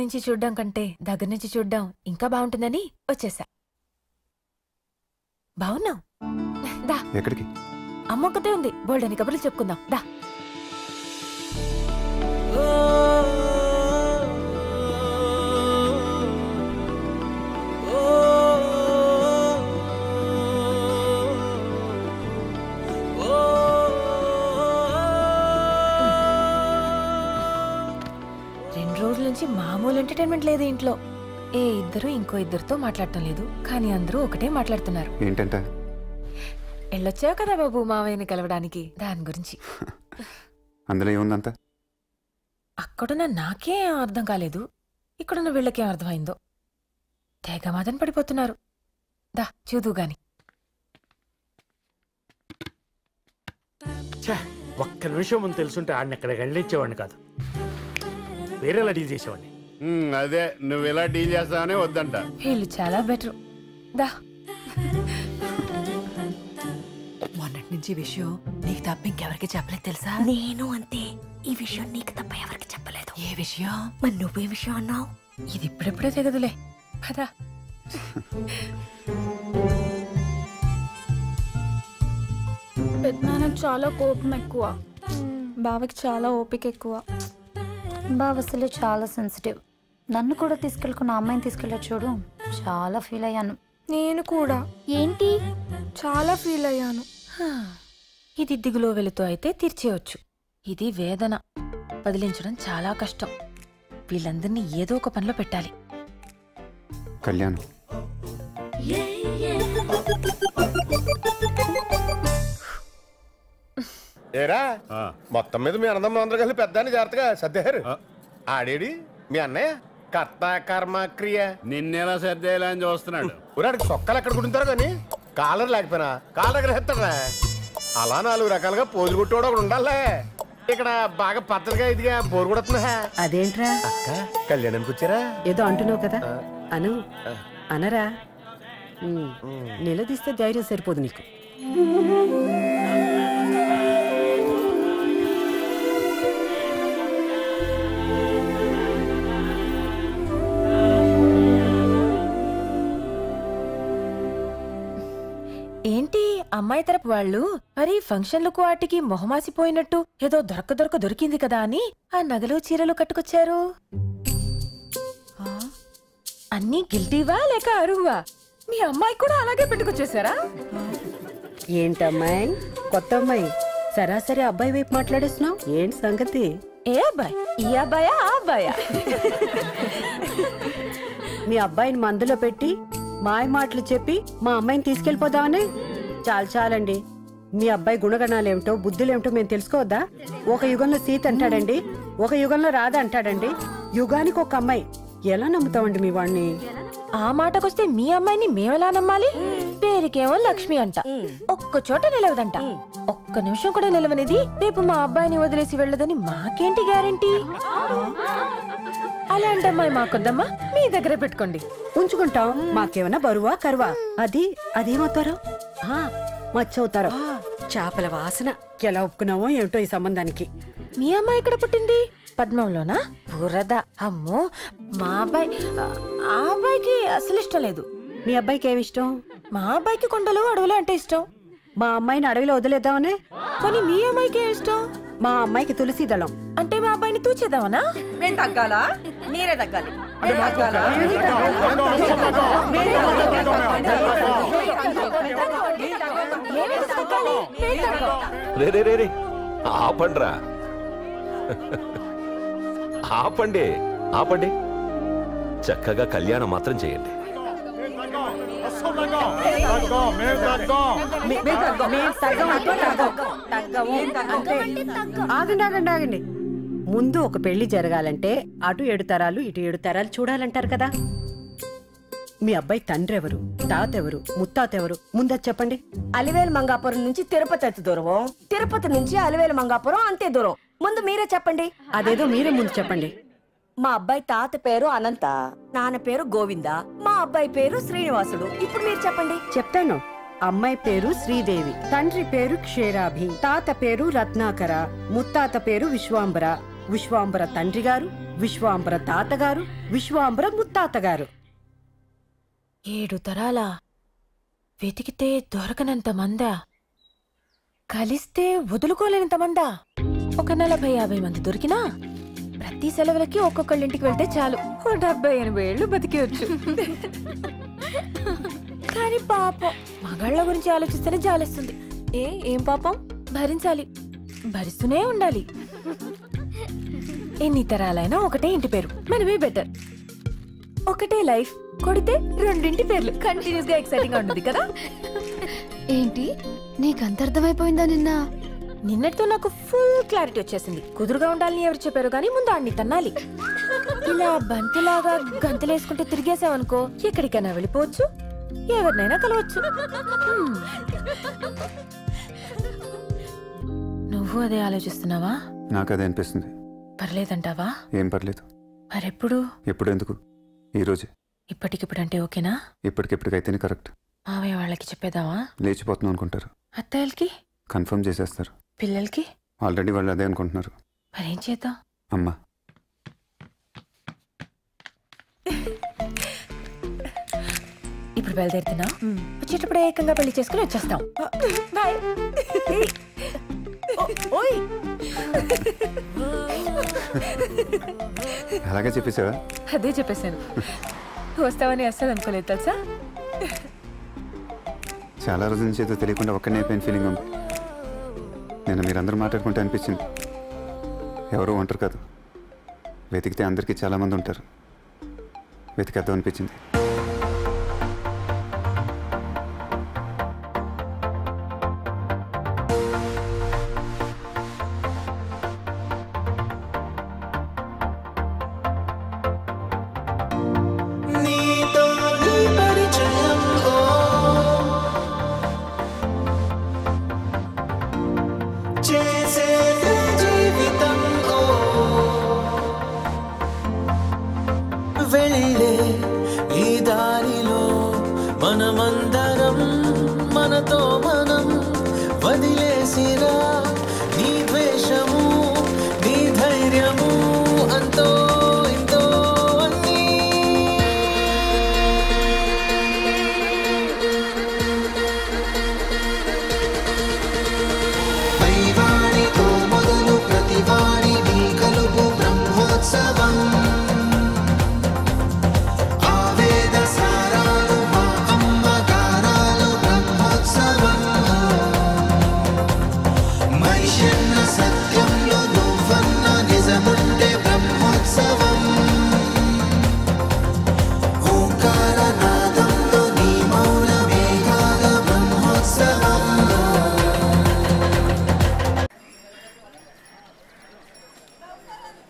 నుంచి చూడ్డం కంటే దగ్గర నుంచి చూడ్డం ఇంకా బాగుంటుందని వచ్చేసా. బాగున్నావు? దా. ఎక్కడికి? అమ్మొక్కతే ఉంది, బోల్డని కబుర్లు చెప్పుకుందాం దా. నుంచి మామూలు ఎంటర్టైన్మెంట్ లేదు ఇంట్లో. ఇద్దరు ఇంకో ఇద్దరితో మాట్లాడటం లేదు, కానీ అందరూ ఒకటే మాట్లాడుతున్నారు. ఏంటంట? వెళ్ళొచ్చావు కదా బాబు మావయ్యని కలవడానికి, దాని గురించి. అందులో ఏముందంత? అక్కడున్న నాకేం అర్థం కాలేదు, ఇక్కడున్న వీళ్ళకేం అర్థమైందో. తెగ మదన పడిపోతున్నారు. దా చూదు గాని. ఒక్క నిమిషం ముందు తెలుసుంటే ఆడిని ఎక్కడికి వెళ్ళిచ్చేవాడిని కాదు, వేరేలా డీల్ చేసేవాడిని. అదే నువ్వు ఇలా డీల్ చేస్తావనే వద్దంట. వీళ్ళు చాలా బెటర్. దా. మొన్నటి నుంచి విషయం నీకు తప్ప ఇంకెవరికి చెప్పలేదు తెలుసా? నేను అంతే, ఈ విషయం నీకు తప్ప ఎవరికి చెప్పలేదు. ఏ విషయం? మరి నువ్వే విషయం అన్నావు? ఇది ఇప్పుడెప్పుడే తెగదులే కదా. పెద్దనాన్నకి చాలా కోపం ఎక్కువ, బావకి చాలా ఓపిక ఎక్కువ. బావ అసలు చాలా సెన్సిటివ్. నన్ను కూడా తీసుకెళ్ళుకున్న అమ్మాయిని తీసుకెళ్ళ చూడు, చాలా ఫీల్ అయ్యాను. నేను కూడా. ఏంటి? చాలా ఫీల్ అయ్యాను. ఇది దిగులో వెళుతూ అయితే తీర్చేయచ్చు, ఇది వేదన వదిలించడం చాలా కష్టం. వీళ్ళందరినీ ఏదో ఒక పనిలో పెట్టాలి. కళ్యాణ్, ఏరా మొత్తం మీద మీ అన్నదమ్ములు అందరూ కలిసి పెద్దాన్ని జాగ్రత్తగా సర్దారు. ఆడేడి మీ అన్నయ్య కర్త కర్మ క్రియ నిన్నెలా సర్దేలా అని చూస్తున్నాడు. ఊరాడికి సొక్కలు ఎక్కడ కుడుతారు కానీ కాలర్ లేకపోయినా కాళ్ళ దగ్గర ఎత్తాడా. అలా 4 రకాలుగా పోజులు కొట్టేవాడు ఒకడు ఉండాలే. ఇక్కడ బాగా పద్ధతిగా ఇదిగా బోరు కొడుతున్నా. అదేంట్రా అక్క కళ్యాణానికి వచ్చారా? ఏదో అంటున్నావు కదా, అను అనరా. నిలదీస్తే ధైర్యం సరిపోదు నీకు. ఏంటి అమ్మాయి తరపు వాళ్ళు మరి ఫంక్షన్లకు వాటికి మొహమాసిపోయినట్టు ఏదో దొరికింది కదా అని ఆ నగలు చీరలు కట్టుకొచ్చారు. అన్నీ గిల్టీవా లేక అరువా? మీ అమ్మాయి కూడా అలాగే పెట్టుకొచ్చేసారా? ఏంటమ్మాయి కొత్త అమ్మాయి, సరాసరి అబ్బాయి వైపు మాట్లాడేస్తున్నావు, ఏంటి సంగతి? ఏ అబ్బాయి? ఈ అబ్బాయా ఆ అబ్బాయా? మీ అబ్బాయిని మందులో పెట్టి మాయ మాటలు చెప్పి మా అమ్మాయిని తీసుకెళ్లిపోదామనే? చాలండి, మీ అబ్బాయి గుణగణాలేమిటో బుద్ధులేమిటో మేము తెలుసుకోవద్దా? ఒక యుగంలో సీత అంటాడండి, ఒక యుగంలో రాధ అంటాడండి, యుగానికి ఒక అమ్మాయి. ఎలా నమ్ముతామండి మీ వాడిని? ఆ మాటకొస్తే మీ అమ్మాయిని మేమెలా నమ్మాలి? పేరుకేమో లక్ష్మి అంట, ఒక్క చోట నిలవదంట. ఒక్క నిమిషం కూడా నిలవనిది రేపు మా అబ్బాయిని వదిలేసి వెళ్ళదని మాకేంటి గ్యారంటీ? అలాంటి అమ్మాయి మాకొద్దమ్మా, మీ దగ్గర పెట్టుకోండి. ఉంచుకుంటాం, మాకేమన్నా బరువా కరువా? అదేమవుతారో మచ్చవుతారో. చేపల వాసన ఎలా ఒప్పుకున్నావో ఏమిటో ఈ సంబంధానికి. మీ అమ్మాయి ఇక్కడ పుట్టింది పద్మంలోనా? బురద. అమ్మో, మా అబ్బాయి ఆ అబ్బాయికి అసలు ఇష్టం లేదు. మీ అబ్బాయికి ఏమి ఇష్టం? మా అబ్బాయికి కొండలు అడవులు అంటే ఇష్టం. మా అమ్మాయిని అడవిలో వదిలేద్దామనే? కానీ మీ అమ్మాయికి ఏమి ఇష్టం? మా అమ్మాయికి తులసి దళం. అంటే మా అబ్బాయిని తూచేద్దామనా? నేను తగ్గాలా? మీరే తగ్గాలి. రే ఆపండ్రా, ఆపండి. చక్కగా కళ్యాణం మాత్రం చేయండి. ఆగండి. ముందు ఒక పెళ్లి జరగాలంటే అటు 7 తరాలు ఇటు 7 తరాలు చూడాలంటారు కదా. మీ అబ్బాయి తండ్రి ఎవరు, తాత ఎవరు, ముత్తాత ఎవరు ముందు చెప్పండి. అలివేలు మంగాపురం నుంచి తిరుపతి ఎంత దూరం, తిరుపతి నుంచి అలివేలు మంగాపురం అంతే దూరం. ముందు మీరే చెప్పండి. అదేదో మీరే ముందు చెప్పండి. మా అబ్బాయి తాత పేరు అనంత, నాన్న పేరు గోవింద, మా అబ్బాయి పేరు శ్రీనివాసుడు. ఇప్పుడు మీరు చెప్పండి. చెప్తాను. అమ్మాయి పేరు శ్రీదేవి, తండ్రి పేరు క్షీరాభి, తాత పేరు రత్నాకర, ముత్తాత పేరు విశ్వాంబర, విశ్వాంబర తండ్రి గారు, విశ్వాంబర తాతగారు, విశ్వాంబర ముత్తాతగారు. 7 తరాలా? వెతికితే దొరకనంత మందా? కలిస్తే వదులుకోలేనంత మందా? ఒక 40-50 మంది దొరికినా ప్రతి సెలవులకి ఒక్కొక్కళ్ళింటికి వెళ్తే చాలు 70-80 ఏళ్ళు బతికేయచ్చు. కానీ పాపం మగాళ్ళ గురించి ఆలోచిస్తేనే జాలేస్తుంది. ఏం పాపం? భరించాలి, భరిస్తూనే ఉండాలి. ఎన్ని తరాలైనా ఒకటే ఇంటి పేరు, మనమే బెటర్. ఒకటే లైఫ్, కొడితే 2 ఇంటి పేర్లు. కంటిన్యూస్ గా ఎక్సైటింగ్ గా ఉంటుంది కదా. ఏంటి నీకంత అర్థమైపోయిందా? నిన్నటితో నాకు ఫుల్ క్లారిటీ వచ్చేసింది. కుదురుగా ఉండాలని ఎవరు చెప్పారు కానీ ముందు ఆడిని తన్నాలి. ఇలా బంతిలాగా గంతులేసుకుంటూ తిరిగేసావనుకో ఎక్కడికైనా వెళ్ళిపోవచ్చు, ఎవరినైనా కలవచ్చు. నువ్వు అదే ఆలోచిస్తున్నావా? నాకు అదే అనిపిస్తుంది. పర్లేదంటావా? ఏం పర్లేదు. మరెప్పుడు? ఎప్పుడు ఎందుకు? ఈరోజే. ఇప్పటికిప్పుడంటే ఓకేనా? ఇప్పటికిప్పటికైతేనే కరెక్ట్. మావయ్య వాళ్ళకి చెప్పేదావా? లేచిపోతున్నాం అనుకుంటారు. అత్తయ్యలకి? కన్ఫర్మ్ చేసేస్తారు. పిల్లలకి? ఆల్రెడీ వాళ్ళు అదే అనుకుంటున్నారు. మరేం చేద్దాం? అమ్మా ఇప్పుడు బయలుదేరుతున్నా, వచ్చేటప్పుడు ఏకంగా పెళ్లి చేసుకుని వచ్చేస్తాం. బాయ్. ఓయ్ అలాగే చెప్పేసావా? అదే చెప్పేశాను. నువ్వు వస్తావని అస్సలు అనుకోలేదు తెలుసా. చాలా రోజుల నుంచి ఏదో తెలియకుండా ఒక్కనే అయిపోయిన ఫీలింగ్ ఉంది. నేను మీరందరూ మాట్లాడుకుంటే అనిపించింది ఎవరో ఒంటరి కాదు, వెతికితే అందరికీ చాలామంది ఉంటారు. వెతికేద్దాం అనిపించింది. వెళ్ళే ఈ దారిలో మనమందరం మనతో మనం వదిలేసిరా నీ ద్వేషము నీ ధైర్యము అంతో ఇంతో అన్నీ పైవాడితో మొదలు ప్రతివాడిని కలుపు బ్రహ్మోత్సవం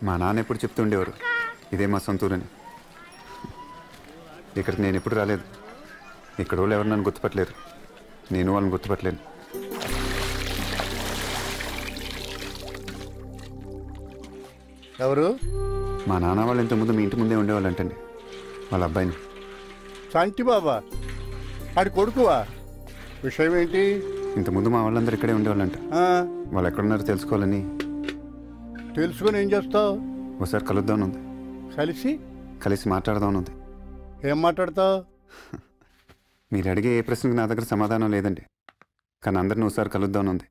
మా నాన్న ఎప్పుడు చెప్తుండేవారు ఇదే మా సొంతూరని. ఇక్కడికి నేను ఎప్పుడు రాలేదు. ఇక్కడ వాళ్ళు ఎవరు నన్ను గుర్తుపట్టలేరు, నేను వాళ్ళని గుర్తుపట్టలేను. ఎవరు? మా నాన్న వాళ్ళు ఇంతకుముందు మీ ఇంటి ముందే ఉండేవాళ్ళు అంటండి, వాళ్ళ అబ్బాయిని. శాంతి బాబా ఆడి కొడుకువా? విషయం ఏంటి? ఇంతకుముందు మా వాళ్ళందరూ ఇక్కడే ఉండేవాళ్ళంట. వాళ్ళు ఎక్కడున్నారో తెలుసుకోవాలని. తెలుసుకొని ఏం చేస్తావు? ఒకసారి కలుద్దామని ఉంది. కలిసి మాట్లాడదామని ఉంది. ఏం మాట్లాడతావు? మీరు అడిగే ఏ ప్రశ్నకు నా దగ్గర సమాధానం లేదండి, కానీ అందరిని ఒకసారి కలుద్దామని ఉంది.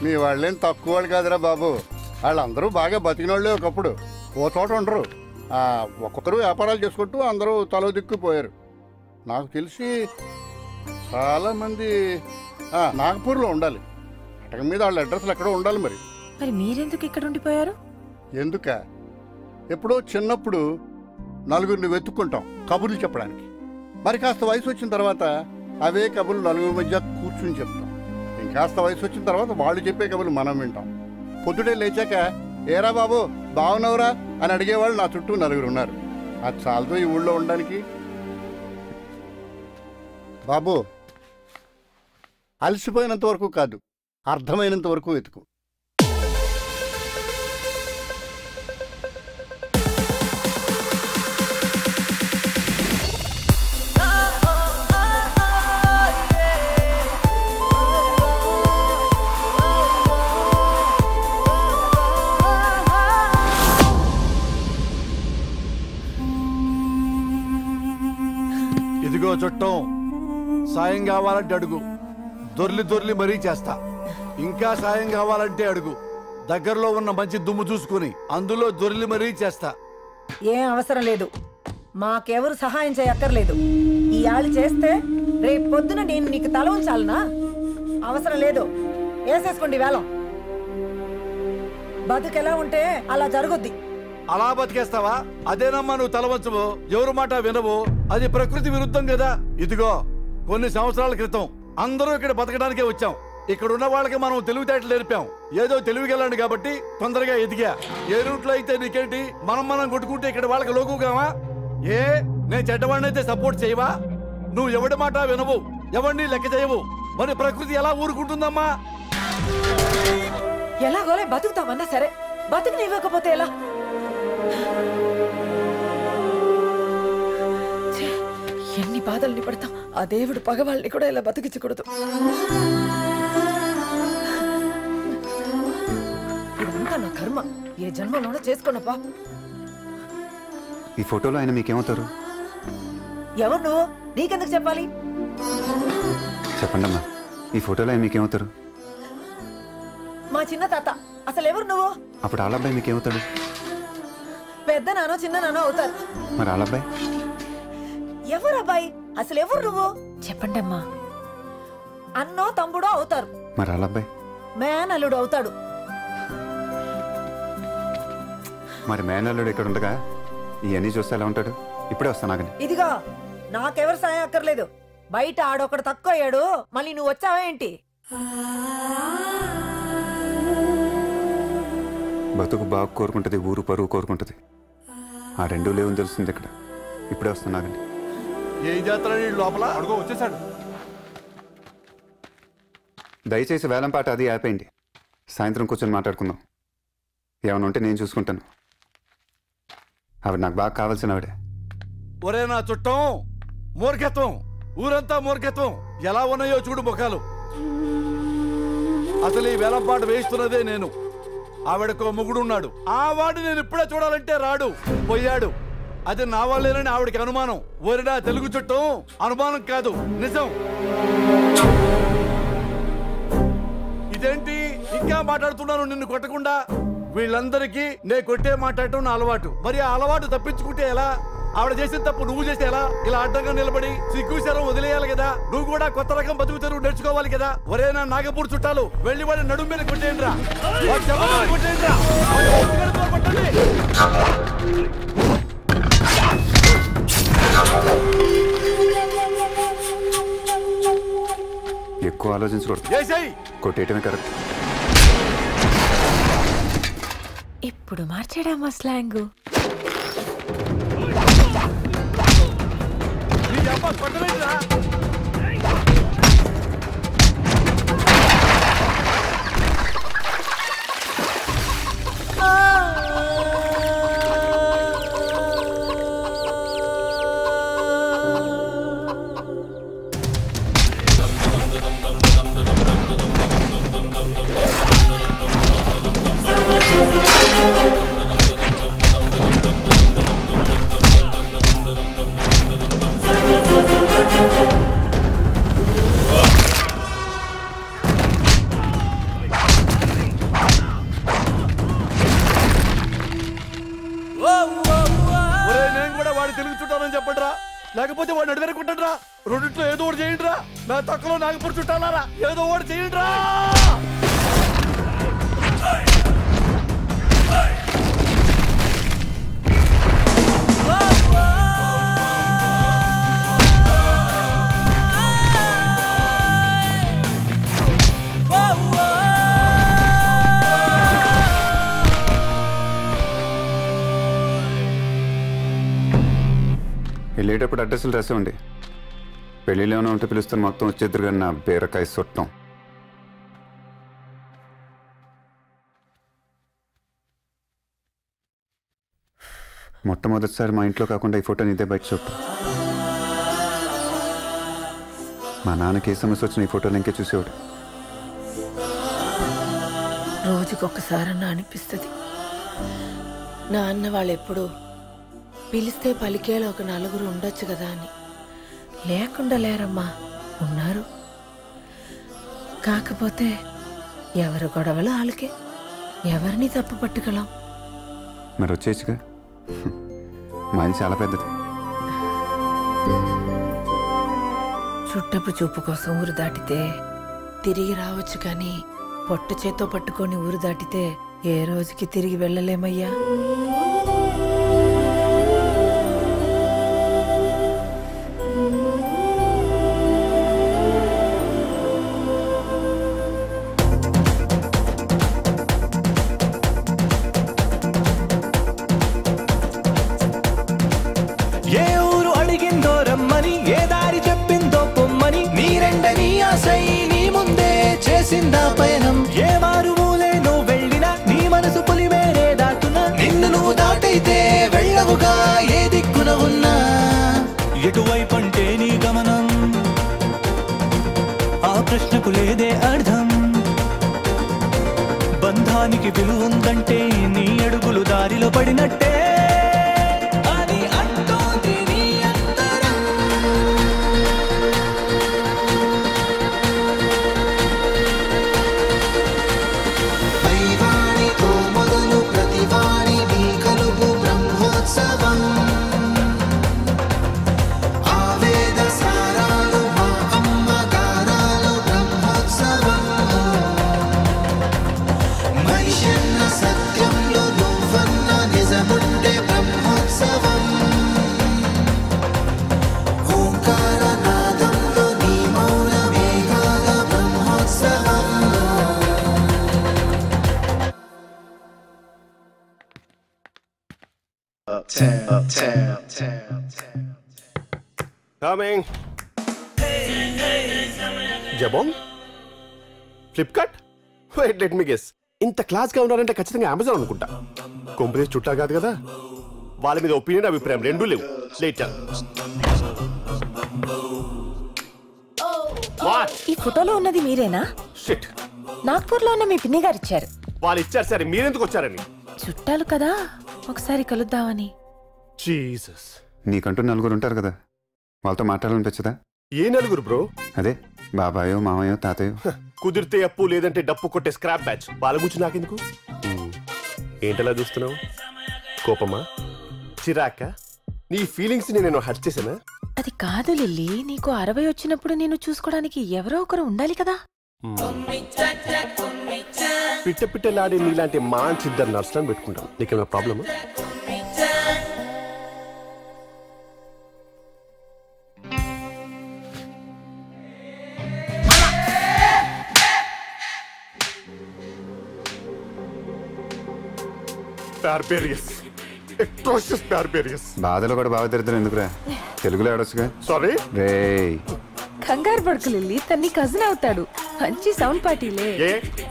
మీ వాళ్ళేం తక్కువ వాళ్ళు కాదురా బాబు. వాళ్ళందరూ బాగా బతికినోళ్ళే. ఒకప్పుడు ఓ చోట ఉండరు, ఒక్కొక్కరు వ్యాపారాలు చేసుకుంటూ అందరూ తలో దిక్కుపోయారు. నాకు తెలిసి చాలామంది నాగపూర్లో ఉండాలి. అటక మీద వాళ్ళ అడ్రస్లు ఎక్కడో ఉండాలి. మరి మీరెందుకు ఇక్కడ ఉండిపోయారు? ఎందుక? ఎప్పుడో చిన్నప్పుడు నలుగురిని వెతుక్కుంటాం కబుర్లు చెప్పడానికి. మరి కాస్త వయసు వచ్చిన తర్వాత అవే కబుర్లు నలుగురి మధ్య కూర్చుని చెప్తాం. ఇంకాస్త వయసు వచ్చిన తర్వాత వాళ్ళు చెప్పే కబుర్లు మనం వింటాం. పొద్దుటే లేచాక ఏరా బాబు బాగున్నావురా అని అడిగేవాళ్ళు నా చుట్టూ నలుగురు ఉన్నారు. అది చాలతో ఈ ఊళ్ళో ఉండడానికి. బాబు అలసిపోయినంత వరకు కాదు, అర్థమైనంత వరకు వెతుకు. సాయం కావాలంటే అడుగు, దొర్లి దొర్లి మరీ చేస్తా. ఇంకా సాయం కావాలంటే అడుగు, దగ్గరలో ఉన్న మంచి దుమ్ము చూసుకుని అందులో దొర్లి మరీ చేస్తా. ఏం అవసరం లేదు, మాకెవరు సహాయం చేయక్కర్లేదు. ఈ ఆళ్ళు చేస్తే రేపు పొద్దున నేను నీకు తల ఉంచాలనా? అవసరం లేదు, వేసేసుకోండి వేలం. బతుకెలా ఉంటే అలా జరుగుద్ది. అలా బతికేస్తావా? అదేనమ్మా నువ్వు తలవంచవు, ఎవరు మాట వినవు, అది ప్రకృతి విరుద్ధం కదా. ఇదిగో కొన్ని సంవత్సరాల క్రితం అందరూ ఇక్కడ బతకడానికే వచ్చాం. ఇక్కడ ఉన్న వాళ్ళకి మనం తెలివితేటలు నేర్పాం. ఏదో తెలివిగలండి కాబట్టి తొందరగా ఎదిగా. ఏ రూట్లో అయితే నీకేంటి, మనం కొట్టుకుంటే ఇక్కడ వాళ్ళకి లోకుగామా? ఏ నేను చెడ్డవాడినైతే సపోర్ట్ చేయవా? నువ్వు ఎవడి మాట వినవు, ఎవరిని లెక్క చేయవు, మరి ప్రకృతి ఎలా ఊరుకుంటుందమ్మా? ఎలాగోలే బతుకుతామన్నా సరే, బతుకునివ్వకపోతే ఎలా? ఛే, ఎన్ని బాధల్ని పడతాం. ఆ దేవుడు పగవాళ్ళని కూడా ఇలా బతికించకూడదు. ఇదంతా నా కర్మ, ఏ జన్మలోనో చేసుకున్నప్పా. ఈ ఫోటోలో ఆయన మీకేమవుతారు? ఎవరు నువ్వు? నీకెందుకు చెప్పాలి? చెప్పండమ్మా, ఈ ఫోటోలో ఆయన మీకేమవుతారు? మా చిన్న తాత. అసలు ఎవరు నువ్వు? అప్పుడు ఆలబ్బాయి మీకేమవుతాడు? పెద్ద నానో చిన్న నానో అవుతారు. మరి ఆలబ్బాయి? ఎవరు అబ్బాయి? అసలు ఎవరు నువ్వు? చెప్పండి అమ్మా. అన్నో తమ్ముడో అవుతారు. మరి ఆలబ్బాయి? మేనల్లుడు అవుతాడు. మరి మేనల్లుడు ఇక్కడ ఉండగా ఇవన్నీ చూస్తే ఎలా ఉంటాడు? ఇప్పుడే వస్తానాగని. ఇదిగో నాకెవరు సాయం అక్కర్లేదు. బయట ఆడొకడు తక్కువ అయ్యాడు, మళ్ళీ నువ్వు వచ్చావా ఏంటి? బతుకు బాగా కోరుకుంటుంది, ఊరు పరువు కోరుకుంటుంది. ఆ రెండూ లేవని తెలుస్తుంది ఇక్కడ. ఇప్పుడే వస్తున్నాగండి. ఏ జాతర లోపల అడుగు వచ్చేసాడు. దయచేసి వేలం పాట అది ఆపేయండి. సాయంత్రం కూర్చొని మాట్లాడుకుందాం. ఏమైనా ఉంటే నేను చూసుకుంటాను. ఆవిడ నాకు బాగా కావాల్సిన ఆవిడే. ఒరే నా చుట్టం, మూర్ఖత్వం, ఊరంతా మూర్ఖత్వం. ఎలా ఉన్నాయో చూడు ముఖాలు. అసలు ఈ వేలంపాట వేయిస్తున్నదే నేను. ఆవిడకు మొగుడున్నాడు. ఆ వాడు నేను ఇప్పుడే చూడాలంటే రాడు, పోయాడు. అది నా వాళ్ళేనని ఆవిడకి అనుమానం. ఓరినా తెలుగు చుట్టం, అనుమానం కాదు నిజం. ఇదేంటి ఇంకా మాట్లాడుతున్నాను నిన్ను కొట్టకుండా? వీళ్ళందరికీ నే కొట్టే మాట్లాడటం నా అలవాటు. మరి ఆ అలవాటు తప్పించుకుంటే ఎలా? ఆవిడ చేసిన తప్పు నువ్వు చేస్తే ఎలా? ఇలా అడ్డంగా నిలబడి సిగ్గుశరం వదిలేయాలి కదా. నువ్వు కూడా కొత్త రకం బతుకు తెరువు నేర్చుకోవాలి కదా. ఒరే నా నాగపూర్ చుట్టాలు, వెళ్ళి వాడి నడుము మీద కొట్టేయండి రా, కొట్టేయండి రా. ఎక్కువ ఆలోచించకూడదు, కొట్టేయటమే కరెక్ట్. ఇప్పుడు మార్చాడమ్మా స్లాంగు. లేకపోతే వాడు నడివేరు కొట్టండి రా. రెండిట్లో ఏదో ఒకటి చేయండి రా. నా తక్కువలో నాగపూర్ చుట్టాలారా, ఏదో ఒకటి చేయండి రా. వెళ్ళేటప్పుడు అడ్రస్లు రాసేవండి. పెళ్ళిలో ఏమైనా ఉంటే పిలుస్తాను, మొత్తం వచ్చేద్దరు కానీ నా బీరకాయ చుట్టం. మొట్టమొదటిసారి మా ఇంట్లో కాకుండా ఈ ఫోటోని ఇదే బయట చుట్టం. మా నాన్నకి ఏ సమస్య వచ్చిన ఈ ఫోటోలు ఇంకే చూసేవాడు. రోజుకొకసారన్నా అనిపిస్తుంది, నాన్న వాళ్ళు ఎప్పుడు పిలిస్తే పలికేలా ఒక నలుగురు ఉండొచ్చు కదా అని. లేకుండా లేరమ్మా, ఉన్నారు. కాకపోతే ఎవరి గొడవలు వాళ్ళకే, ఎవరిని తప్పు పట్టుకోలేం. మరి వచ్చేయచ్చుగా, మా ఇల్లు చాలా పెద్దది. చుట్టపు చూపు కోసం ఊరు దాటితే తిరిగి రావచ్చు, కానీ పొట్ట చేతో పట్టుకొని ఊరు దాటితే ఏ రోజుకి తిరిగి వెళ్ళలేమయ్యా. ఏ ఊరు అడిగిందో రమ్మని, ఏ దారి చెప్పిందో పొమ్మని, నీరెండని ఆశై నీ ముందే చేసిందా పయనం. ఏ మారుమూలే నువ్వు వెళ్ళినా నీ మనసు పులిమేరే దాటునా, నిన్ను నువ్వు దాటైతే వెళ్ళవుగా ఏ దిక్కున ఉన్నా. ఎటువైపంటే నీ గమనం, ఆ ప్రశ్నకు లేదే అర్థం. బంధానికి విలువుందంటే నీ అడుగులు దారిలో పడినట్టే. Coming. Jabong, Flipkart. Wait, let me guess. ఇంత క్లాస్ గా ఉన్నారంటే ఖచ్చితంగా అమెజాన్ అనుకుంటా. కంపెనీ చుట్టా కాదు కదా, వాళ్ళ మీద ఒపీనియన్ అభిప్రాయం రెండూ లేవు. లేటర్ ఈ ఫోటోలో ఉన్నది మీరేనా? షిట్, నాగ్పూర్లో ఉన్న మీ పిన్ని గారు ఇచ్చారు. వాళ్ళు ఇచ్చారు సరే, మీరెందుకు వచ్చారని? చుట్టాలు కదా, ఒకసారి కలుద్దామని. జీసస్, నీకంటూ నలుగురు ఉంటారు కదా, వాళ్ళతో మాట్లాడాలనిపించదా? ఏ నలుగురు బ్రో? అదే బాబాయో మామయ్యో తాతయ్యో. కుదిరితే అప్పు, లేదంటే డప్పు కొట్టే స్క్రాప్ బ్యాచ్. వాళ్ళ గురించి నాకెందుకు? ఏంటలా చూస్తున్నావు? కోపమా, చిరాక? నీ ఫీలింగ్స్ నేను హర్ట్ చేసానా? అది కాదు లిల్లీ, నీకు 60 వచ్చినప్పుడు నేను చూసుకోవడానికి ఎవరో ఒకరు ఉండాలి కదా. పిట్ట పిట్టలాడే నీలాంటి మంచి ఇద్దరు నర్సులను పెట్టుకుంటాం. నీకేమైనా ప్రాబ్లమా? బాధలో కూడా బాగా తిరుగుతారు ఎందుకురా, తెలుగులో ఆడొచ్చుగా. సారీ రే, కంగారు పడుకు లిల్లీ, తన్ని కజిన్ అవుతాడు. మంచి సౌండ్ పార్టీలే.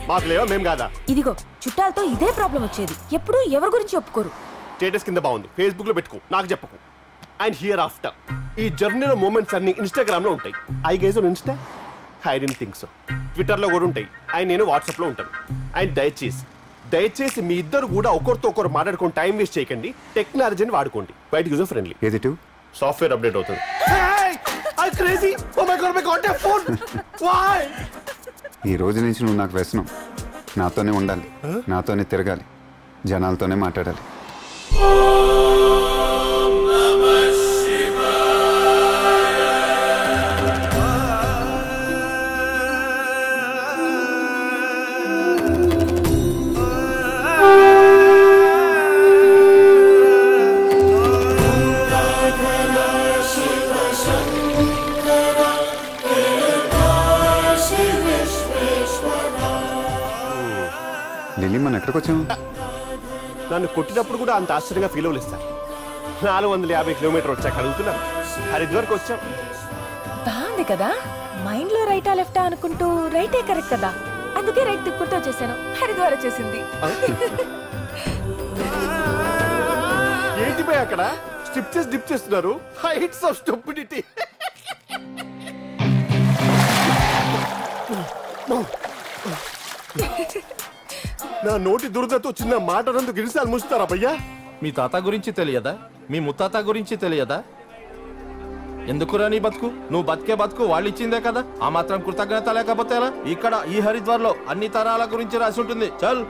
మాకు లేవా? మేం కాదా? ఇదిగో చుట్టాలతో ఇదే ప్రాబ్లం వచ్చేది. ఎప్పుడు ఎవరి గురించి ఒప్పుకోరు. స్టేటస్ కింద బాగుంది, ఫేస్బుక్ లో పెట్టుకో, నాకు చెప్పకు. అండ్ హియర్ ఆఫ్టర్ ఈ జర్నీలో మూమెంట్స్ అన్ని ఇన్స్టాగ్రామ్ లో ఉంటాయి. I guys on Insta, I don't think so. Twitter లో కూడా ఉంటాయి. అండ్ నేను వాట్సాప్ లో ఉంటాను. అండ్ దయచేసి మీ ఇద్దరు కూడా ఒకరితో ఒకరు మాట్లాడుకొని టైం వేస్ట్ చేయకండి. టెక్నాలజీని వాడుకోండి. బయట యూజర్ ఫ్రెండ్లీ. ఏది టూ సాఫ్ట్వేర్ అప్డేట్ అవుతుంది. ఈ రోజు నుంచి నువ్వు నాకు వ్యసనం. నాతోనే ఉండాలి, నాతోనే తిరగాలి, జనాలతోనే మాట్లాడాలి. లిల్లీ, మనం ఎక్కడికి వచ్చాము? నన్ను కొట్టినప్పుడు కూడా అంత ఆశ్చర్యంగా ఫీల్ అవ్వలేదు సార్. 450 కిలోమీటర్ వచ్చాక అడుగుతున్నా. హరిద్వార్కి వచ్చాం. బాగుంది కదా, మైండ్ లో రైటా లెఫ్టా అనుకుంటూ రైటే కరెక్ట్ కదా, అందుకే రైట్ తిప్పుకుంటూ వచ్చేసాను. హరిద్వార్ వచ్చేసింది. ఏంటి పోయి అక్కడ స్టిప్ చేసి డిప్ చేస్తున్నారు? Heights of stupidity. నా నోటి దురదతో చిన్న మాట నందుకు గిరిసాలు ముస్తారా భయ్యా? మీ తాత గురించి తెలియదా? మీ ముత్తాత గురించి తెలియదా? ఎందుకురా నీ బతుకు? నువ్వు బతికే బతుకు వాళ్ళు ఇచ్చిందే కదా. ఆ మాత్రం కృతజ్ఞత లేకపోతే ఎలా? ఇక్కడ ఈ హరిద్వార్ లో అన్ని తరాల గురించి రాసి ఉంటుంది. చల్.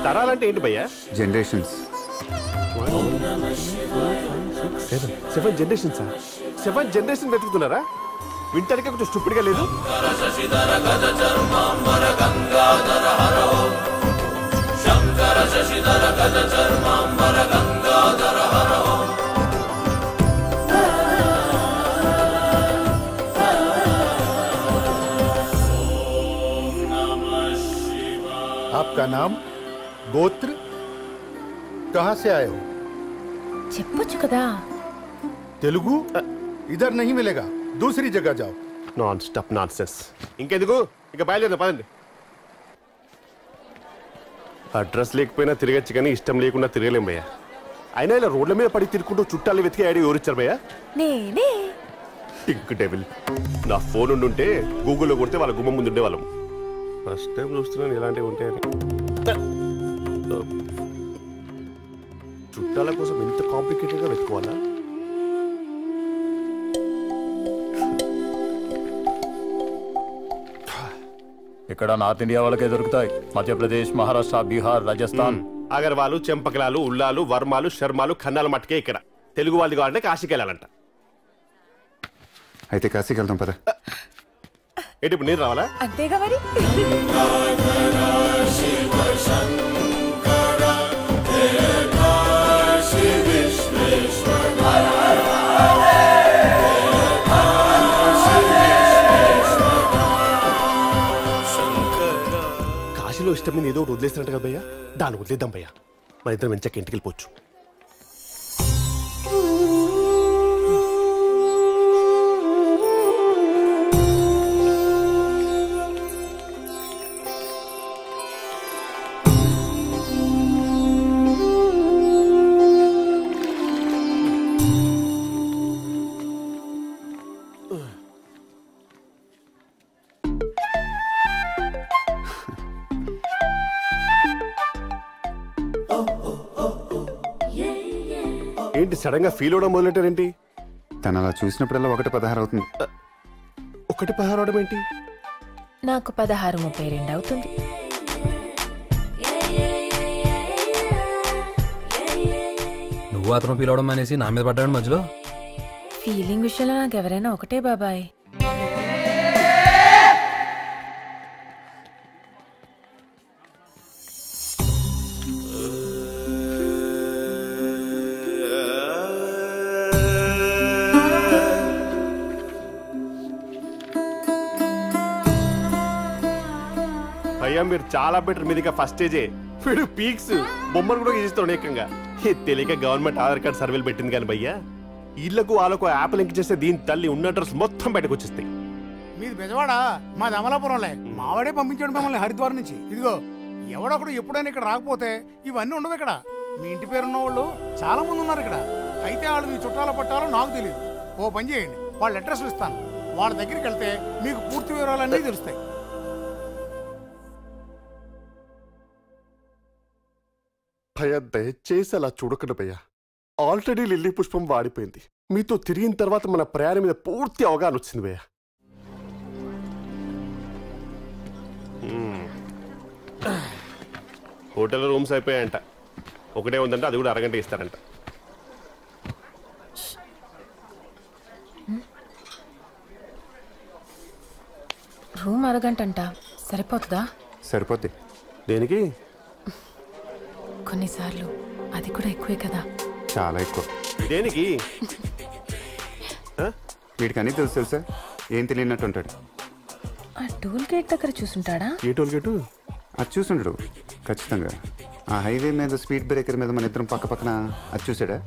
తరాలంటే ఏంటి భయ్యా? జనరేషన్స్. 7 జనరేషన్స్. 7 జనరేషన్ వెతుకుతున్నారా? వింటానికి కొంచెం స్టూపిడ్ గా లేదు? आपका नाम, गोत्र, कहाँ से आए हो? చెప్పొచ్చు కదా. तेलुगु इधर नहीं मिलेगा, दूसरी जगह जाओ. Non stop non sense. ఇంకెందుకు, ఇంకా బయలుదేరదాం పదండి. అడ్రస్ లేకపోయినా తిరగచ్చు కానీ ఇష్టం లేకుండా తిరగలేం భయ్యా. అయినా ఇలా రోడ్ల మీద పడి తిరుగుకుంటూ చుట్టాలు వెతికి ఐడియా ఎవరిచ్చారు భయ్యా? నేనే. టింక్ డెవిల్. నా ఫోన్ ఉండుంటే గూగుల్లో కొడితే వాళ్ళ గుమ్మ ముందు ఉండేవాళ్ళం. ఫస్ట్ టైం చూస్తున్నాను ఇలాంటివి ఉంటాయని. చుట్టాల కోసం ఇంత కాంప్లికేటెడ్గా వెతుకోవాలా? ఇక్కడ నార్త్ ఇండియా వాళ్ళకే దొరుకుతాయి. మధ్యప్రదేశ్, మహారాష్ట్ర, బీహార్, రాజస్థాన్. అగర్వాలు, చెంపకలాలు, ఉల్లాలు, వర్మాలు, శర్మాలు, ఖన్నాలు మట్టుకే ఇక్కడ. తెలుగు వాళ్ళు కావాలంటే కాశీకి వెళ్ళాలంట. అయితే కాశీకి వెళ్తాం పద. ఏంటి ఇప్పుడు నేను రావాలా? అంతేగా మరి. కాశీలో ఇష్టం మీద ఏదో ఒకటి వదిలేస్తున్నట్టు కదా భయ్యా, దాన్ని వదిలేద్దాం భయ్యా. మన ఇద్దరం వెంచక ఇంటికి వెళ్ళిపోవచ్చు. ఏంటి సడన్ గా ఫీల్ అవడం మొదలెట్టారేంటి? తను అలా చూసినప్పుడల్లా 1:16 అవుతుంది. 1:16 అవడం ఏంటి? నాకు 16:32 అవుతుంది. నువ్వు అతను ఫీల్ అవడం అనేసి నా మీద పడ్డాడు మధ్యలో. ఫీలింగ్ విషయంలో నాకు ఎవరైనా ఒకటే బాబాయ్. భయ్యా మీరు చాలా బెటర్. మీది ఫస్ట్ స్టేజే. వీడు పీక్స్ బొమ్మను కూడా గీస్తాడు ఏకంగా. తెలియక గవర్నమెంట్ ఆధార్ కార్డ్ సర్వేలు పెట్టింది కానీ భయ్యా, ఇళ్లకు వాళ్ళకు యాప్ లింక్ చేస్తే దీని తల్లి ఉన్న అడ్రస్ మొత్తం బయటకు వచ్చేస్తాయి. మీది బెజవాడ, మాది అమలాపురంలే. మావాడే పంపించాడు మమ్మల్ని హరిద్వార్ నుంచి. ఇదిగో ఎవడొకడు ఎప్పుడైనా ఇక్కడ రాకపోతే ఇవన్నీ ఉండవు ఇక్కడ. మీ ఇంటి పేరున్న వాళ్ళు చాలా మంది ఉన్నారు ఇక్కడ. అయితే వాళ్ళు మీ చుట్టాల పట్టాలో నాకు తెలియదు. ఓ పని చేయండి, వాళ్ళ అడ్రస్ ఇస్తాను. వాళ్ళ దగ్గరికి వెళ్తే మీకు పూర్తి వివరాలన్నీ తెలుస్తాయి. భయ్యా దయచేసి అలా చూడకండి భయ్యా. ఆల్రెడీ లిల్లీ పుష్పం వాడిపోయింది. మీతో తిరిగిన తర్వాత మన ప్రయాణం మీద పూర్తి అవగాహన వచ్చింది భయ్యా. హోటల్ రూమ్స్ అయిపోయాయంట. ఒకటే ఉందంటే అది కూడా అరగంట ఇస్తారంట. రూమ్ అరగంటంట. సరిపోతుందా? సరిపోద్ది. దేనికి? కొన్నిసార్లు అది కూడా ఎక్కువే కదా. చాలా ఎక్కువ. దేనికి? వీడికి అన్నీ తెలుసా? ఏం తెలియనట్టు ఉంటాడు. ఆ టోల్ గేట్ దగ్గర చూసుంటాడా? ఏ టోల్ గేటు? అది చూసుండడు ఖచ్చితంగా. ఆ హైవే మీద స్పీడ్ బ్రేకర్ మీద మన ఇద్దరం పక్క పక్కన అది చూసాడా?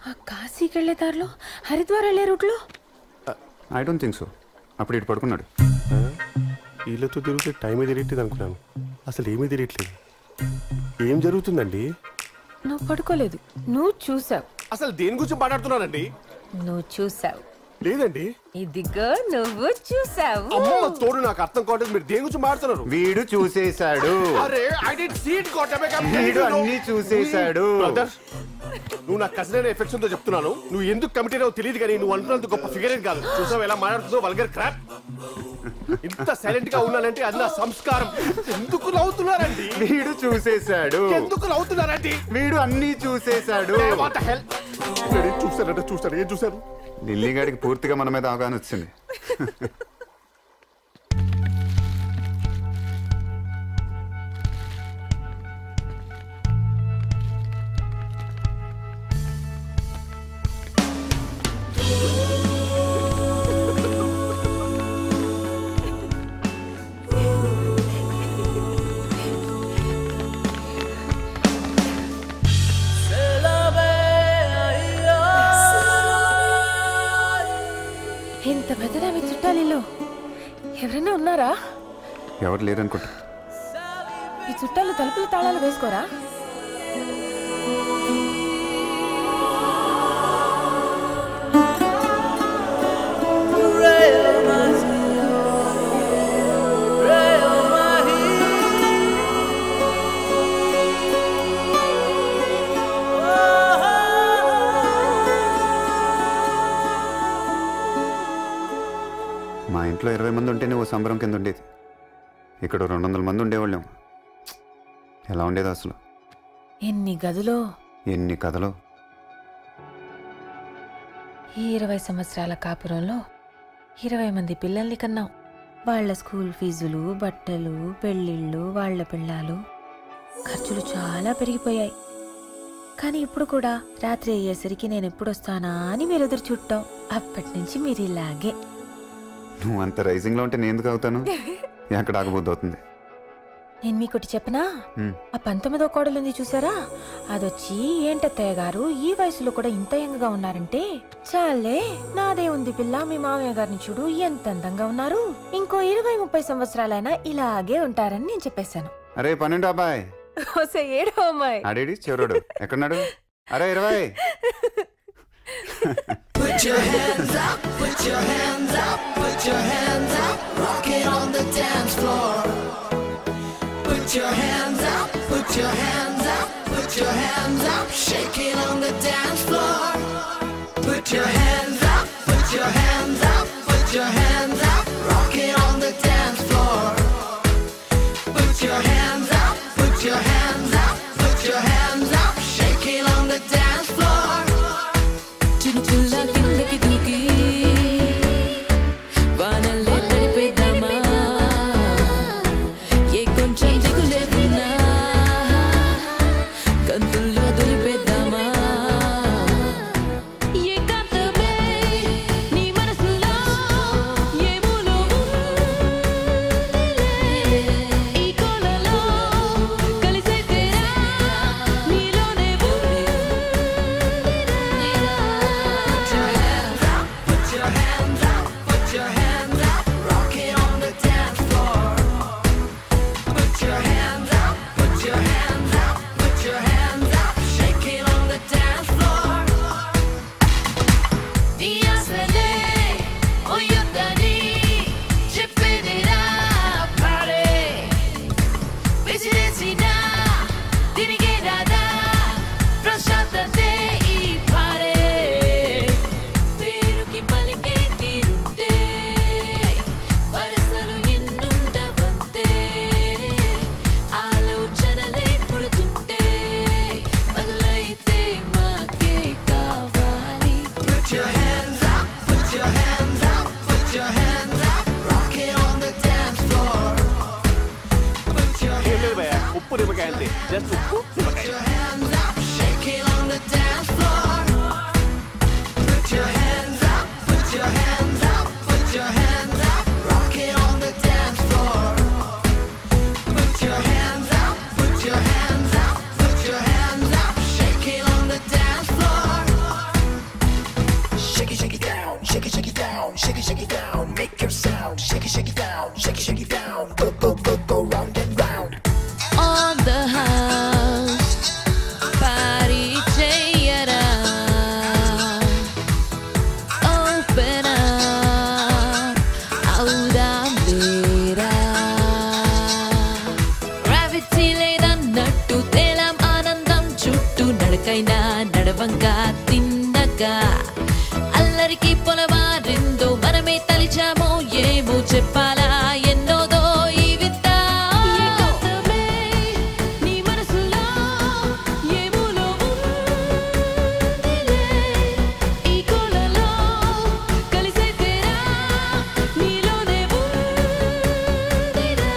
ఆ కాశీకి వెళ్ళే దారిలో, హరిద్వార్ వెళ్ళే రూట్లో? I don't think so. అప్పుడు ఇటు పడుకున్నాడు. వీళ్ళతో తిరిగితే టైమే తిరిగేది అనుకున్నాను. అసలు ఏమీ తిరగట్లేదు. ఏం జరుగుతుందండి? నువ్వు పడుకోలేదు, నువ్వు చూసావు. అసలు దేని గురించి మాట్లాడుతున్నారండి? నువ్వు చూసావు. లేదండి. ఇదిగో నువ్వు చూసావు. అమ్మో తోడు నాకు అర్థం కావట్లేదు. మీరు దేని గురించి మాట్లాడుతున్నారు? వీడు చూసేశాడు. అరే I did see it got వీడు అన్ని చూసేశాడు. నువ్వు నా కజిన్ అనే ఎఫెక్షన్ తో చెప్తున్నాను. నువ్వు ఎందుకు కమిటీ అయ్యావో తెలియదు కానీ నువ్వు అనుకున్నంత గొప్ప ఫిగర్ ఏం కాదు. చూసావు ఎలా మాట్లాడుతుందో వల్గర్ క్రాప్. ఇంత సైలెంట్ గా ఉన్నానంటే అది నా సంస్కారం. ఎందుకు నవ్వుతున్నారండి? వీడు చూసేశాడు. ఎందుకు నవ్వుతున్నారండి? వీడు అన్ని చూసేశాడు. What the hell? చూసారు ఏం చూసారు? ఢిల్లీ గాడికి పూర్తిగా మన మీద అవగాహన వచ్చింది. ఇంత పెద్దదా మీ చుట్టాలిల్లు? ఎవరైనా ఉన్నారా? ఎవరు లేరనుకుంటా. ఈ చుట్టాలు తలుపులు తాళాలు వేసుకోరా? మా ఇంట్లో 20 మంది ఉంటేనే ఓ సంబరం కింద ఉండేది. ఇక్కడ 200 మంది ఉండేవాళ్ళం. ఎలా ఉండేది అసలు? ఎన్ని గదులో, ఎన్ని కథలు. ఈ 20 సంవత్సరాల కాపురంలో 20 మంది పిల్లల్ని కన్నాం. వాళ్ళ స్కూల్ ఫీజులు, బట్టలు, పెళ్ళిళ్ళు, వాళ్ళ పిల్లలు, ఖర్చులు చాలా పెరిగిపోయాయి. కానీ ఇప్పుడు కూడా రాత్రి అయ్యేసరికి నేను ఎప్పుడొస్తానా అని మీరు ఎదురు చుట్టాం. అప్పటి నుంచి మీరు ఇలాగే. నువ్వు అంత రైజింగ్ లో ఉంటే నేను ఎందుకు అవుతాను? ఎక్కడ ఆగబోద్దు అవుతుంది. నేను మీకోటి చెప్పనా? ఆ 19వ కోడలుంది చూసారా, అదొచ్చి ఏంటత్తయ్య గారు ఈ వయసులో కూడా ఇంత యంగ్గా ఉన్నారంటే, చాలే నాదే ఉంది పిల్ల, మీ మామయ్య గారిని చూడు ఎంత అందంగా ఉన్నారు, ఇంకో 20-30 సంవత్సరాలైనా ఇలాగే ఉంటారని నేను చెప్పేశాను. అరే 12 అబ్బాయి, ఏడో అమ్మాయి ఆడేడి చివరోడు ఎక్కడున్నాడు? అరే 20. Put your hands up, put your hands up, put your hands up, rock it on the dance floor. Put your hands up, put your hands up, put your hands up, shake it on the dance floor. Put your hands up, put your hands up, put your hands up, rock it on the dance floor. Put your hands up, put your hands up, put your hands up, shake it on the dance floor. చినుకుల కిందకి దూకి వానల్లే తడిపేద్దామా, ఏ కొంచెం దిగులే ఉన్నా కంతుల్లో దులిపేద్దామా. ఏకాంతమే నీ మనసులో ఏ మూలో ఉందిలే, ఈ కోలలో కలిసే తేరా నీలోనే ఉంది. ఉప్పు నిమ్మకాయ అంతే, జస్ట్ ఉప్పు నిమ్మకాయ. On the house, పక్కైనా నడవంగా తిన్నగా అల్లరికి పొలవారిందో మనమే తలిచామో ఏమో చెప్పాలా ఎన్నోదో ఈ వింత నీ మనసులో ఏమూలో ఉందిలే ఈ కోలలో కలిసే తీరా నీలోనే ఉందిరా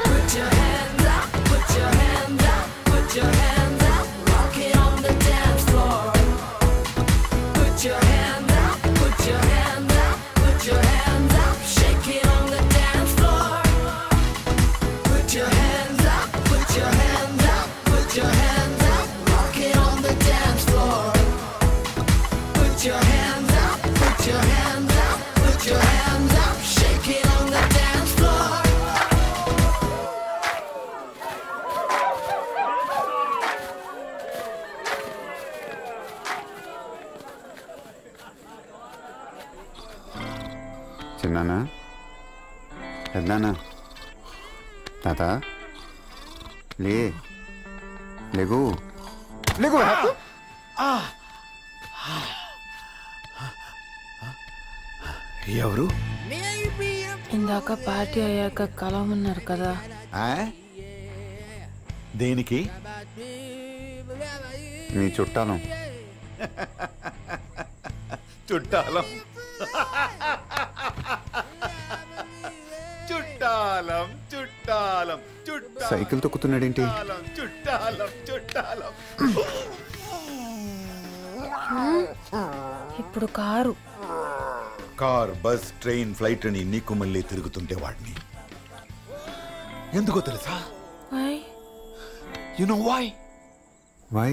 Put your hands up, put your hands up, put your hands up, rock it on the dance floor. Put your hands up, put your hands up, put your hands up, shake it on the dance floor. Put your hands up, put your hands up, put your hands up, rock it on the dance floor. Put your hands up, put your hands up, put your hands up, shake it on the dance floor. చిన్నానా పెద్దనానా తాత లేగు లేగు ఎవరు ఇందాక party అయ్యాక కలవమన్నారు కదా దేనికి మీ చుట్టాలం చుట్టాలం చుట్టాలం చుట్టాలం చుట్టాలం cycle తొక్కుతున్నాడేంటి చుట్టాలం చుట్టాలం ఇప్పుడు car car bus train flight అని నీకు మళ్ళీ తిరుగుతుంటే వాడిని ఎందుకో తెలుసా యు నో వై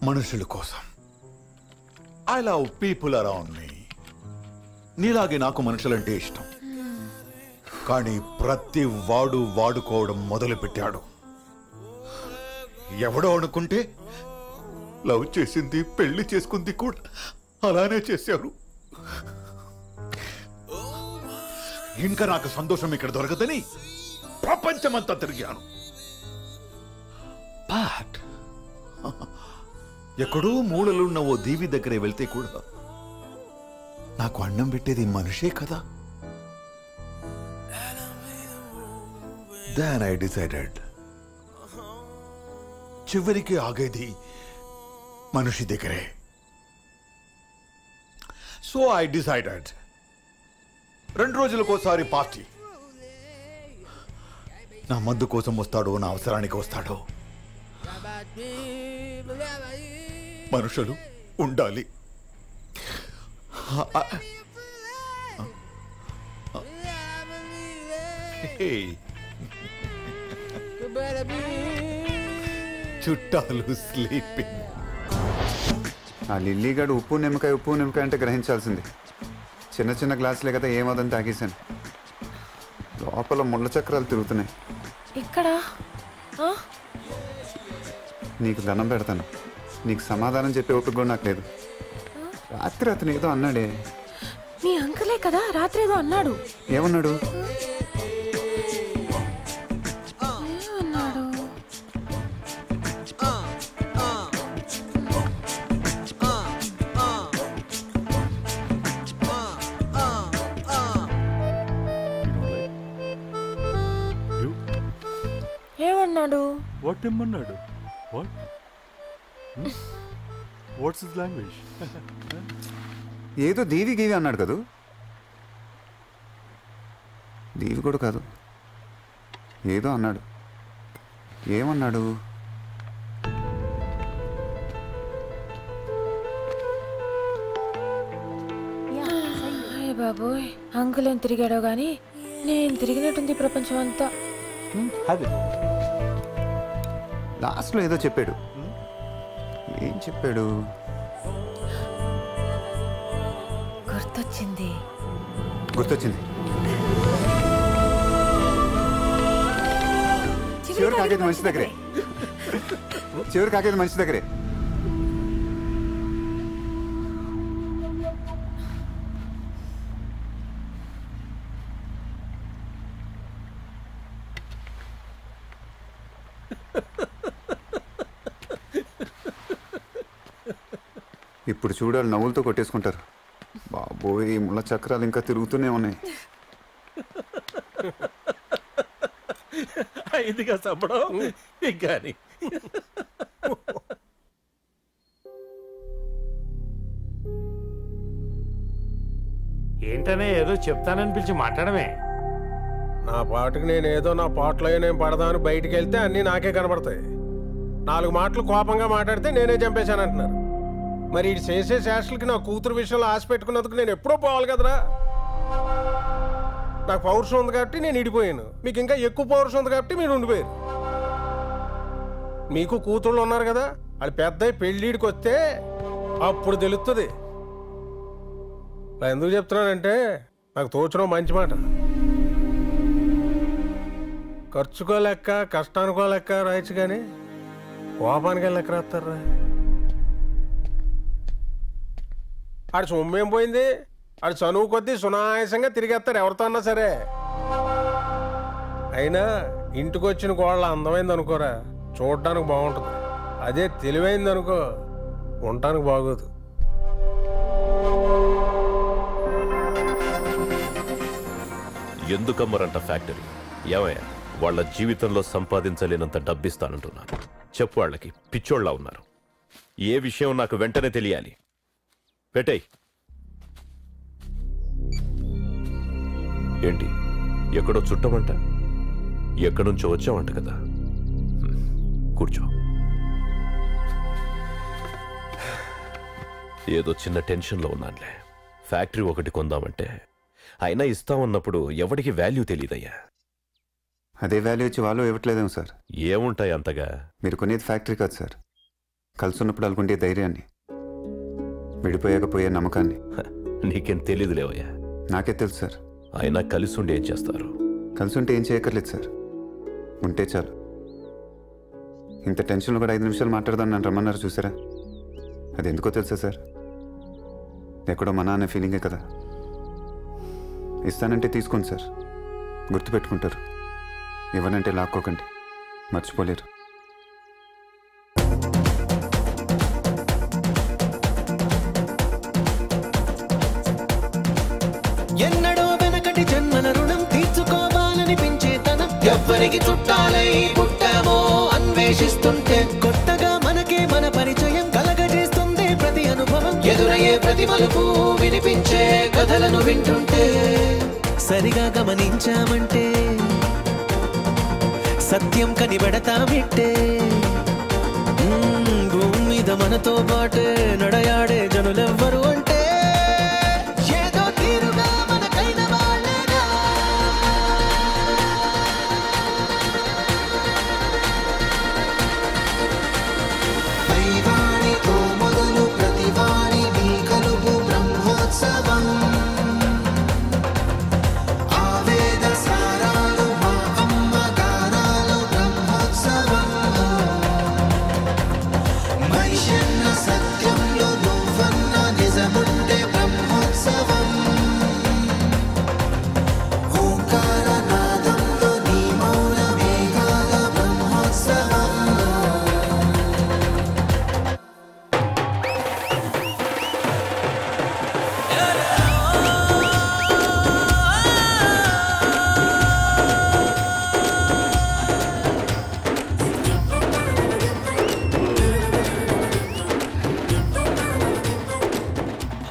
మనుషుల కోసం I love people around me నీలాగే నాకు మనుషులంటే ఇష్టం కానీ ప్రతి వాడు వాడుకోవడం మొదలు పెట్టాడు ఎవడో అనుకుంటే లవ్ చేసింది పెళ్లి చేసుకుంది కూడా అలానే చేశారు ఇంకా నాకు సంతోషం ఇక్కడ దొరకదని ప్రపంచమంతా తిరిగాను బట్ ఎక్కడో మూలలున్న ఓ దీవి దగ్గర వెళ్తే కూడా నాకు అన్నం పెట్టేది మనిషే కదా దెన్ ఐ డిసైడెడ్ చివరికి ఆగేది మనిషి దగ్గరే సో ఐ డిసైడెడ్ 2 రోజులకోసారి పార్టీ నా మందు కోసం వస్తాడో నా అవసరానికి వస్తాడో మనుషులు ఉండాలి చుట్టాలు స్లీపింగ్ ఆ లిల్లీగాడు ఉప్పు నిమ్మకాయ అంటే గ్రహించాల్సింది చిన్న చిన్న గ్లాసులే కదా ఏమోదని తాగేశాను లోపల ముళ్ళ చక్రాలు తిరుగుతున్నాయి ఇక్కడ నీకు దండం పెడతాను నీకు సమాధానం చెప్పే ఓపిక కూడా నాకు లేదు రాత్రి అతను ఏదో అన్నాడే మీ అంకులే కదా రాత్రి ఏదో అన్నాడు ఏమన్నాడు ఏమన్నాడు వాట్ ఏమన్నాడు వాట్స్ హిస్ లాంగ్వేజ్ ఏదో దీవి గీవి అన్నాడు కదూ దీవి కూడా కాదు ఏదో అన్నాడు ఏమన్నాడు బాబోయ్ అంకుల్ ఏం తిరిగాడో గాని నేను తిరిగినట్టుంది ప్రపంచం అంతా లాస్ట్లో ఏదో చెప్పాడు ఏం చెప్పాడు గుర్తొచ్చింది చివరికి ఆగేది మనిషి దగ్గరే ఇప్పుడు చూడాలి నవ్వులతో కొట్టేసుకుంటారు. బాబోయ్ ఈ ముళ్ళ చక్రాలు ఇంకా తిరుగుతూనే ఉన్నాయి. ఇదిగా సంబడం కానీ ఏంటనే ఏదో చెప్తానని పిలిచి మాట్లాడమే. నా పాటకి నేనేదో నా పాటలో నేను పడదామని బయటికి వెళ్తే అన్నీ నాకే కనబడతాయి. 4 మాటలు కోపంగా మాట్లాడితే నేనే చంపేశాను అంటున్నారు. మరి ఇటు చేసే శాస్త్రులకి నా కూతురు విషయంలో ఆశ పెట్టుకున్నందుకు నేను ఎప్పుడో పోవాలి కదరా. నాకు పౌరుషం ఉంది కాబట్టి నేను ఇడిపోయాను, మీకు ఇంకా ఎక్కువ పౌరుషం ఉంది కాబట్టి మీరు ఉండిపోయారు. మీకు కూతుళ్ళు ఉన్నారు కదా, అది పెద్ద పెళ్ళిడికి వస్తే అప్పుడు తెలుస్తుంది. ఎందుకు చెప్తున్నానంటే నాకు తోచడం మంచి మాట. ఖర్చుకో లెక్క కష్టానికో లెక్క రాయచ్చు కానీ కోపానికి లెక్క రాస్తారా. ఆడు సొమ్మేం పోయింది, ఆడు చనువు కొద్దీ సునాయాసంగా తిరిగేస్తారు ఎవరితో అన్నా సరే. అయినా ఇంటికి వచ్చిన కోళ్ళ అందమైంది అనుకోరా, చూడడానికి బాగుంటుంది. అదే తెలివైంది అనుకో ఉండటానికి బాగోదు. ఎందుకమ్మరంట ఫ్యాక్టరీ? ఏమయ్యా వాళ్ళ జీవితంలో సంపాదించలేనంత డబ్బిస్తానంటున్నారు. చెప్పు, వాళ్ళకి పిచ్చోళ్ళ ఉన్నారు. ఏ విషయం నాకు వెంటనే తెలియాలి. పెట్టేయ్. ఏంటి ఎక్కడో చుట్టమంట, ఎక్కడి నుంచో వచ్చావంట కదా. కూర్చో. ఏదో చిన్న టెన్షన్లో ఉన్నానులే. ఫ్యాక్టరీ ఒకటి కొందామంటే అయినా ఇస్తామన్నప్పుడు ఎవడికి వాల్యూ తెలియదయ్యా. అదే వాల్యూ ఇచ్చి వాళ్ళు ఇవ్వట్లేదేమో సార్. ఏముంటాయి అంతగా? మీరు కొనేది ఫ్యాక్టరీ కాదు సార్, కలిసి ఉన్నప్పుడు అనుకుంటే ధైర్యాన్ని, విడిపోయాక పోయే నమ్మకాన్ని. నీకేం తెలీదులేవయ్యా. నాకే తెలుసు సార్. అయినా కలిసి ఉండి ఏం చేస్తారు? కలిసి ఉంటే ఏం చేయక్కర్లేదు సార్, ఉంటే చాలు. ఇంత టెన్షన్లో కూడా 5 నిమిషాలు మాట్లాడదాం నన్ను రమ్మన్నారు చూసారా. అది ఎందుకో తెలుసా సార్, ఎక్కడో మన అనే ఫీలింగే కదా. ఇస్తానంటే తీసుకోండి సార్, గుర్తుపెట్టుకుంటారు. ఇవ్వనంటే లాక్కోకండి, మర్చిపోలేరు. ఎన్నడో వెనకటి జన్మల రుణం తీర్చుకోవాలనిపించే తనం ఎవ్వరికి చుట్టాలై పుట్టామో అన్వేషిస్తుంటే కొత్తగా మనకే మన పరిచయం కలగజేస్తుంది ప్రతి అనుభవం. ఎదురయ్యే ప్రతి మలుపు వినిపించే కథలను వింటుంటే సరిగా గమనించామంటే సత్యం కనిపెడతామిట్టే. భూమి మీద మనతో పాటే నడయాడే జనులెవ్వరు అంటే ఏదో తీరుగా మనకైన వాళ్ళేనా. పైవాడితో మొదలు ప్రతివాడి మీ కలుపు బ్రహ్మోత్సవం. ఆవేద సారాలు మా అమ్మ గారాలు బ్రహ్మోత్సవం. మనిషన్న సత్యంలో నువ్వన్న నిజముంటే బ్రహ్మోత్సవం. ఓంకార నాదంలో నీ మౌన మేఘాల బ్రహ్మోత్సవం.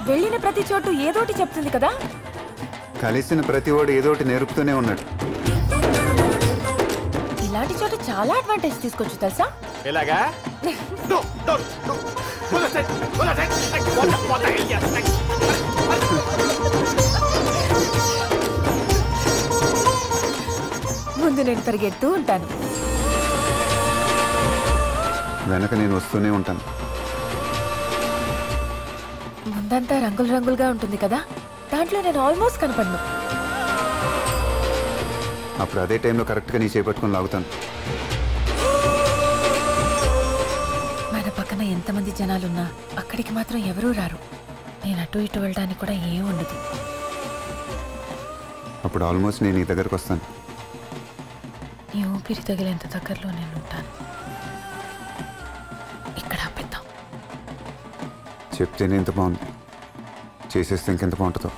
వెళ్ళిన ప్రతి చోటు ఏదోటి చెప్తుంది కదా. కలిసిన ప్రతి వాడు ఏదో ఒకటి నేర్పుతూనే ఉన్నాడు. ఇలాంటి చోట చాలా అడ్వాంటేజ్ తీసుకోవచ్చు తెలుసా. ఎలాగా? ముందు నేను పరిగెడుతూ ఉంటాను, వెనక నేను వస్తూనే ఉంటాను. ముందంతా రంగులు రంగులుగా ఉంటుంది కదా, దాంట్లో నేను ఆల్మోస్ట్ కనపడను. అప్పుడు అదే టైంలో కరెక్ట్గా నీ చేపట్టుకొని లాగుతాను. మన పక్కన ఎంతమంది జనాలున్నా అక్కడికి మాత్రం ఎవరూ రారు. నేను అటు ఇటు వెళ్ళడానికి కూడా ఏం ఉండదు. అప్పుడు ఆల్మోస్ట్ నేను నీ దగ్గరకు వస్తాను. నీ ఊపిరి తగిలేంత దగ్గరలో నేను ఉంటాను. ఇక్కడ ఆపేద్దాం. చెప్తేనే ఇంత బాగుంది, చేసేస్తే ఇంకెంత బాగుంటుందో.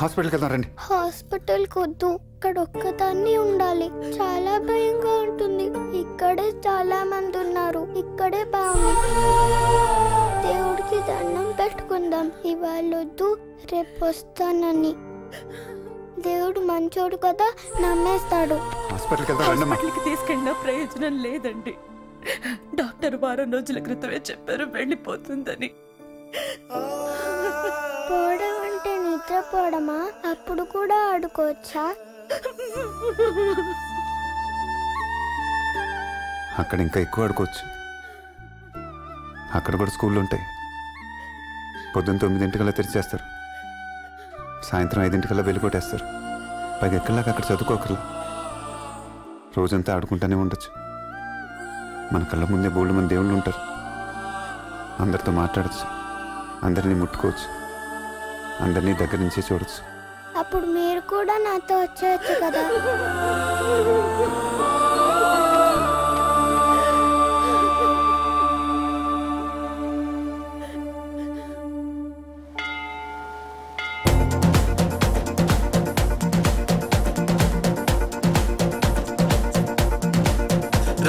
హాస్పిటల్కి వెళ్దాం రండి. హాస్పిటల్కి వద్దు, ఇక్కడ ఒక్కదాన్ని ఉండాలి. చాలా భయంగా ఉంటుంది. ఇక్కడే చాలా మంది ఉన్నారు. ఇక్కడే బాగుంది. దేవుడికి దండం పెట్టుకుందాం. ఇవాళ వద్దు, రేపు వస్తానని. దేవుడు మంచోడు కదా, నమ్మేస్తాడు. హాస్పిటల్కి వెళ్దాం రండి. హాస్పిటల్కి తీసుకెళ్ళిన ప్రయోజనం లేదండి. డాక్టర్ వారం రోజుల క్రితమే చెప్పారు వెళ్ళిపోతుందని. పోవడం అంటే నిద్రపోవడమా? అప్పుడు కూడా ఆడుకోవచ్చా? అక్కడ ఇంకా ఎక్కువ ఆడుకోవచ్చు. అక్కడ కూడా స్కూళ్ళు ఉంటాయి. పొద్దున్న 9 తెరిచేస్తారు, సాయంత్రం 5 వెళ్ళిపోటేస్తారు. పైగా ఎక్కడలాగా అక్కడ చదువుకోకర్లా, రోజంతా ఆడుకుంటూనే ఉండొచ్చు. మన కళ్ళ ముందే బోల్డ్ మంది దేవుళ్ళు ఉంటారు. అందరితో మాట్లాడచ్చు, అందరినీ ముట్టుకోవచ్చు, అందరినీ దగ్గర నుంచే చూడొచ్చు. అప్పుడు మీరు కూడా నాతో వచ్చేయచ్చు కదా.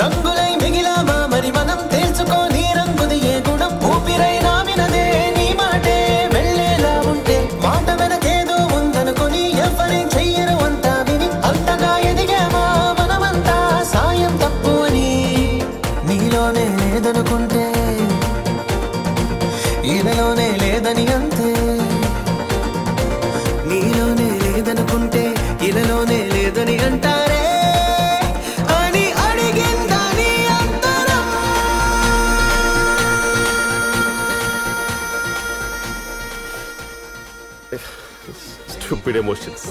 రంగులై మిగిలామా మరి మనం తెలుసుకోని రంగుది ఏ గుణం? ఊపిరై నామినదే నీ మాటే వెళ్ళేలా ఉంటే, మాట వెనకేదో ఉందనుకొని ఎవరేం చెయ్యరు అంతా విని, అంతగా ఎదిగామా మనమంతా సాయం తప్పు అని. నీలోనే లేదనుకుంటే ఈమెలోనే లేదని అంతే. నీలోనే లేదనుకుంటే ఇలాలోనే లేదని అంటారే అని అడిగిందని అంతరం. Stupid emotions.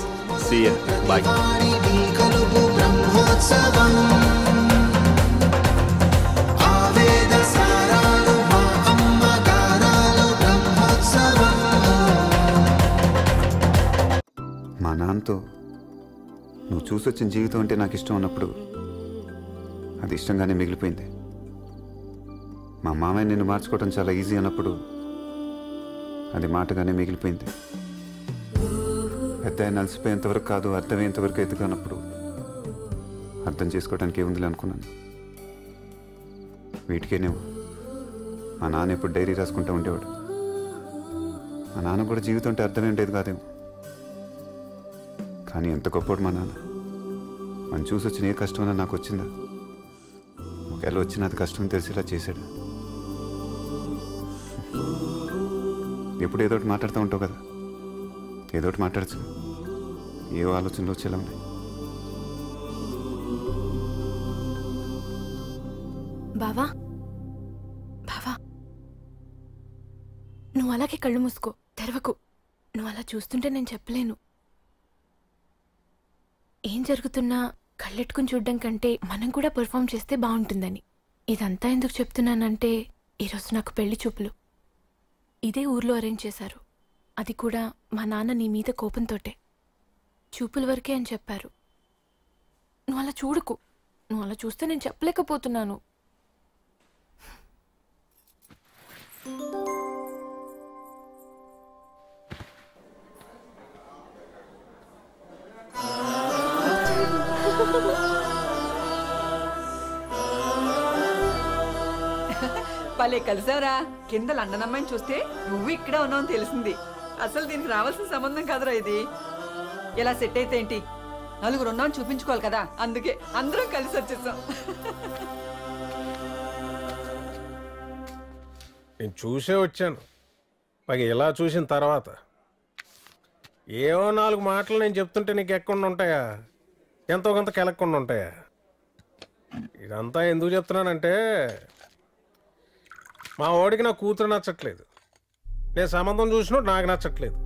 See ya. Bye. కలుపు బ్రహ్మోత్సవం, ఆవేద సారాలు మా అమ్మ గారాలు బ్రహ్మోత్సవం. మా నాన్నతో నువ్వు చూసొచ్చిన జీవితం అంటే నాకు ఇష్టం అన్నప్పుడు అది ఇష్టంగానే మిగిలిపోయింది. మా మామయ్య నిన్ను మార్చుకోవడం చాలా ఈజీ అన్నప్పుడు అది మాటగానే మిగిలిపోయింది. పెద్ద ఆయన అలసిపోయేంతవరకు కాదు, అర్థమయ్యేంతవరకు ఎదుగుతున్నప్పుడు అర్థం చేసుకోవడానికి ఏముందిలే అనుకున్నాను. వీటికేనేమో మా నాన్న ఎప్పుడు డైరీ రాసుకుంటూ ఉండేవాడు. మా నాన్న కూడా జీవితం అంటే అర్థమే ఉండేది కాదేమో. కానీ ఎంత గొప్పవాడు మా నాన్న. మనం చూసి వచ్చిన ఏ కష్టమైనా నాకు వచ్చిందా, ఒకవేళ వచ్చిన అది కష్టం తెలిసేలా చేశాడు. ఎప్పుడు ఏదో ఒకటి మాట్లాడుతూ ఉంటావు కదా, ఏదో ఒకటి మాట్లాడచ్చు. ఏ ఆలోచనలు వచ్చేలా ఉన్నాయి. బావా బావా, నువ్వు అలాగే కళ్ళు మూసుకో, తెరవకు. నువ్వు అలా చూస్తుంటే నేను చెప్పలేను. ఏం జరుగుతున్నా కళ్ళెట్టుకుని చూడడం కంటే మనం కూడా పెర్ఫామ్ చేస్తే బాగుంటుందని. ఇదంతా ఎందుకు చెప్తున్నానంటే, ఈరోజు నాకు పెళ్లి చూపులు ఇదే ఊర్లో అరేంజ్ చేశారు. అది కూడా మా నాన్న నీ మీద కోపంతోటే. చూపుల వరకే అని చెప్పారు. నువ్వు అలా చూడకు. నువ్వు అలా చూస్తే నేను చెప్పలేకపోతున్నాను. భలే కలిసారా. కింద లండన్ అమ్మాయిని చూస్తే నువ్వు ఇక్కడే ఉన్నావని తెలిసింది. అసలు దీనికి రావాల్సిన సంబంధం కాదురా ఇది. ఇలా సెట్ అయితే ఏంటి, నలుగురు ఉన్నామని చూపించుకోవాలి కదా, అందుకే అందరం కలిసి వచ్చేసాం. నేను చూసే వచ్చాను, పైగా ఇలా చూసిన తర్వాత ఏవో 4 మాటలు నేను చెప్తుంటే నీకు ఎక్కకుండా ఉంటాయా, ఎంతో కొంత కెలక్కుండా ఉంటాయా? ఇదంతా ఎందుకు చెప్తున్నానంటే, మా వాడికి నా కూతురు నచ్చట్లేదు, నేను సంబంధం చూసినట్టు నాకు నచ్చట్లేదు.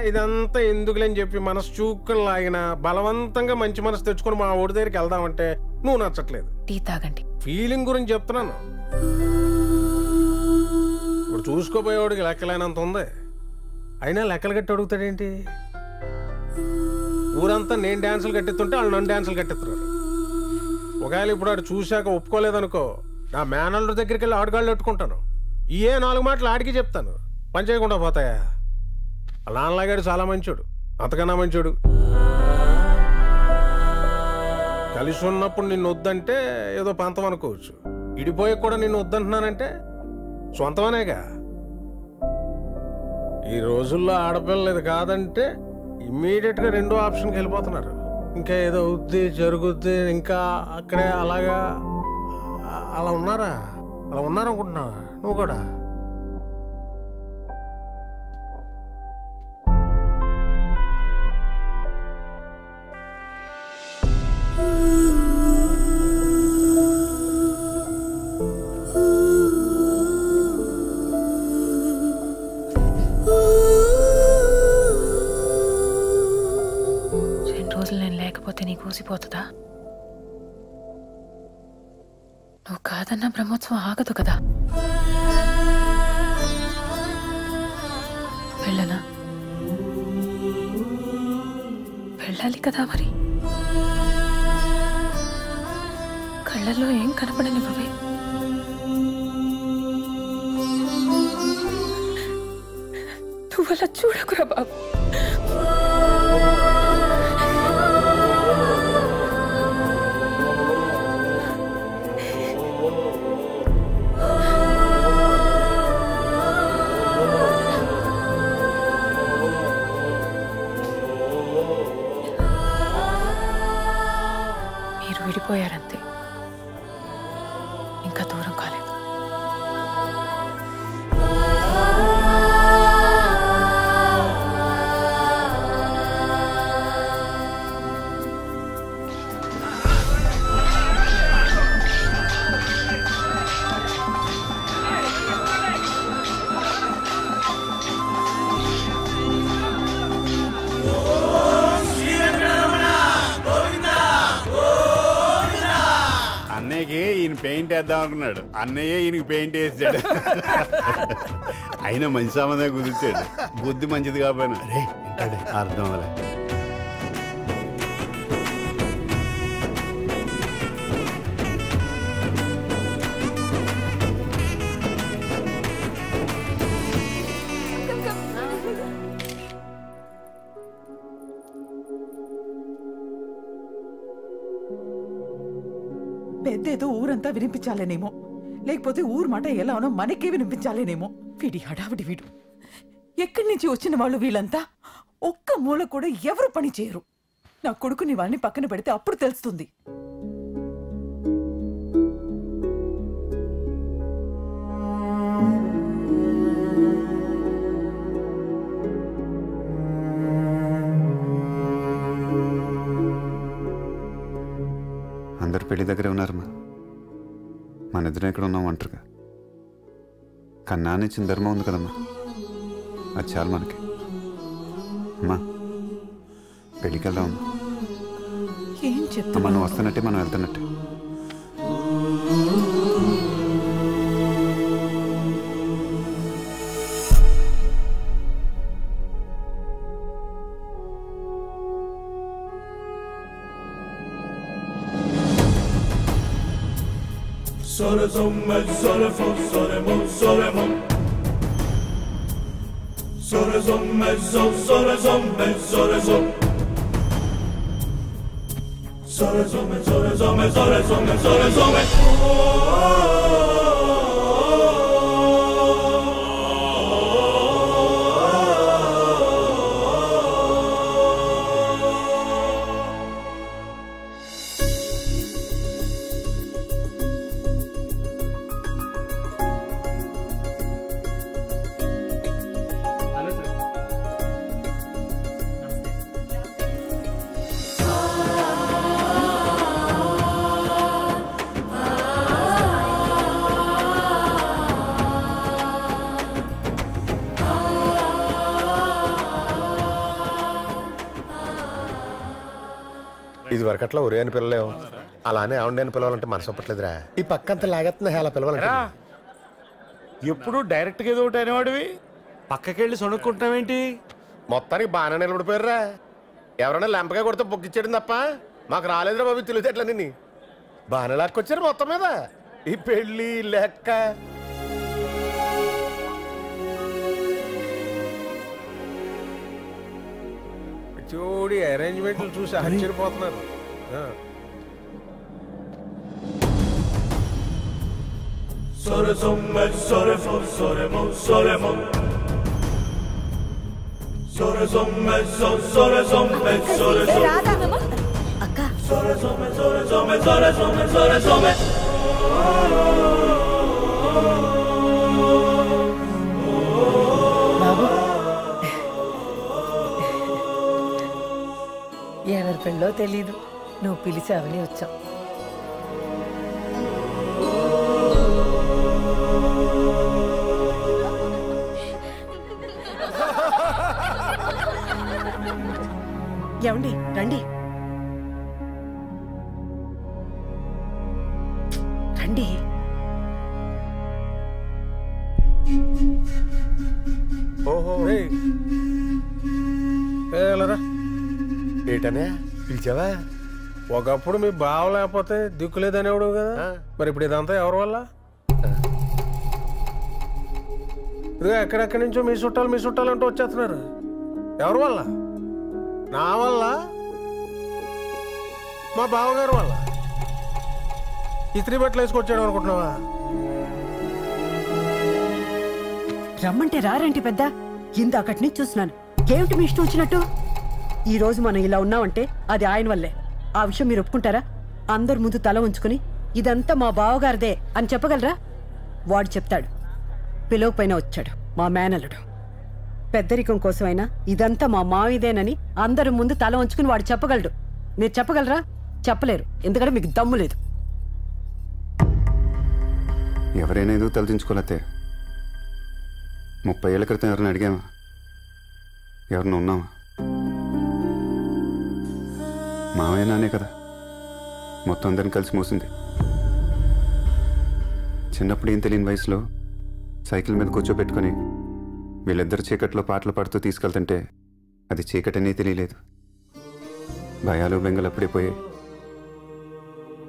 ఇదంతా ఎందుకులని చెప్పి మనసు చూక్కుని లాగిన బలవంతంగా మంచి మనసు తెచ్చుకొని మా ఊడి దగ్గరికి వెళ్దామంటే నువ్వు నచ్చట్లేదు. టీ తాగండి. ఫీలింగ్ గురించి చెప్తున్నాను. ఇప్పుడు చూసుకోపోయేవాడికి లెక్కలేనంత ఉంది. అయినా లెక్కలు కట్టి అడుగుతాడేంటి? ఊరంతా నేను డ్యాన్సులు కట్టిస్తుంటే వాళ్ళు నన్ను డ్యాన్సులు కట్టిస్తున్నారు. ఒకవేళ ఇప్పుడు ఆడు చూశాక ఒప్పుకోలేదనుకో, నా మేనల్లుడి దగ్గరికి వెళ్ళి ఆడుగాళ్ళు పెట్టుకుంటాను. ఏ 4 మాటలు ఆడికి చెప్తాను, పని చేయకుండా పోతాయా? అలా నాన్నలాగాడు చాలా మంచోడు, అంతకన్నా మంచోడు. కలిసి ఉన్నప్పుడు నిన్ను వద్దంటే ఏదో పంతం అనుకోవచ్చు, ఇడిపోయి కూడా నిన్ను వద్దంటున్నానంటే సొంతమనేగా. ఈ రోజుల్లో ఆడపిల్లలు కాదంటే ఇమ్మీడియట్గా 2వ ఆప్షన్కి వెళ్ళిపోతున్నారు. ఇంకా ఏదో అవుద్ది జరుగుద్ది, ఇంకా అక్కడే అలాగా అలా ఉన్నారా? అలా ఉన్నారనుకుంటున్నావా నువ్వు కూడా? నీకు ఊసిపోతుందా? నువ్వు కాదన్న బ్రహ్మోత్సవం ఆగదు కదా. వెళ్ళనా? వెళ్ళాలి కదా మరి. కళ్ళల్లో ఏం కనపడని నువ్వే. నువ్వు అలా చూడకురా బాబు. విడిపోయారంతే, ఇంకా దూరం కాలేదు. ఈయన పెయింట్ వేద్దాం అనుకున్నాడు, అన్నయ్య ఈయనకి పెయింట్ వేసాడు. అయినా మంచి సంబంధం కుదిర్చాడు, బుద్ధి మంచిది కాకపోయినా. అరే ఏంటాడే అర్థం అలా. పెద్దేదో ఊరంతా వినిపించాలేనేమో, లేకపోతే ఊరు మాట ఎలానో మనకే వినిపించాలేనేమో. వీడి హడావిడి వీడు. ఎక్కడి నుంచి వచ్చిన వాళ్ళు వీళ్ళంతా ఒక్క మూల కూడా ఎవరు పని చేయరు. నా కొడుకుని వాళ్ళని పక్కన పెడితే అప్పుడు తెలుస్తుంది. అందరు పెళ్లి దగ్గరే ఉన్నారమ్మా, మన ఇద్దరం ఇక్కడ ఉన్నాం ఒంటరిగా. కన్నా ఇచ్చిన ధర్మం ఉంది కదమ్మా, అది చాలు మనకి. అమ్మా పెళ్ళికి వెళ్దాం. ఏం చెప్తా? మనం వస్తున్నట్టే మనం వెళ్తున్నట్టే. Sorezom, sorefom, soremom, soremom. Sorezom, sorezom, sorezom. Sorezom, sorezom, sorezom, sorezom. ఇదివరకట్లా ఒరే అని పిల్లలేవు అలానే ఆవిడ అని పిలవాలంటే మనసు ఒప్పట్లేదురా ఈ పక్కంతా లాగెత్తున్నా అలా పిలవాలంటే ఎప్పుడు డైరెక్ట్ గా ఏదో ఒకటి అనేవాడివి పక్కకెళ్ళి సొనుక్కుంటావేంటి మొత్తానికి బాగానే నిలబడిపోయారా ఎవరైనా లెంపగా కొడితే బొక్కిచ్చాడు తప్ప మాకు రాలేదురా బాబు తెలియదు నిన్ను బాగానే లాక్కొచ్చారు మొత్తం మీద ఈ పెళ్ళి లెక్క చూడి అరేంజ్మెంట్లు చూసి ఆశ్చర్యపోతున్నారు ఎవరి పెళ్ళో తెలీదు నువ్వు పిలిచావని వచ్చావు ఏమండి రండి రండి ఓహో ఏలరా ఏటనే పిలిచావా ఒకప్పుడు మీ బావ లేకపోతే దిక్కు లేదనేవాడు కదా మరి ఇప్పుడు ఇదంతా ఎవరి వల్ల ఇదిగా ఎక్కడెక్కడి నుంచో మీ చుట్టాలు అంటూ వచ్చేస్తున్నారు ఎవరి వల్ల నా వల్ల మా బావగారి వల్ల ఇస్త్రీ బట్టలు వేసుకొచ్చాడు అనుకుంటున్నావా రమ్మంటే రారేంటి పెద్ద ఇందాకటి నుంచి చూస్తున్నాను ఏమిటి మీ ఇష్టం వచ్చినట్టు ఈ రోజు మనం ఇలా ఉన్నామంటే అది ఆయన వల్లే ఆ విషయం మీరు ఒప్పుకుంటారా అందరి ముందు తల ఉంచుకుని ఇదంతా మా బావగారిదే అని చెప్పగలరా వాడు చెప్తాడు పిలువపైన వచ్చాడు మా మేనల్లుడు పెద్దరికం కోసమైనా ఇదంతా మా మావిదేనని అందరి ముందు తల ఉంచుకుని వాడు చెప్పగలడు మీరు చెప్పగలరా చెప్పలేరు ఎందుకంటే మీకు దమ్ము లేదు ఎవరైనా ఏదో తలదించుకోలేతే 30 ఏళ్ల క్రితం ఎవరిని అడిగామా ఎవరిని ఉన్నామా మావయ్య నానే కదా మొత్తం అందరిని కలిసి మోసింది చిన్నప్పుడు ఏం తెలియని వయసులో సైకిల్ మీద కూర్చోబెట్టుకుని వీళ్ళిద్దరు చీకట్లో పాటలు పాడుతూ తీసుకెళ్తుంటే అది చీకటనే తెలియలేదు భయాలు బెంగలు అప్పుడే పోయాయి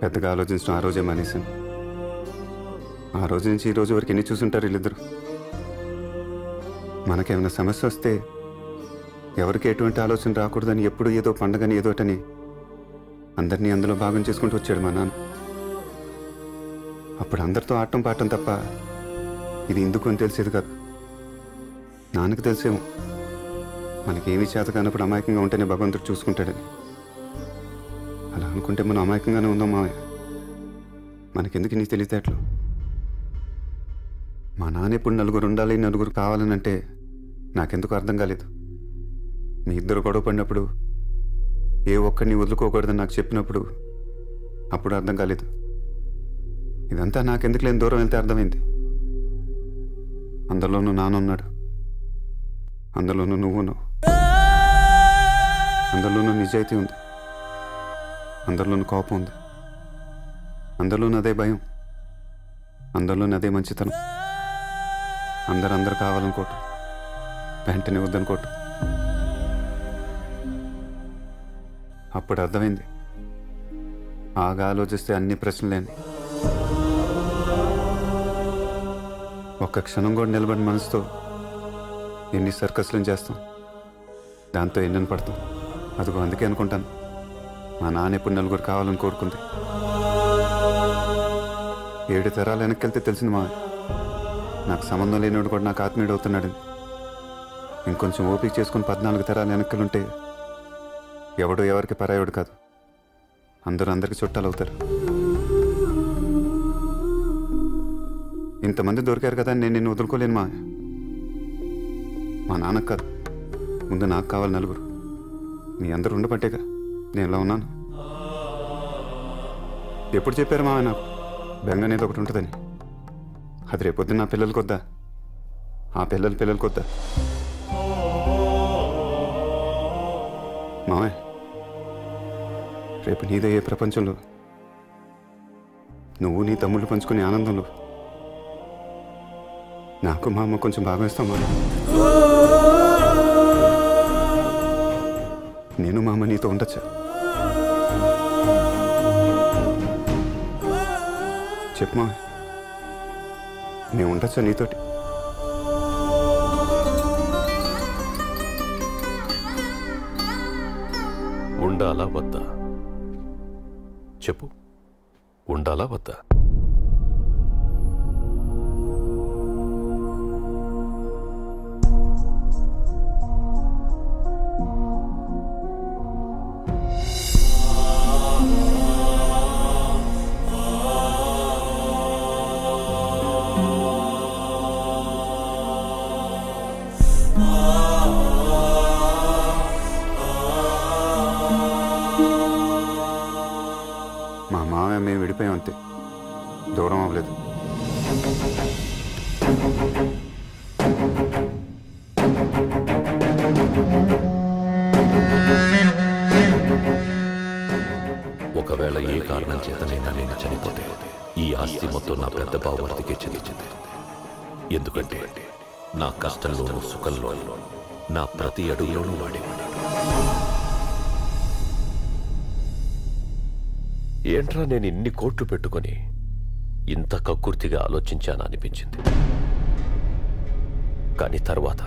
పెద్దగా ఆలోచించడం ఆ రోజే మానేశాను ఆ రోజు నుంచి ఈ రోజు వరకు ఎన్ని చూసుంటారు వీళ్ళిద్దరు మనకేమైనా సమస్య వస్తే ఎవరికి ఎటువంటి ఆలోచన రాకూడదని ఎప్పుడు ఏదో పండగని ఏదోటని అందరినీ అందులో భాగం చేసుకుంటూ వచ్చాడు మా నాన్న అప్పుడు అందరితో ఆటం పాడటం తప్ప ఇది ఎందుకు అని తెలిసేది కాదు నాన్నకు తెలిసేమో మనకేమీ చేత కానప్పుడు అమాయకంగా ఉంటేనే భగవంతుడు చూసుకుంటాడని అలా అనుకుంటే మనం అమాయకంగానే ఉందాం మావయ్య మనకెందుకు నీ తెలివితేటలు మా నాన్న ఇప్పుడు నలుగురు ఉండాలి నలుగురు కావాలనంటే నాకెందుకు అర్థం కాలేదు మీ ఇద్దరు గొడవ పడినప్పుడు ఏ ఒక్కరిని వదులుకోకూడదని నాకు చెప్పినప్పుడు అప్పుడు అర్థం కాలేదు ఇదంతా నాకెందుకు లేని దూరం వెళ్తే అర్థమైంది అందులోనూ నానున్నాడు అందులోనూ నువ్వున్నావు అందులోనూ నిజాయితీ ఉంది అందరిలోనూ కోపం ఉంది అందరిలోనూ అదే భయం అందరిలోనూ అదే మంచితనం అందరూ కావాలనుకోవటం వెంటనే వద్దనుకోవటం అప్పుడు అర్థమైంది ఆగా ఆలోచిస్తే అన్ని ప్రశ్నలేని ఒక్క క్షణం కూడా నిలబడి మనసుతో ఎన్ని సర్కస్లను చేస్తాం దాంతో ఎన్నని పడతాం అదిగో అందుకే అనుకుంటాను మా నాన్న ఎప్పుడు నలుగురు కావాలని కోరుకుంది 7 తరాలు వెనక్కి వెళ్తే తెలిసింది మా నాకు సంబంధం లేనివాడు కూడా నాకు ఆత్మీయుడు అవుతున్నాడని ఇంకొంచెం ఓపిక చేసుకుని 14 తరాలు వెనక్కలుంటే ఎవడు ఎవరికి పరాయుడు కాదు అందరికి చుట్టాలు అవుతారు ఇంతమంది దొరికారు కదా నేను నిన్ను వదులుకోలేను మా నాన్నకు కాదు ముందు నాకు కావాలి నలుగురు మీ అందరూ ఉండబట్టేగా నేను ఇలా ఉన్నాను ఎప్పుడు చెప్పారు మావయ్య నాకు బెంగ అనేది ఒకటి ఉంటుందని అది రేపొద్దు నా పిల్లలకి వద్దా ఆ పిల్లలకి వద్దా మావయ్య రేపు నీదయ్యే ప్రపంచంలో నువ్వు నీ తమ్ముళ్ళు పంచుకునే ఆనందంలో నాకు మా అమ్మ కొంచెం బాగా ఇస్తామా? నేను మా అమ్మ నీతో ఉండొచ్చా? చెప్పమా, నేను ఉండొచ్చా నీతోటి? ఉండాలా వద్దా చెప్పు, ఉండాలా వద్దా? మా మామయ్య మేము విడిపోయాం అంతే, దూరం అవ్వలేదు. ఒకవేళ ఏ కారణం చేతనైనా నేను చనిపోతే ఈ ఆస్తి మొత్తం నా పెద్ద బావమరిదికే చెందించింది. ఎందుకంటే నా కష్టంలోనూ సుఖంలోనూ నా ప్రతి అడుగులోనూ వాడేవాడు. ఏంట్రా నేను ఇన్ని కోట్లు పెట్టుకొని ఇంత కక్కుర్తిగా ఆలోచించానా అనిపించింది. కానీ తర్వాత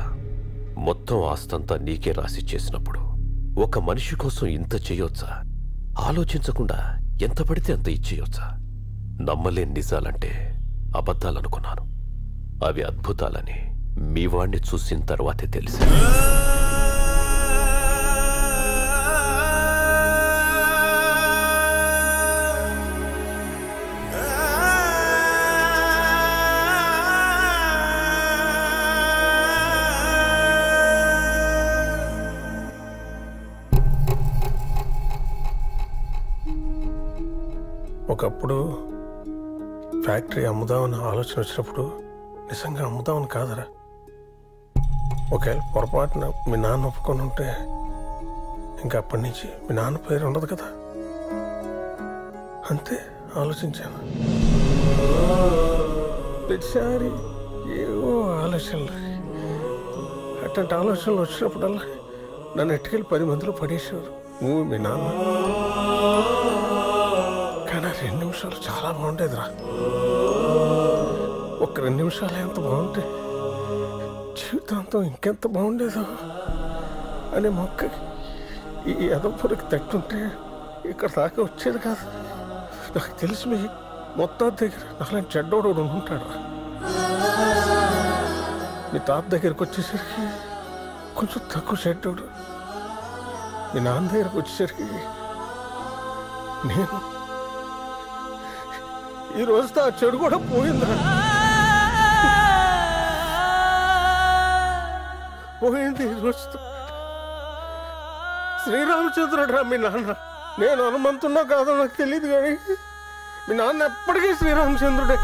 మొత్తం ఆస్తంతా నీకే రాసి చేసినప్పుడు ఒక మనిషి కోసం ఇంత చేయొచ్చా? ఆలోచించకుండా ఎంత పడితే అంత ఇచ్చేయొచ్చా? నమ్మలేని నిజాలంటే అబద్ధాలనుకున్నాను. అవి అద్భుతాలని మీ వాణ్ణి చూసిన తర్వాతే తెలిసి. ఒకప్పుడు ఫ్యాక్టరీ అమ్ముదామని ఆలోచన వచ్చినప్పుడు నిజంగా అమ్ముదామని కాదరా. ఒకవేళ పొరపాటున మీ నాన్న ఒప్పుకొని ఉంటే ఇంకా అప్పటి నుంచి మీ నాన్న పేరు ఉండదు కదా, అంతే ఆలోచించాను. ప్రతిసారి ఏవో ఆలోచనలు, అట్లాంటి ఆలోచనలు వచ్చినప్పుడల్లా నన్ను ఎట్టుకెళ్ళి 10 మందిలో పడేసేవారు నువ్వు మీ నాన్న. కానీ 2 నిమిషాలు చాలా బాగుండేదిరా. ఒక 2 నిమిషాలు ఎంత బాగుంటే జీవితాంతం ఇంకెంత బాగుండేదో అనే మొక్కకి ఈ ఎదపురికి తట్టుంటే ఇక్కడ దాకా వచ్చేది కాదు. నాకు తెలిసి మీ మొత్తం దగ్గర అలాంటి చెడ్డోడు ఉంటాడు. మీ తాత దగ్గరికి వచ్చేసరికి కొంచెం తక్కువ చెడ్డోడు, మీ నాన్న దగ్గరికి వచ్చేసరికి నేను ఈ రోజుతో ఆ చెడు కూడా పోయిందిరా. పోయింది ఈ రోజుతో. శ్రీరామచంద్రుడు రా మీ నాన్న. నేను హనుమంతున్నా కాదో నాకు తెలియదు, కానీ మీ నాన్న ఎప్పటికీ శ్రీరామచంద్రుడే.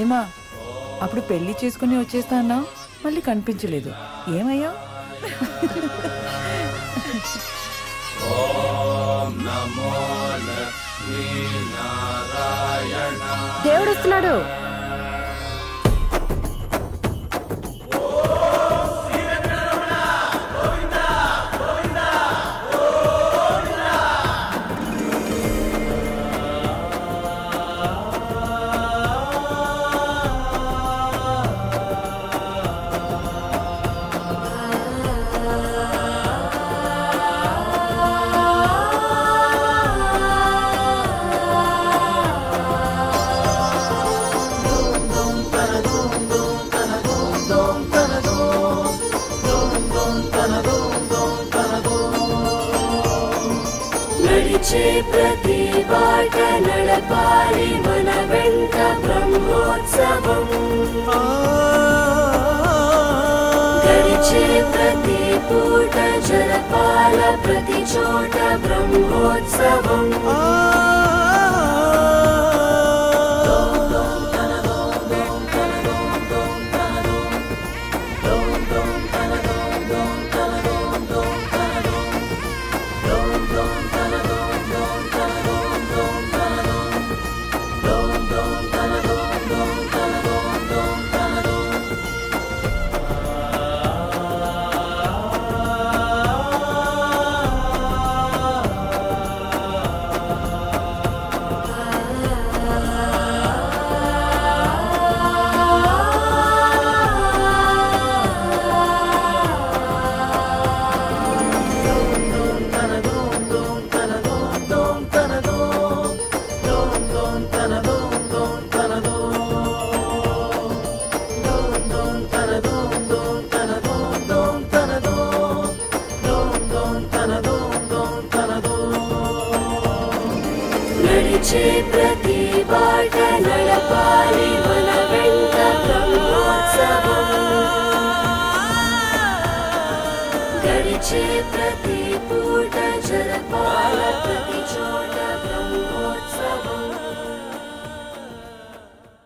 ఏమా అప్పుడు పెళ్లి చేసుకుని వచ్చేస్తా అన్నా, మళ్ళీ కనిపించలేదు. ఏమయ్యా? దేవుడు వస్తున్నాడు. ప్రతి బాట నడపాలి మన వెంట బ్రహ్మోత్సవం గడిచే ప్రతి పూట జరపాల ప్రతి చోట బ్రహ్మోత్సవం